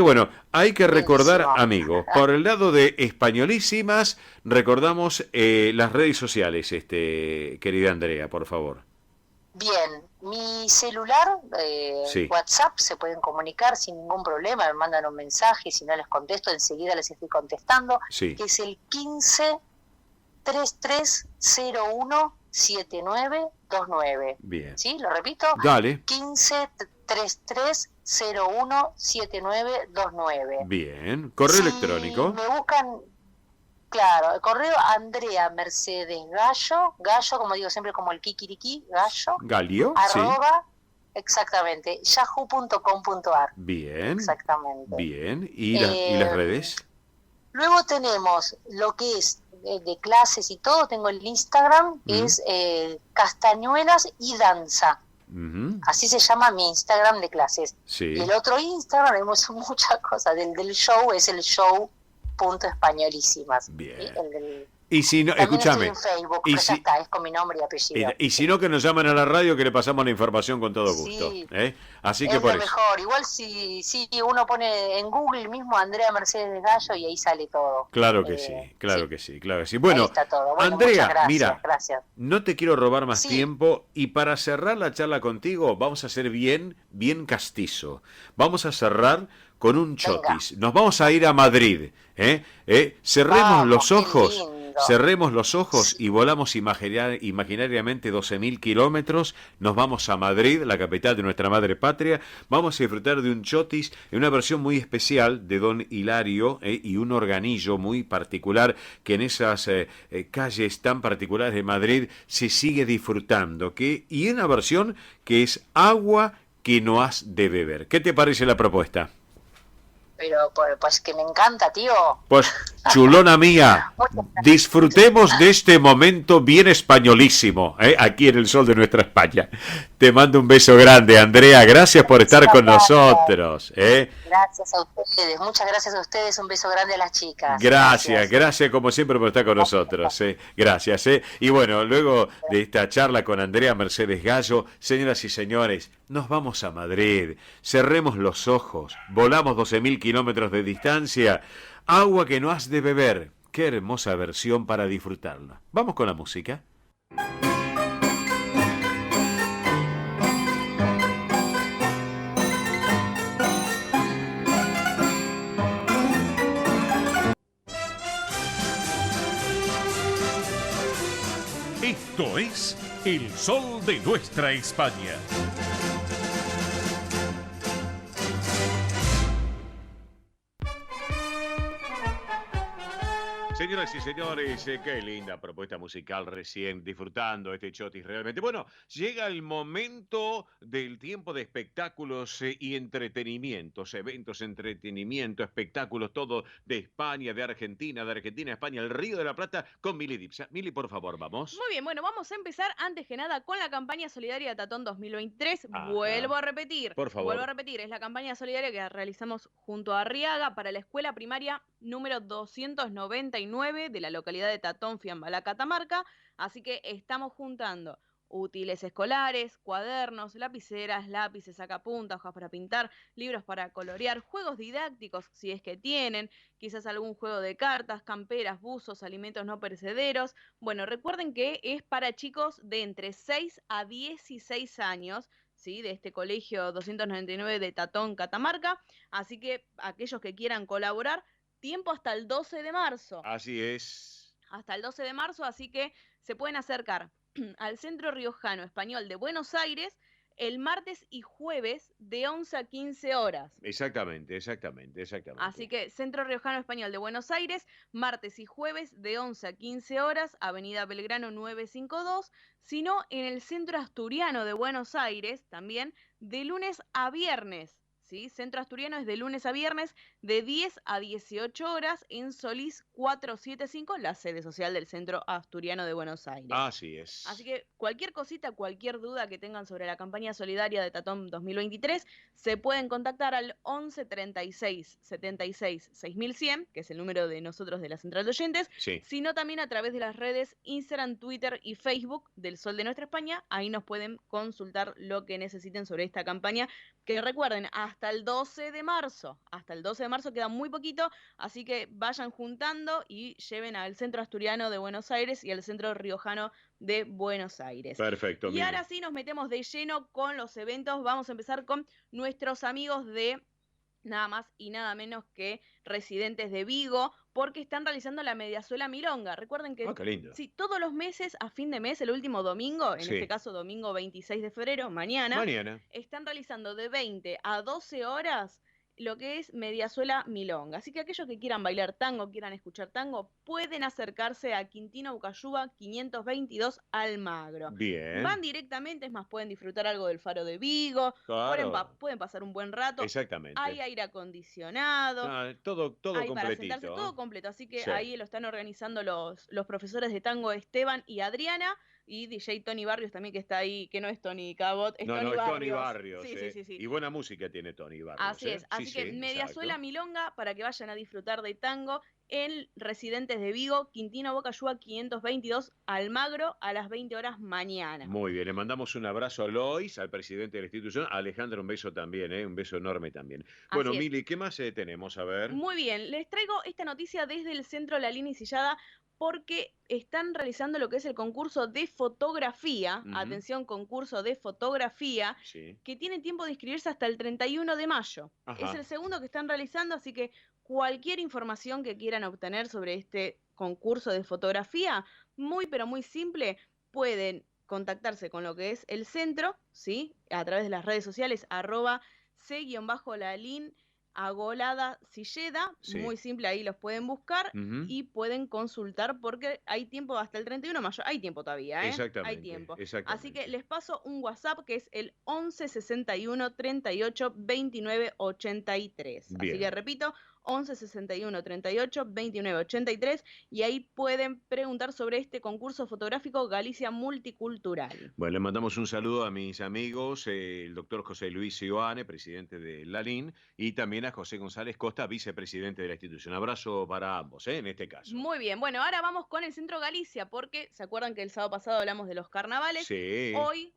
bueno, hay que recordar, amigos, por el lado de Españolísimas, recordamos las redes sociales, querida Andrea, por favor. Bien, mi celular, WhatsApp, se pueden comunicar sin ningún problema, me mandan un mensaje, si no les contesto, enseguida les estoy contestando, que es el 15-3301-7929. Bien. ¿Sí? ¿Lo repito? Dale. 15-3301-7929. 017929. Bien. Correo electrónico. Me buscan, claro, el correo Andrea Mercedes Gallo, como digo siempre, como el kikiriki, Gallo, Galio, arroba, exactamente, yahoo.com.ar. Bien. Exactamente. Bien. ¿Y las redes? Luego tenemos lo que es de clases y todo, tengo el Instagram, que es Castañuelas y Danza. Así se llama mi Instagram de clases. Sí. Y el otro Instagram, tenemos muchas cosas, del show, es el show.españolísimas. Bien. ¿Sí? Y si no, también escúchame. estoy en Facebook, Y pero si, ya está, es con mi nombre y apellido. y si no, que nos llamen a la radio, que le pasamos la información con todo gusto. Sí. Así que Es por lo eso. mejor. Igual si uno pone en Google mismo Andrea Mercedes Gallo y ahí sale todo. Claro que sí, claro que sí, claro que sí. Bueno, ahí está todo. Bueno, Andrea, muchas gracias, mira, gracias. no te quiero robar más Sí. tiempo y para cerrar la charla contigo vamos a hacer bien castizo. Vamos a cerrar con un chotis. Nos vamos a ir a Madrid. Cerremos Vamos, los qué ojos. lindo. Cerremos los ojos y volamos imaginariamente 12.000 kilómetros. Nos vamos a Madrid, la capital de nuestra madre patria. Vamos a disfrutar de un chotis en una versión muy especial de Don Hilario y un organillo muy particular que en esas calles tan particulares de Madrid se sigue disfrutando. Y una versión que es Agua que no has de beber. ¿Qué te parece la propuesta? Pero pues que me encanta, tío. Pues, chulona mía, disfrutemos de este momento bien españolísimo, aquí en el sol de nuestra España. Te mando un beso grande, Andrea. Gracias por estar con nosotros. Gracias a ustedes, muchas gracias a ustedes. Un beso grande a las chicas. Gracias como siempre por estar con nosotros. Gracias. Y bueno, luego de esta charla con Andrea Mercedes Gallo, señoras y señores, nos vamos a Madrid. Cerremos los ojos, volamos 12.000 kilómetros de distancia. Agua que no has de beber. Qué hermosa versión para disfrutarla. Vamos con la música. Esto es El Sol de Nuestra España. Señoras y señores, qué linda propuesta musical recién, disfrutando este chotis realmente. Bueno, llega el momento del tiempo de espectáculos y entretenimientos, eventos, entretenimiento, espectáculos, todo de España, de Argentina, España, el Río de la Plata, con Mili Dipsa. Mili, por favor, vamos. Muy bien, bueno, vamos a empezar antes que nada con la campaña solidaria Tatón 2023. Vuelvo a repetir. Por favor. Vuelvo a repetir, es la campaña solidaria que realizamos junto a Arriaga para la escuela primaria número 299 de la localidad de Tatón, Fiambalá, Catamarca. Así que estamos juntando útiles escolares, cuadernos, lapiceras, lápices, sacapuntas, hojas para pintar, libros para colorear, juegos didácticos, si es que tienen, quizás algún juego de cartas, camperas, buzos, alimentos no perecederos. Bueno, recuerden que es para chicos de entre 6 a 16 años, ¿sí? De este colegio 299 de Tatón, Catamarca. Así que aquellos que quieran colaborar, tiempo hasta el 12 de marzo. Así es. Hasta el 12 de marzo, así que se pueden acercar al Centro Riojano Español de Buenos Aires el martes y jueves de 11 a 15 horas. Exactamente. Así que Centro Riojano Español de Buenos Aires, martes y jueves de 11 a 15 horas, Avenida Belgrano 952, sino en el Centro Asturiano de Buenos Aires, también de lunes a viernes. ¿Sí? Centro Asturiano es de lunes a viernes de 10 a 18 horas en Solís 475, la sede social del Centro Asturiano de Buenos Aires. Así es. Así que cualquier cosita, cualquier duda que tengan sobre la campaña solidaria de Tatón 2023, se pueden contactar al 11 36 76 6100, que es el número de nosotros de la Central de Oyentes, sino también a través de las redes Instagram, Twitter y Facebook del Sol de Nuestra España. Ahí nos pueden consultar lo que necesiten sobre esta campaña, que recuerden, hasta el 12 de marzo. Hasta el 12 de marzo queda muy poquito, así que vayan juntando y lleven al Centro Asturiano de Buenos Aires y al Centro Riojano de Buenos Aires. Perfecto. Y ahora sí nos metemos de lleno con los eventos. Vamos a empezar con nuestros amigos de nada más y nada menos que residentes de Vigo, porque están realizando la Mediazuela Milonga. Recuerden que qué lindo. sí, todos los meses, a fin de mes, el último domingo, en Sí. este caso domingo 26 de febrero, mañana, están realizando de 20 a 12 horas lo que es Mediazuela Milonga. Así que aquellos que quieran bailar tango, quieran escuchar tango, pueden acercarse a Quintino Ucayuba 522 Almagro. Bien. Van directamente, es más, pueden disfrutar algo del Faro de Vigo, Claro. pueden pasar un buen rato. Exactamente. Hay aire acondicionado. Todo Hay para completito. sentarse, todo completo. Así que Sí. ahí lo están organizando los profesores de tango Esteban y Adriana, y DJ Tony Barrios también, que está ahí, que no es Tony Cabot, es Tony es Barrios. Tony Barrios. Sí. Y buena música tiene Tony Barrios. Así es. Así que Mediazuela Milonga, para que vayan a disfrutar de tango en Residentes de Vigo, Quintino Bocayúa 522 Almagro, a las 20 horas mañana. Muy bien, le mandamos un abrazo a Lois, al presidente de la institución, a Alejandro un beso también, un beso enorme también. Bueno, Mili, ¿qué más tenemos? A ver. Muy bien, les traigo esta noticia desde el Centro La Línea y Sillada, porque están realizando lo que es el concurso de fotografía, atención, concurso de fotografía, que tiene tiempo de inscribirse hasta el 31 de mayo. Ajá. Es el segundo que están realizando, así que cualquier información que quieran obtener sobre este concurso de fotografía, muy pero muy simple, pueden contactarse con lo que es el centro, ¿sí? A través de las redes sociales, @c_lalin Agolada Silleda, muy simple, ahí los pueden buscar y pueden consultar, porque hay tiempo hasta el 31 de mayo, hay tiempo todavía, Exactamente, hay tiempo. exactamente. Así que les paso un WhatsApp que es el 11 61 38 29 83. Bien. Así que repito, 11 61 38 29 83, y ahí pueden preguntar sobre este concurso fotográfico Galicia Multicultural. Bueno, le mandamos un saludo a mis amigos, el doctor José Luis Ioane, presidente de LALIN, y también a José González Costa, vicepresidente de la institución. Abrazo para ambos, en este caso. Muy bien, bueno, ahora vamos con el Centro Galicia, porque se acuerdan que el sábado pasado hablamos de los carnavales. Sí.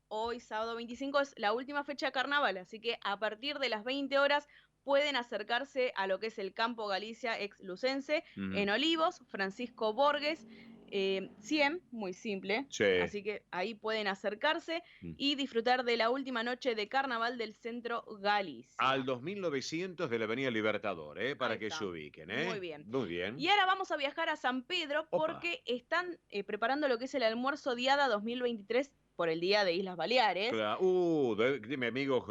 Hoy, sábado 25, es la última fecha de carnaval, así que a partir de las 20 horas pueden acercarse a lo que es el Campo Galicia ex Lucense, en Olivos, Francisco Borges, 100, muy simple. Sí. Así que ahí pueden acercarse y disfrutar de la última noche de carnaval del Centro Galicia. Al 2900 de la Avenida Libertador, para que se ubiquen. Muy bien. Muy bien. Y ahora vamos a viajar a San Pedro, porque están preparando lo que es el almuerzo Diada 2023 por el Día de Islas Baleares. Claro. De mi amigo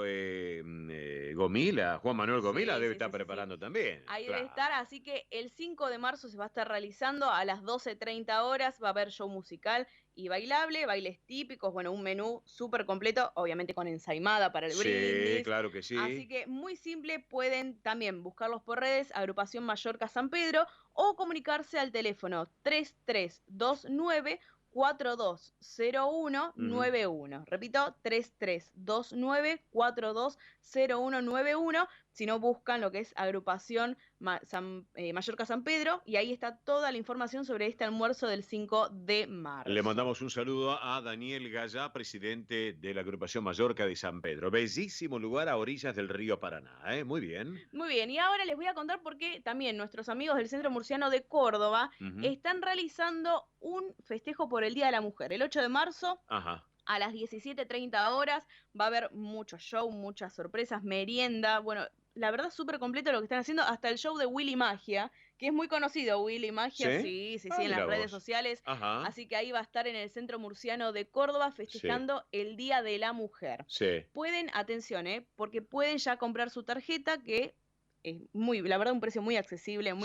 Gomila, Juan Manuel Gomila, debe estar preparando también. Ahí debe estar, así que el 5 de marzo se va a estar realizando a las 12:30 horas, va a haber show musical y bailable, bailes típicos, bueno, un menú súper completo, obviamente con ensaimada para el brindis. Sí, claro que sí. Así que muy simple, pueden también buscarlos por redes, Agrupación Mallorca San Pedro, o comunicarse al teléfono 3329 420191. Repito, 3329 420191. Si no, buscan lo que es Agrupación Mallorca San Pedro, y ahí está toda la información sobre este almuerzo del 5 de marzo. Le mandamos un saludo a Daniel Gallá, presidente de la Agrupación Mallorca de San Pedro. Bellísimo lugar a orillas del río Paraná, Muy bien. Muy bien, y ahora les voy a contar por qué también nuestros amigos del Centro Murciano de Córdoba están realizando un festejo por el Día de la Mujer. El 8 de marzo, a las 17:30 horas, va a haber mucho show, muchas sorpresas, merienda, bueno, la verdad súper completo lo que están haciendo, hasta el show de Willy Magia, que es muy conocido, Willy Magia, sí, en las redes sociales. Así que ahí va a estar en el Centro Murciano de Córdoba festejando el Día de la Mujer. Pueden, atención, porque pueden ya comprar su tarjeta, que es la verdad, un precio muy accesible,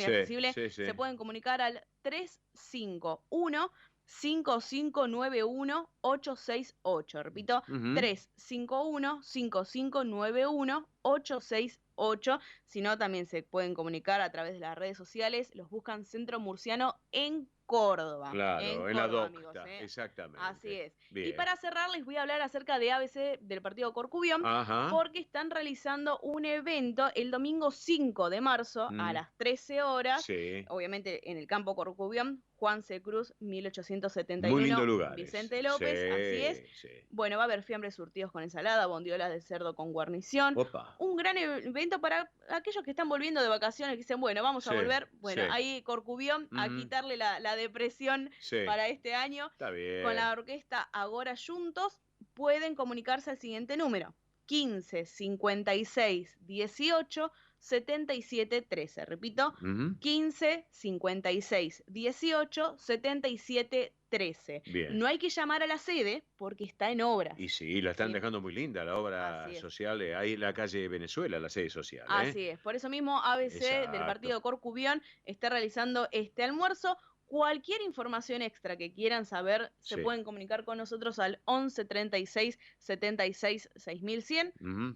Se pueden comunicar al 351 5591 868. Repito, 351 5591 868. Si no, también se pueden comunicar a través de las redes sociales. Los buscan Centro Murciano en Córdoba. Claro, en la docta, exactamente. Así es. Bien. Y para cerrar, les voy a hablar acerca de ABC del partido Corcubión, porque están realizando un evento el domingo 5 de marzo a las 13 horas. Obviamente en el campo Corcubión, Juan C. Cruz, 1871. Muy lindo lugar. Vicente López, así es. Bueno, va a haber fiambres surtidos con ensalada, bondiolas de cerdo con guarnición. Un gran evento para aquellos que están volviendo de vacaciones, que dicen, bueno, vamos a volver. Bueno, ahí Corcubión, a quitarle la depresión para este año. Está bien. Con la orquesta Agora Juntos, pueden comunicarse al siguiente número: 15 56 18 77 13. Repito, 15 56 18 77 13. Bien. No hay que llamar a la sede porque está en obra. Y sí, la están dejando muy linda, la obra social. Ahí en la calle Venezuela, la sede social. Así es. Por eso mismo ABC del partido Corcubión está realizando este almuerzo. Cualquier información extra que quieran saber, se pueden comunicar con nosotros al 11 36 76 6100,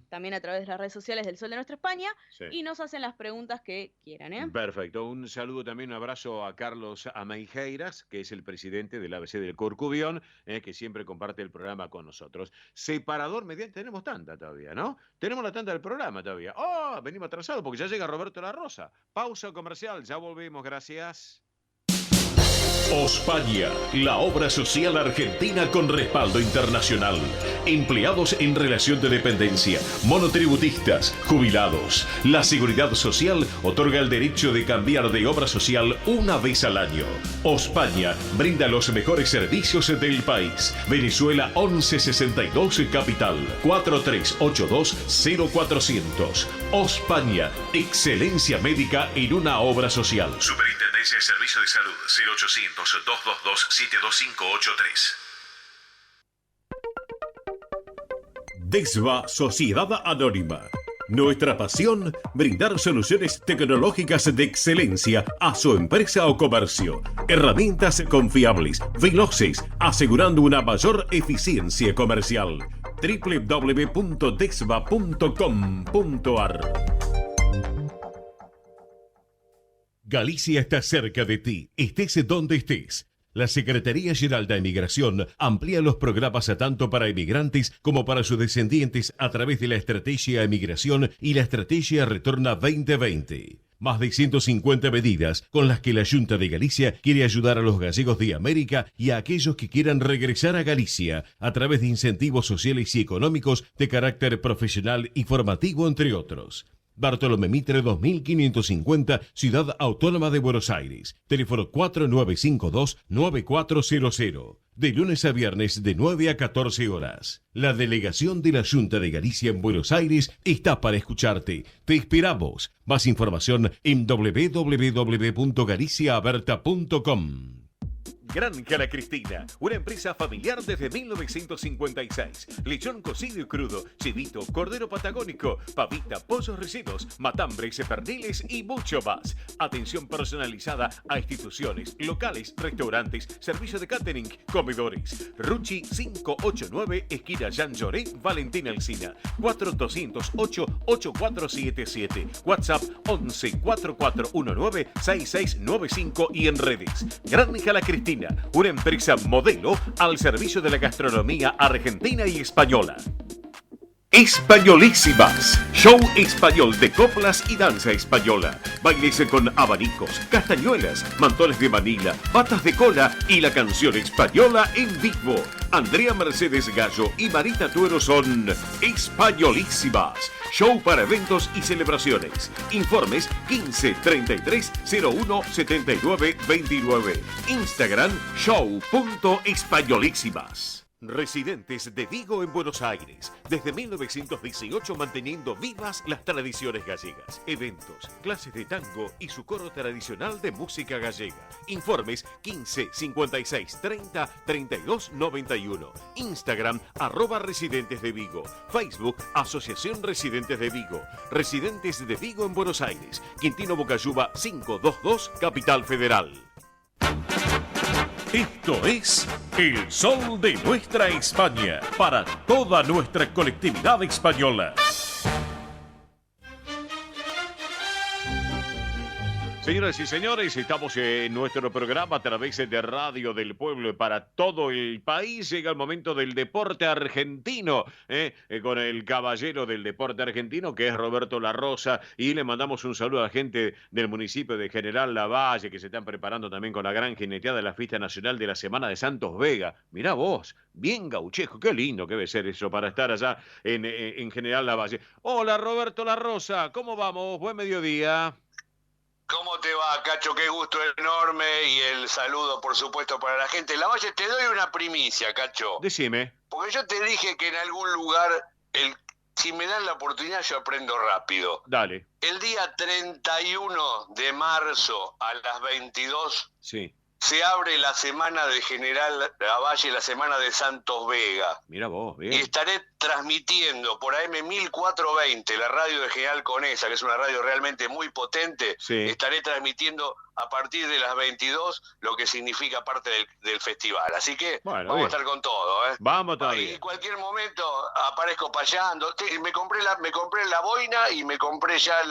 también a través de las redes sociales del Sol de Nuestra España, y nos hacen las preguntas que quieran. Perfecto. Un saludo también, un abrazo a Carlos Ameijeiras, que es el presidente del ABC del Corcubión, que siempre comparte el programa con nosotros. Separador mediante, tenemos tanta todavía, ¿no? Tenemos la tanda del programa todavía. ¡Oh! Venimos atrasados porque ya llega Roberto La Rosa. Pausa comercial, ya volvemos, gracias. Ospaña, la obra social argentina con respaldo internacional. Empleados en relación de dependencia, monotributistas, jubilados. La Seguridad Social otorga el derecho de cambiar de obra social una vez al año. Ospaña brinda los mejores servicios del país. Venezuela 1162 Capital 4382-0400. Ospaña, excelencia médica en una obra social. Superintendencia de Servicio de Salud 0800-222-72583. DESVA Sociedad Anónima. Nuestra pasión, brindar soluciones tecnológicas de excelencia a su empresa o comercio. Herramientas confiables, veloces, asegurando una mayor eficiencia comercial. www.desva.com.ar. Galicia está cerca de ti, estés donde estés. La Secretaría General de Emigración amplía los programas tanto para emigrantes como para sus descendientes a través de la Estrategia Emigración y la Estrategia Retorna 2020. Más de 150 medidas con las que la Junta de Galicia quiere ayudar a los gallegos de América y a aquellos que quieran regresar a Galicia a través de incentivos sociales y económicos de carácter profesional y formativo, entre otros. Bartolomé Mitre 2550, Ciudad Autónoma de Buenos Aires. Teléfono 4952-9400. De lunes a viernes de 9 a 14 horas. La delegación de la Junta de Galicia en Buenos Aires está para escucharte. Te esperamos. Más información en www.galiciaaberta.com. Granja La Cristina, una empresa familiar desde 1956. Lechón cocido y crudo, chivito, cordero patagónico, pavita, pollos recidos, matambres, perdiles y mucho más. Atención personalizada a instituciones, locales, restaurantes, servicio de catering, comedores. Ruchi 589, esquina Jean Lloré, Valentín Alsina. 4208-8477. WhatsApp 11 4419 6695 y en redes. Granja La Cristina, una empresa modelo al servicio de la gastronomía argentina y española. Españolísimas, show español de coplas y danza española. Bailes con abanicos, castañuelas, mantones de Manila, batas de cola y la canción española en vivo. Andrea Mercedes Gallo y Marita Tuero son Españolísimas. Show para eventos y celebraciones. Informes 15 33 01 79 29. Instagram show.españolísimas. Residentes de Vigo en Buenos Aires, desde 1918 manteniendo vivas las tradiciones gallegas, eventos, clases de tango y su coro tradicional de música gallega. Informes 15 56 30 32 91. Instagram @Residentes de Vigo. Facebook Asociación Residentes de Vigo. Residentes de Vigo en Buenos Aires. Quintino Bocayuba 522, Capital Federal. Esto es El Sol de Nuestra España, para toda nuestra colectividad española. Señoras y señores, estamos en nuestro programa a través de Radio del Pueblo y para todo el país. Llega el momento del deporte argentino, con el caballero del deporte argentino, que es Roberto La Rosa, y le mandamos un saludo a la gente del municipio de General Lavalle, que se están preparando también con la gran jineteada de la fiesta nacional de la Semana de Santos Vega. Mirá vos, bien gauchejo, qué lindo que debe ser eso para estar allá en General Lavalle. Hola Roberto La Rosa, ¿cómo vamos? Buen mediodía. ¿Cómo te va, Cacho? Qué gusto enorme y el saludo, por supuesto, para la gente. Lavalle, te doy una primicia, Cacho. Decime. Porque yo te dije que en algún lugar si me dan la oportunidad yo aprendo rápido. Dale. El día 31 de marzo a las 22 Sí. se abre la semana de General Lavalle, la semana de Santos Vega. Mira vos, bien. Y estaré transmitiendo por AM 1420, la radio de General Conesa, que es una radio realmente muy potente. Sí. Estaré transmitiendo a partir de las 22 lo que significa parte del festival. Así que Bueno, vamos bien. a estar con todo. Vamos Y todavía. en cualquier momento aparezco payando. Me compré la boina y me compré ya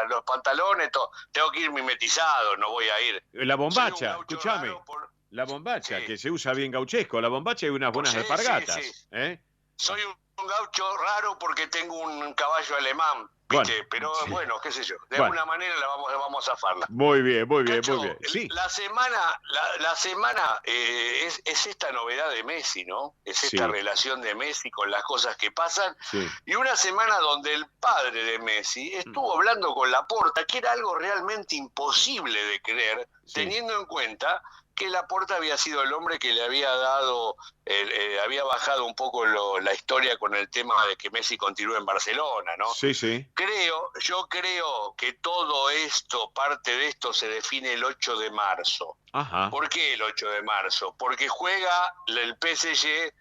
los pantalones. Todo. Tengo que ir mimetizado, no voy a ir. La bombacha, Soy un gaucho escúchame. raro La bombacha, Sí. que se usa bien gauchesco. La bombacha y unas buenas Sí, alpargatas. sí, sí. ¿Eh? Soy un gaucho raro porque tengo un caballo alemán, Bueno, ¿viste? Pero sí. bueno, qué sé yo. De Bueno. alguna manera vamos a zafarla. Muy bien, muy bien, Cacho, muy bien. Sí. La semana es esta novedad de Messi, ¿no? Es esta Sí. relación de Messi con las cosas que pasan. Sí. Y una semana donde el padre de Messi estuvo hablando con Laporta, que era algo realmente imposible de creer, Sí. teniendo en cuenta que Laporta había sido el hombre que le había dado, había bajado un poco la historia con el tema de que Messi continúe en Barcelona, ¿no? Sí, sí. Yo creo que todo esto, parte de esto se define el 8 de marzo. Ajá. ¿Por qué el 8 de marzo? Porque juega el PSG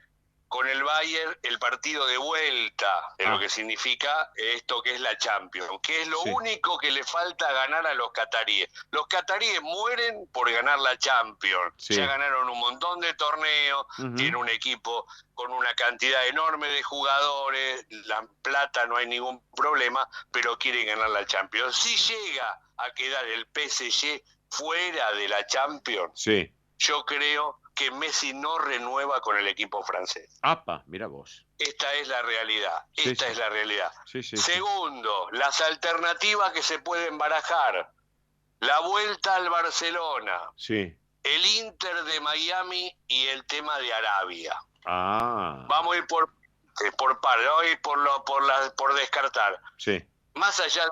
con el Bayern el partido de vuelta de lo que significa esto que es la Champions, que es lo Sí. único que le falta ganar a los cataríes. Los cataríes mueren por ganar la Champions. Sí. Ya ganaron un montón de torneos, Ujú. tiene un equipo con una cantidad enorme de jugadores, la plata no hay ningún problema, pero quieren ganar la Champions. Si llega a quedar el PSG fuera de la Champions, Sí. yo creo que Messi no renueva con el equipo francés. Apa, mira vos. Esta es la realidad, Sí, esta sí. es la realidad. Sí, sí. sí. Segundo, las alternativas que se pueden barajar. La vuelta al Barcelona, Sí. el Inter de Miami y el tema de Arabia. Ah. Vamos a ir por par, vamos a ir por descartar. Sí. Más allá de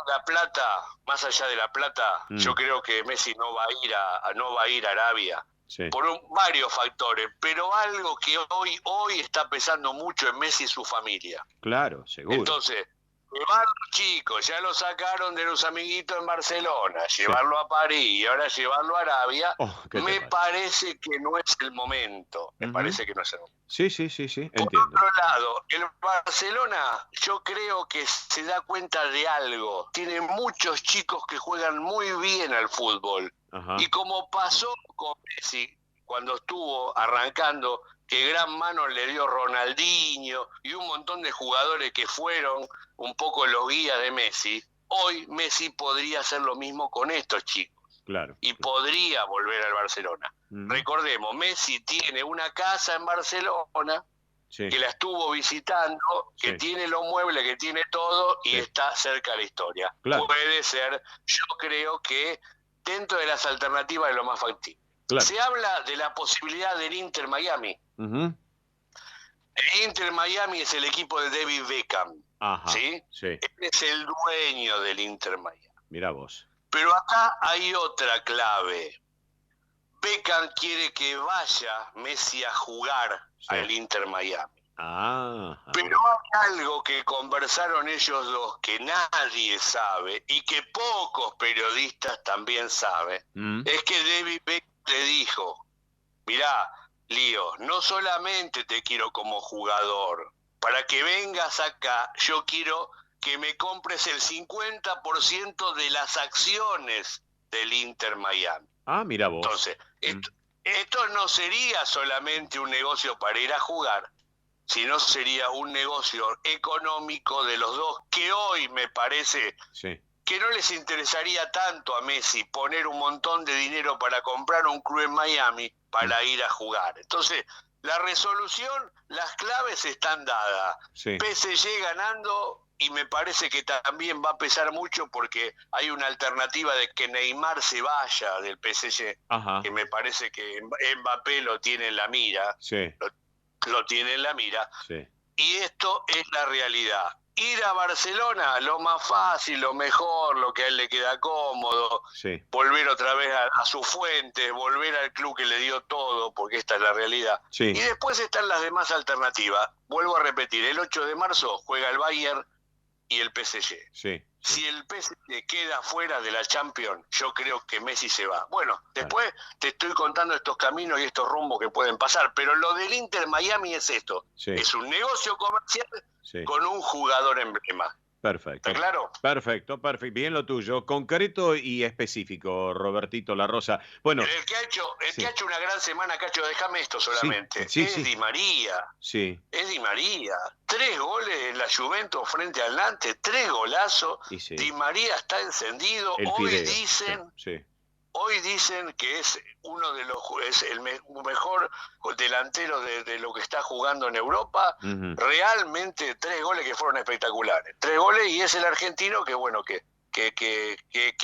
la plata, Mm. yo creo que Messi no va a ir a Arabia. Sí. Por varios factores, pero algo que hoy está pesando mucho en Messi es su familia. Claro, seguro. Entonces, llevarlo chico, ya lo sacaron de los amiguitos en Barcelona, llevarlo a París y ahora llevarlo a Arabia, Oh, ¿qué te me parece? parece que no es el momento. Me Ujú. parece que no es el momento. Sí, sí, sí, sí. Por Entiendo. otro lado, el Barcelona yo creo que se da cuenta de algo. Tiene muchos chicos que juegan muy bien al fútbol. Ajá. Y como pasó con Messi cuando estuvo arrancando, que gran mano le dio Ronaldinho y un montón de jugadores que fueron un poco los guías de Messi, hoy Messi podría hacer lo mismo con estos chicos Claro. y podría volver al Barcelona. Ujú. Recordemos, Messi tiene una casa en Barcelona Sí. que la estuvo visitando, que Sí. tiene los muebles, que tiene todo y Sí. está cerca de la historia. Claro. Puede ser, yo creo que dentro de las alternativas es lo más factible. Claro. Se habla de la posibilidad del Inter Miami. Ujú. El Inter Miami es el equipo de David Beckham, Ajá. ¿sí? Sí. Él es el dueño del Inter Miami. Mira vos. Pero acá hay otra clave. Beckham quiere que vaya Messi a jugar Sí. al Inter Miami. Ah. Pero hay algo que conversaron ellos dos que nadie sabe y que pocos periodistas también saben. Mm. Es que David Beckham le dijo, mirá, Lío, no solamente te quiero como jugador, para que vengas acá, yo quiero que me compres el 50% de las acciones del Inter Miami. Ah, mira vos. Entonces, esto no sería solamente un negocio para ir a jugar, sino sería un negocio económico de los dos, que hoy me parece Sí. que no les interesaría tanto a Messi poner un montón de dinero para comprar un club en Miami para ir a jugar. Entonces, la resolución, las claves están dadas. Sí. PSG ganando, y me parece que también va a pesar mucho porque hay una alternativa de que Neymar se vaya del PSG, Ajá. que me parece que Mbappé lo tiene en la mira, Sí. lo tiene en la mira. Sí. Y esto es la realidad. ir a Barcelona, lo más fácil, lo mejor, lo que a él le queda cómodo, Sí. volver otra vez a sus fuentes, volver al club que le dio todo, porque esta es la realidad. Sí. Y después están las demás alternativas. Vuelvo a repetir, el 8 de marzo juega el Bayern y el PSG. Sí. Si el PSG queda fuera de la Champions, yo creo que Messi se va. Bueno, después te estoy contando estos caminos y estos rumbos que pueden pasar, pero lo del Inter Miami es esto. Sí. Es un negocio comercial Sí. con un jugador emblema. Perfecto. ¿Está claro? Perfecto. Bien lo tuyo. Concreto y específico, Robertito La Rosa. Bueno, El que ha hecho una gran semana, Cacho, déjame esto solamente. sí, es sí. Di María. sí. Es Di María. 3 goles en la Juventus frente al Nantes, 3 golazos. Y sí. Di María está encendido. El Hoy fideo. dicen... Sí. Hoy dicen que es uno de es el mejor delantero de lo que está jugando en Europa. Ujú. Realmente 3 goles que fueron espectaculares. 3 goles y es el argentino que bueno que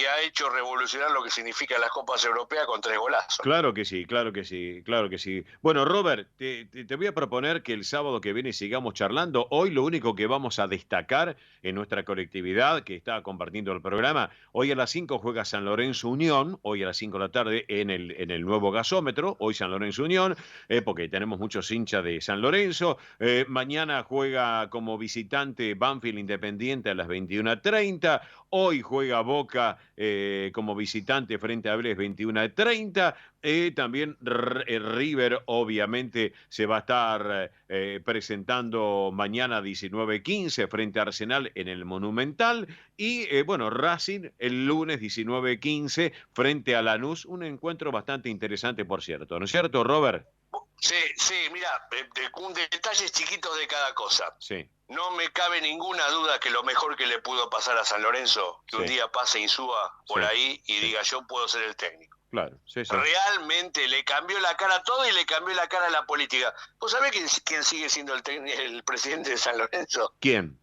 ha hecho revolucionar lo que significa las Copas Europeas con 3 golazos. Claro que sí, claro que sí, claro que sí. Bueno, Robert, te voy a proponer que el sábado que viene sigamos charlando. Hoy lo único que vamos a destacar en nuestra colectividad que está compartiendo el programa, hoy a las 5 juega San Lorenzo Unión, hoy a las 5 de la tarde en el nuevo gasómetro, hoy San Lorenzo Unión, porque tenemos muchos hinchas de San Lorenzo. Mañana juega como visitante Banfield Independiente a las 21:30. Hoy juega Boca como visitante frente a Vélez 21:30. También River obviamente se va a estar presentando mañana 19:15 frente a Arsenal en el Monumental. Y bueno, Racing el lunes 19:15 frente a Lanús. Un encuentro bastante interesante, por cierto. ¿No es cierto, Robert? Sí, mira, detalles chiquitos de cada cosa. Sí. No me cabe ninguna duda que lo mejor que le pudo pasar a San Lorenzo, que un Sí. día pase Insúa por Sí. ahí y diga yo puedo ser el técnico. Claro, sí. Realmente le cambió la cara a todo y le cambió la cara a la política. ¿Vos sabés quién sigue siendo el presidente de San Lorenzo? ¿Quién?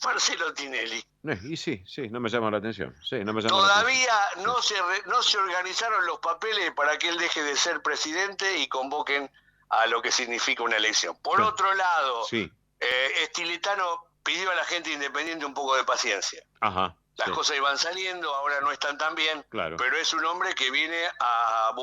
Marcelo Tinelli. Y sí, no me llama la atención. Sí, no me llama la atención. Todavía no se organizaron los papeles para que él deje de ser presidente y convoquen a lo que significa una elección. Por otro lado, Sí, Estilitano pidió a la gente independiente un poco de paciencia. ajá. Las sí, cosas iban saliendo, ahora no están tan bien, Claro. pero es un hombre que viene a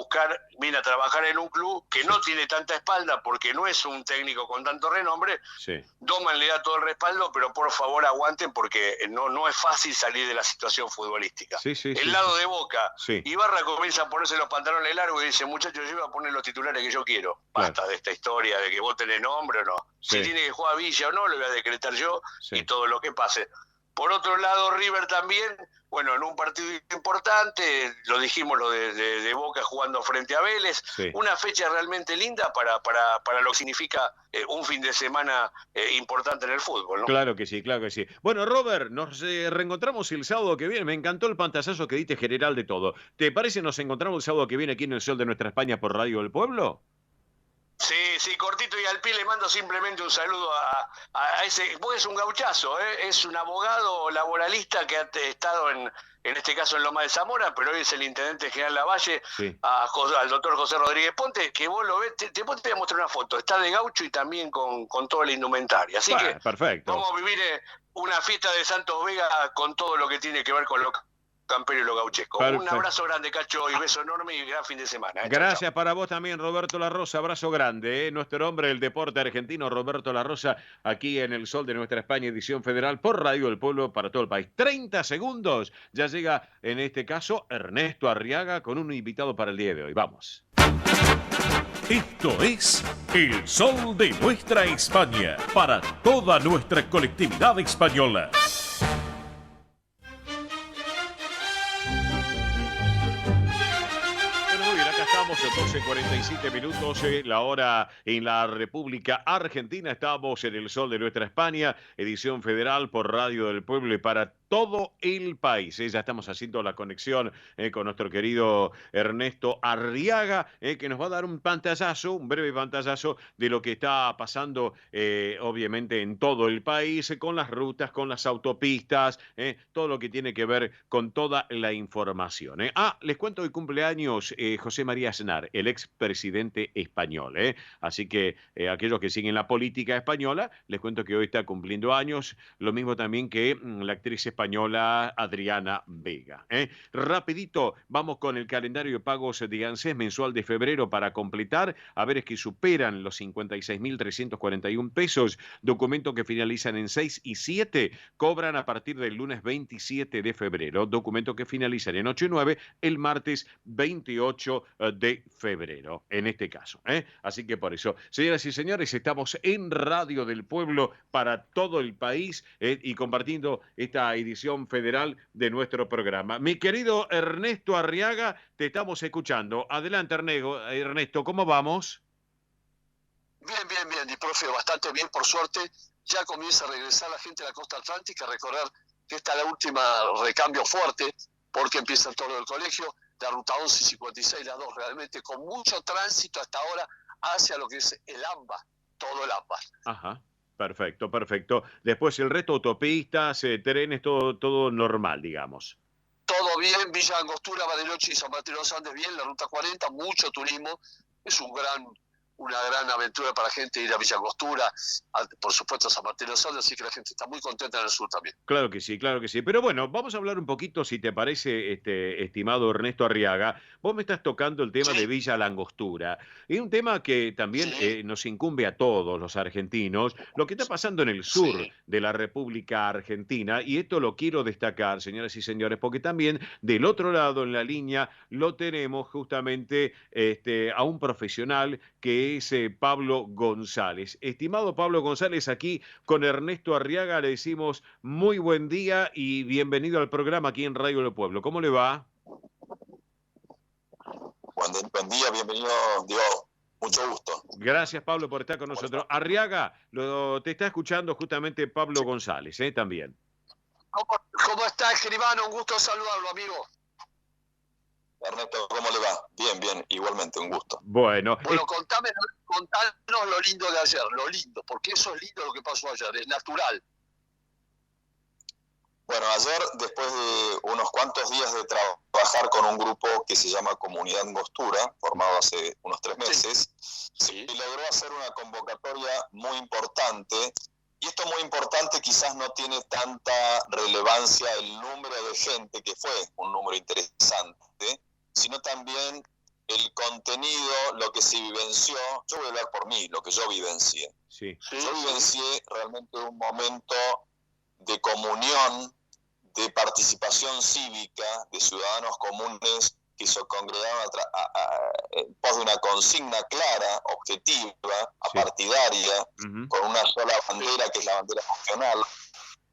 trabajar en un club que no tiene tanta espalda porque no es un técnico con tanto renombre. Sí, Doman le da todo el respaldo, pero por favor aguanten porque no es fácil salir de la situación futbolística. sí. El lado de Boca, Sí. Ibarra comienza a ponerse los pantalones largos y dice, muchachos, yo voy a poner los titulares que yo quiero. Basta de esta historia de que vos tenés nombre o no. Sí. Si tiene que jugar Villa o no, lo voy a decretar yo Sí. y todo lo que pase. Por otro lado, River también, bueno, en un partido importante, lo dijimos, lo de Boca jugando frente a Vélez, Sí. una fecha realmente linda para lo que significa un fin de semana importante en el fútbol, ¿no? Claro que sí, claro que sí. Bueno, Robert, nos reencontramos el sábado que viene. Me encantó el pantallazo que diste general de todo. ¿Te parece nos encontramos el sábado que viene aquí en el Sol de Nuestra España por Radio del Pueblo? Sí, cortito y al pie le mando simplemente un saludo a ese, porque es un gauchazo, es un abogado laboralista que ha estado en este caso en Loma de Zamora, pero hoy es el intendente general Lavalle, Sí. al doctor José Rodríguez Ponte, que vos lo ves, te voy a mostrar una foto, está de gaucho y también con toda la indumentaria, así que Perfecto. vamos a vivir una fiesta de Santos Vega con todo lo que tiene que ver con lo campero y lo gauchesco. Un Perfecto. abrazo grande, Cacho, y beso enorme y gran fin de semana. Chau, Gracias para vos también, Roberto La Rosa. Abrazo grande. Nuestro hombre del deporte argentino, Roberto La Rosa, aquí en el Sol de Nuestra España, edición federal, por Radio del Pueblo para todo el país. 30 segundos. Ya llega, en este caso, Ernesto Arriaga con un invitado para el día de hoy. Vamos. Esto es El Sol de Nuestra España, para toda nuestra colectividad española. Muy bien, acá estamos, 12:47 minutos, la hora en la República Argentina. Estamos en el Sol de Nuestra España, edición federal por Radio del Pueblo y para todo el país. Ya estamos haciendo la conexión con nuestro querido Ernesto Arriaga, que nos va a dar un pantallazo, un breve pantallazo de lo que está pasando, obviamente, en todo el país, con las rutas, con las autopistas, todo lo que tiene que ver con toda la información. Les cuento hoy cumpleaños José María Aznar, el expresidente español. Así que aquellos que siguen la política española, les cuento que hoy está cumpliendo años, lo mismo también que la actriz española Adriana Vega. Rapidito, vamos con el calendario de pagos de ANSES mensual de febrero para completar, a ver, es que superan los 56.341 pesos, documento que finalizan en 6 y 7, cobran a partir del lunes 27 de febrero, documento que finalizan en 8 y 9, el martes 28 de febrero, en este caso. Así que por eso, señoras y señores, estamos en Radio del Pueblo para todo el país y compartiendo esta edición federal de nuestro programa. Mi querido Ernesto Arriaga, te estamos escuchando. Adelante, Ernesto, ¿cómo vamos? Bien, y profe, bastante bien, por suerte. Ya comienza a regresar la gente de la costa atlántica, a recordar que esta es la última recambio fuerte, porque empieza todo el colegio, la ruta 11 y 56, las dos, realmente con mucho tránsito hasta ahora hacia lo que es el AMBA, todo el AMBA. Ajá. Perfecto. Después el resto, autopistas, trenes, todo normal, digamos. Todo bien, Villa Angostura, Bariloche y San Martín de los Andes bien, la ruta 40, mucho turismo, es una gran aventura para la gente ir a Villa Angostura, por supuesto a San Martín de los Andes, así que la gente está muy contenta en el sur también. Claro que sí. Pero bueno, vamos a hablar un poquito, si te parece, estimado Ernesto Arriaga. Vos me estás tocando el tema de Villa La Angostura. Es un tema que también nos incumbe a todos los argentinos, lo que está pasando en el sur de la República Argentina, y esto lo quiero destacar, señoras y señores, porque también del otro lado en la línea lo tenemos justamente a un profesional que es Pablo González. Estimado Pablo González, aquí con Ernesto Arriaga le decimos muy buen día y bienvenido al programa aquí en Radio del Pueblo. ¿Cómo le va? Buen día, bienvenido, Diego. Mucho gusto. Gracias, Pablo, por estar con nosotros. Arriaga, te está escuchando justamente Pablo González, también. ¿Cómo está, escribano? Un gusto saludarlo, amigo. Ernesto, ¿cómo le va? Bien, igualmente, un gusto. Bueno, contanos lo lindo de ayer, lo lindo, porque eso es lindo lo que pasó ayer, es natural. Bueno, ayer, después de unos cuantos días de trabajar con un grupo que se llama Comunidad Angostura, formado hace unos 3 meses, se logró hacer una convocatoria muy importante. Y esto muy importante, quizás no tiene tanta relevancia el número de gente, que fue un número interesante, sino también el contenido, lo que se vivenció. Yo voy a hablar por mí, lo que yo vivencié. Yo vivencié realmente un momento de comunión, de participación cívica, de ciudadanos comunes que se congregaron en pos de una consigna clara, objetiva, apartidaria, con una sola bandera, que es la bandera nacional.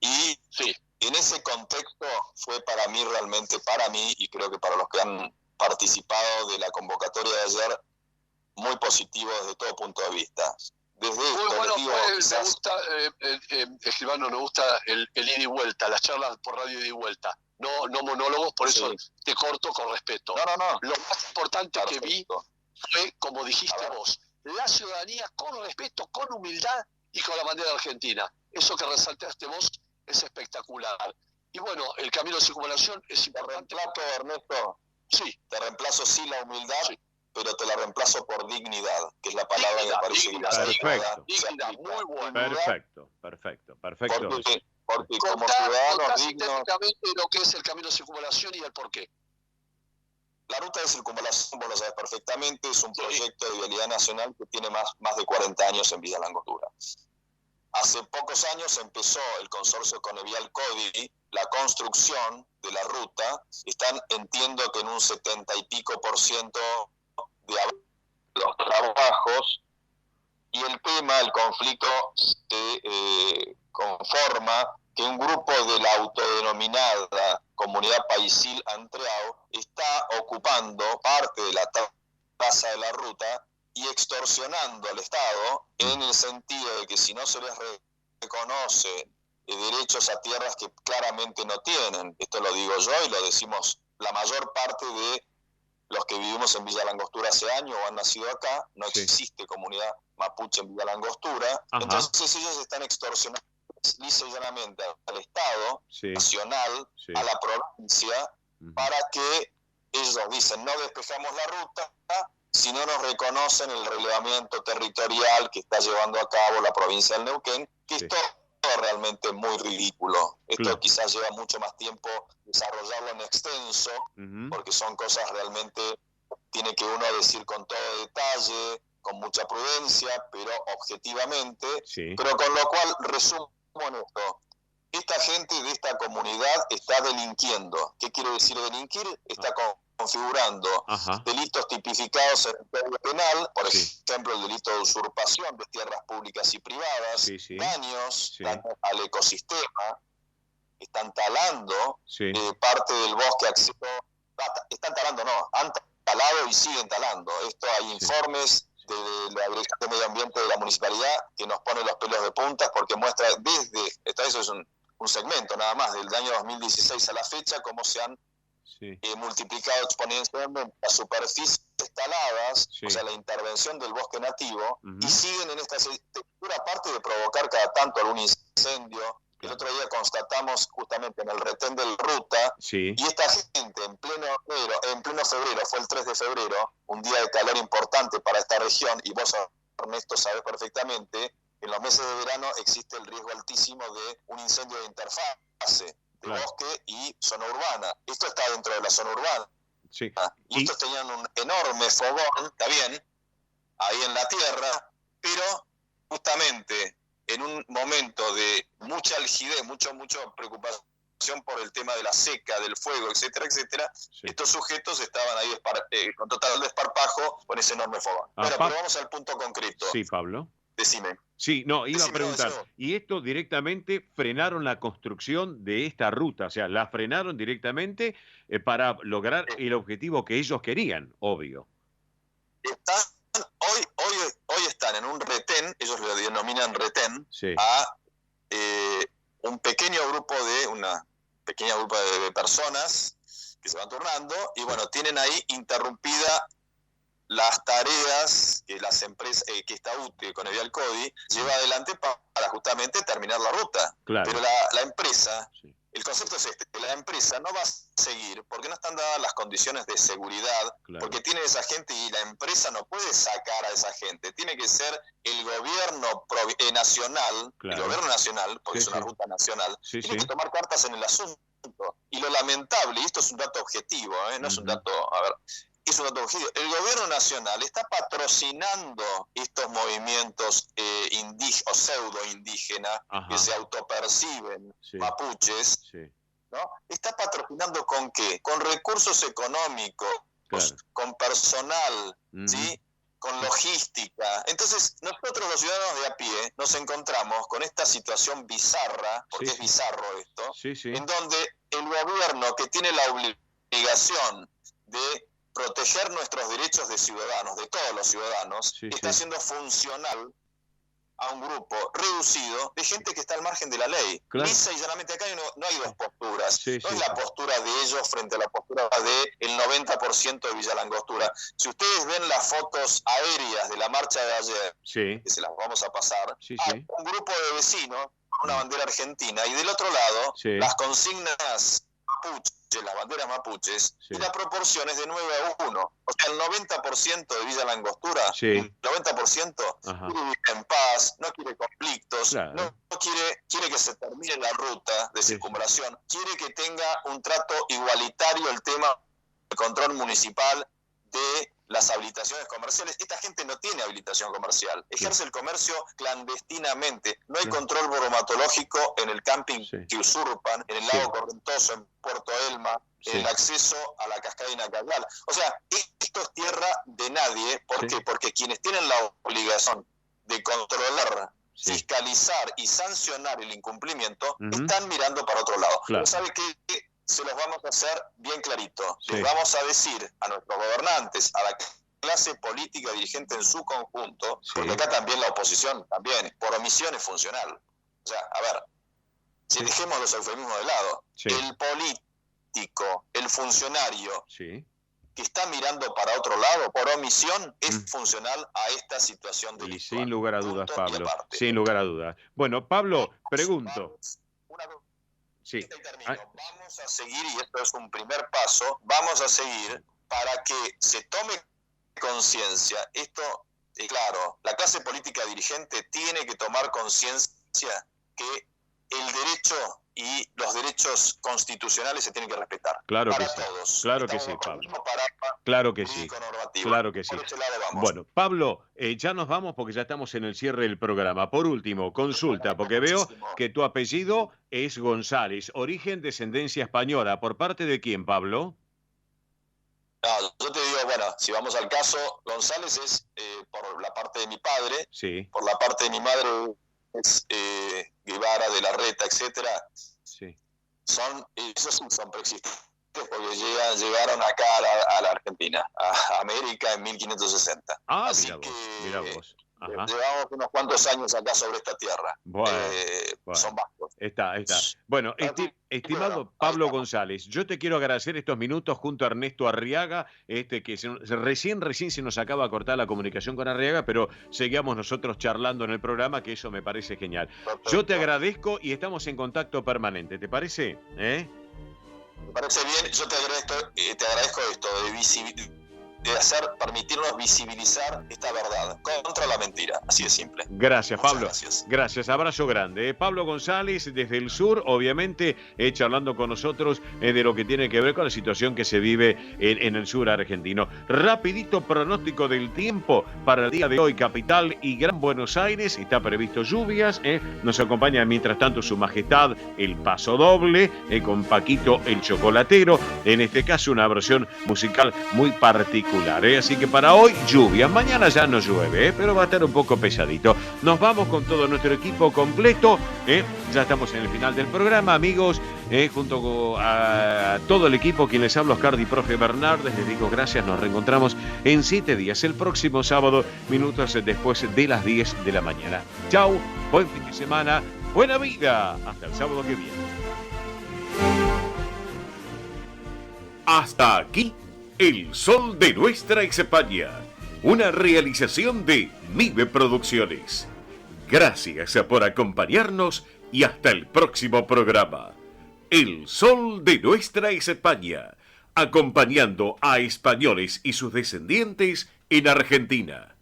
Y en ese contexto fue para mí, y creo que para los que han participado de la convocatoria de ayer, muy positivo desde todo punto de vista. Desde esto, bueno, digo, me gusta, escribano, me gusta el ida y vuelta, las charlas por radio ida y vuelta. No monólogos, por eso te corto con respeto. No. Lo más importante que vi fue, como dijiste vos, la ciudadanía con respeto, con humildad y con la bandera argentina. Eso que resaltaste vos es espectacular. Y bueno, el camino de circunvalación es importante. Te reemplazo, Ernesto. Te reemplazo la humildad, pero te la reemplazo por dignidad, que es la palabra que me parece que más dignidad, muy bueno. Perfecto. Porque como ciudadanos dignos... técnicamente lo que es el camino de circunvalación y el porqué. La ruta de circunvalación, vos lo sabés perfectamente, es un proyecto de vialidad nacional que tiene más de 40 años en Villa La Angostura. Hace pocos años empezó el consorcio Conevial Codi, la construcción de la ruta. Entiendo que en un 70 y pico % de los trabajos, y el conflicto se conforma que un grupo de la autodenominada Comunidad Paisil Antreao está ocupando parte de la traza de la ruta y extorsionando al Estado, en el sentido de que si no se les reconoce derechos a tierras que claramente no tienen. Esto lo digo yo y lo decimos la mayor parte de los que vivimos en Villa Langostura hace años o han nacido acá. No existe comunidad mapuche en Villa Langostura. Ajá. Entonces ellos están extorsionando lisa y llanamente al Estado nacional, a la provincia, para que ellos dicen, no despejamos la ruta si no nos reconocen el relevamiento territorial que está llevando a cabo la provincia del Neuquén, que es todo realmente muy ridículo. Esto quizás lleva mucho más tiempo desarrollarlo en extenso, porque son cosas realmente, tiene que uno decir con todo detalle, con mucha prudencia, pero objetivamente, pero con lo cual resumo en esto. Esta gente de esta comunidad está delinquiendo. ¿Qué quiere decir delinquir? Está configurando delitos tipificados en el Código Penal, por ejemplo el delito de usurpación de tierras públicas y privadas, daños al ecosistema, están talando parte del bosque están talando, no, han talado y siguen talando. Esto hay informes de la Dirección de Medio Ambiente de la Municipalidad que nos pone los pelos de punta porque muestra eso es un segmento nada más, del año 2016 a la fecha, cómo se han multiplicado exponencialmente las superficies taladas, o sea, la intervención del bosque nativo, y siguen en esta textura, aparte de provocar cada tanto algún incendio. El otro día constatamos justamente en el retén del Ruta, y esta gente en pleno febrero, fue el 3 de febrero, un día de calor importante para esta región, y vos, Ernesto, sabés perfectamente, en los meses de verano existe el riesgo altísimo de un incendio de interfase de bosque y zona urbana. Esto está dentro de la zona urbana. Y estos tenían un enorme fogón, está bien, ahí en la tierra, pero justamente en un momento de mucha algidez, mucha preocupación por el tema de la seca, del fuego, etcétera, etcétera, estos sujetos estaban ahí con total desparpajo con ese enorme fogón. Bueno, pero vamos al punto concreto. Sí, Pablo. Decime. Sí, no, iba a preguntar. Y esto directamente frenaron la construcción de esta ruta, o sea, la frenaron directamente para lograr el objetivo que ellos querían, obvio. Hoy están en un retén, ellos lo denominan retén, a una pequeña grupo de personas que se van turnando y bueno, tienen ahí interrumpida las tareas que las empresas que esta UTE con el Vialcodi lleva adelante para justamente terminar la ruta. Pero la empresa, el concepto es este, que la empresa no va a seguir porque no están dadas las condiciones de seguridad, porque tiene esa gente y la empresa no puede sacar a esa gente, tiene que ser el gobierno nacional, el gobierno nacional, porque es una ruta nacional, tiene que tomar cartas en el asunto. Y lo lamentable, y esto es un dato objetivo, no es un dato, es un dato objetivo, el gobierno nacional está patrocinando estos movimientos o pseudo-indígenas que se autoperciben mapuches, ¿no? Está patrocinando ¿con qué? Con recursos económicos, con personal, ¿sí? Con logística. Entonces, nosotros los ciudadanos de a pie nos encontramos con esta situación bizarra, porque es bizarro esto, en donde el gobierno que tiene la obligación de proteger nuestros derechos de ciudadanos, de todos los ciudadanos, está siendo funcional a un grupo reducido de gente que está al margen de la ley. Lisa y llanamente acá no hay dos posturas. No es la postura de ellos frente a la postura del 90% de Villa Langostura. Si ustedes ven las fotos aéreas de la marcha de ayer, que se las vamos a pasar, hay un grupo de vecinos con una bandera argentina y del otro lado las consignas mapuches, las banderas mapuches, y la proporción es de 9-1. O sea, el 90% de Villa Langostura, el 90% quiere vivir en paz, no quiere conflictos, no quiere que se termine la ruta de circunvalación, quiere que tenga un trato igualitario el tema del control municipal de las habilitaciones comerciales. Esta gente no tiene habilitación comercial, ejerce el comercio clandestinamente, no hay control bromatológico en el camping que usurpan, en el lago Correntoso, en Puerto Elma, en el acceso a la cascada Inacayal. O sea, esto es tierra de nadie. ¿Por qué? Porque quienes tienen la obligación de controlar, fiscalizar y sancionar el incumplimiento están mirando para otro lado. Pero ¿sabe qué? Se los vamos a hacer bien clarito. Les vamos a decir a nuestros gobernantes, a la clase política dirigente en su conjunto, porque acá también la oposición, también, por omisión es funcional. O sea, a ver, Si dejemos los eufemismos de lado, Sí. el político, el funcionario Sí. que está mirando para otro lado, por omisión, es funcional a esta situación Y delictual. sin lugar a dudas, Punto y Pablo. aparte. Sin lugar a dudas. Bueno, Pablo, pregunto. Sí. Vamos a seguir, y esto es un primer paso, vamos a seguir para que se tome conciencia. Esto, claro, la clase política dirigente tiene que tomar conciencia que el derecho y los derechos constitucionales se tienen que respetar. Claro para que sí. todos. Claro que Estamos sí, con el Pablo. mismo paraguas Claro que sí. jurídico normativo. Claro que sí. Por ese lado vamos. Bueno, Pablo, ya nos vamos porque ya estamos en el cierre del programa. Por último, consulta, porque veo que tu apellido es González, origen descendencia española. ¿Por parte de quién, Pablo? No, yo te digo, bueno, si vamos al caso, González es por la parte de mi padre, Sí, por la parte de mi madre es Guevara, de la Reta, etcétera. sí. Esos sí son preexistentes porque llegaron acá a la Argentina, a América en 1560. Ah, Así mira vos, que mira vos. Ajá. llevamos unos cuantos años acá sobre esta tierra. Bueno, Son vascos. Está. Bueno, estimado Pablo González, yo te quiero agradecer estos minutos junto a Ernesto Arriaga, que recién se nos acaba de cortar la comunicación con Arriaga, pero seguíamos nosotros charlando en el programa, que eso me parece genial. Yo te agradezco y estamos en contacto permanente, ¿te parece? Me parece bien, yo te agradezco esto de permitirnos visibilizar esta verdad contra la mentira, así de simple. Gracias, Muchas Pablo. Gracias. Abrazo grande. Pablo González, desde el sur, obviamente, charlando con nosotros de lo que tiene que ver con la situación que se vive en el sur argentino. Rapidito pronóstico del tiempo para el día de hoy, capital y Gran Buenos Aires. Está previsto lluvias. Nos acompaña mientras tanto su majestad, el Paso Doble, con Paquito el Chocolatero. En este caso, una versión musical muy particular. Así que para hoy, lluvia. Mañana ya no llueve, pero va a estar un poco pesadito. Nos vamos con todo nuestro equipo completo. Ya estamos en el final del programa, amigos. Junto a todo el equipo, quien les habla, Oscar Di Profe Bernardes, les digo gracias. Nos reencontramos en 7 días, el próximo sábado, minutos después de las 10 de la mañana. Chau, buen fin de semana, buena vida. Hasta el sábado que viene. Hasta aquí, El Sol de Nuestra España, una realización de MIBE Producciones. Gracias por acompañarnos y hasta el próximo programa. El Sol de Nuestra España, acompañando a españoles y sus descendientes en Argentina.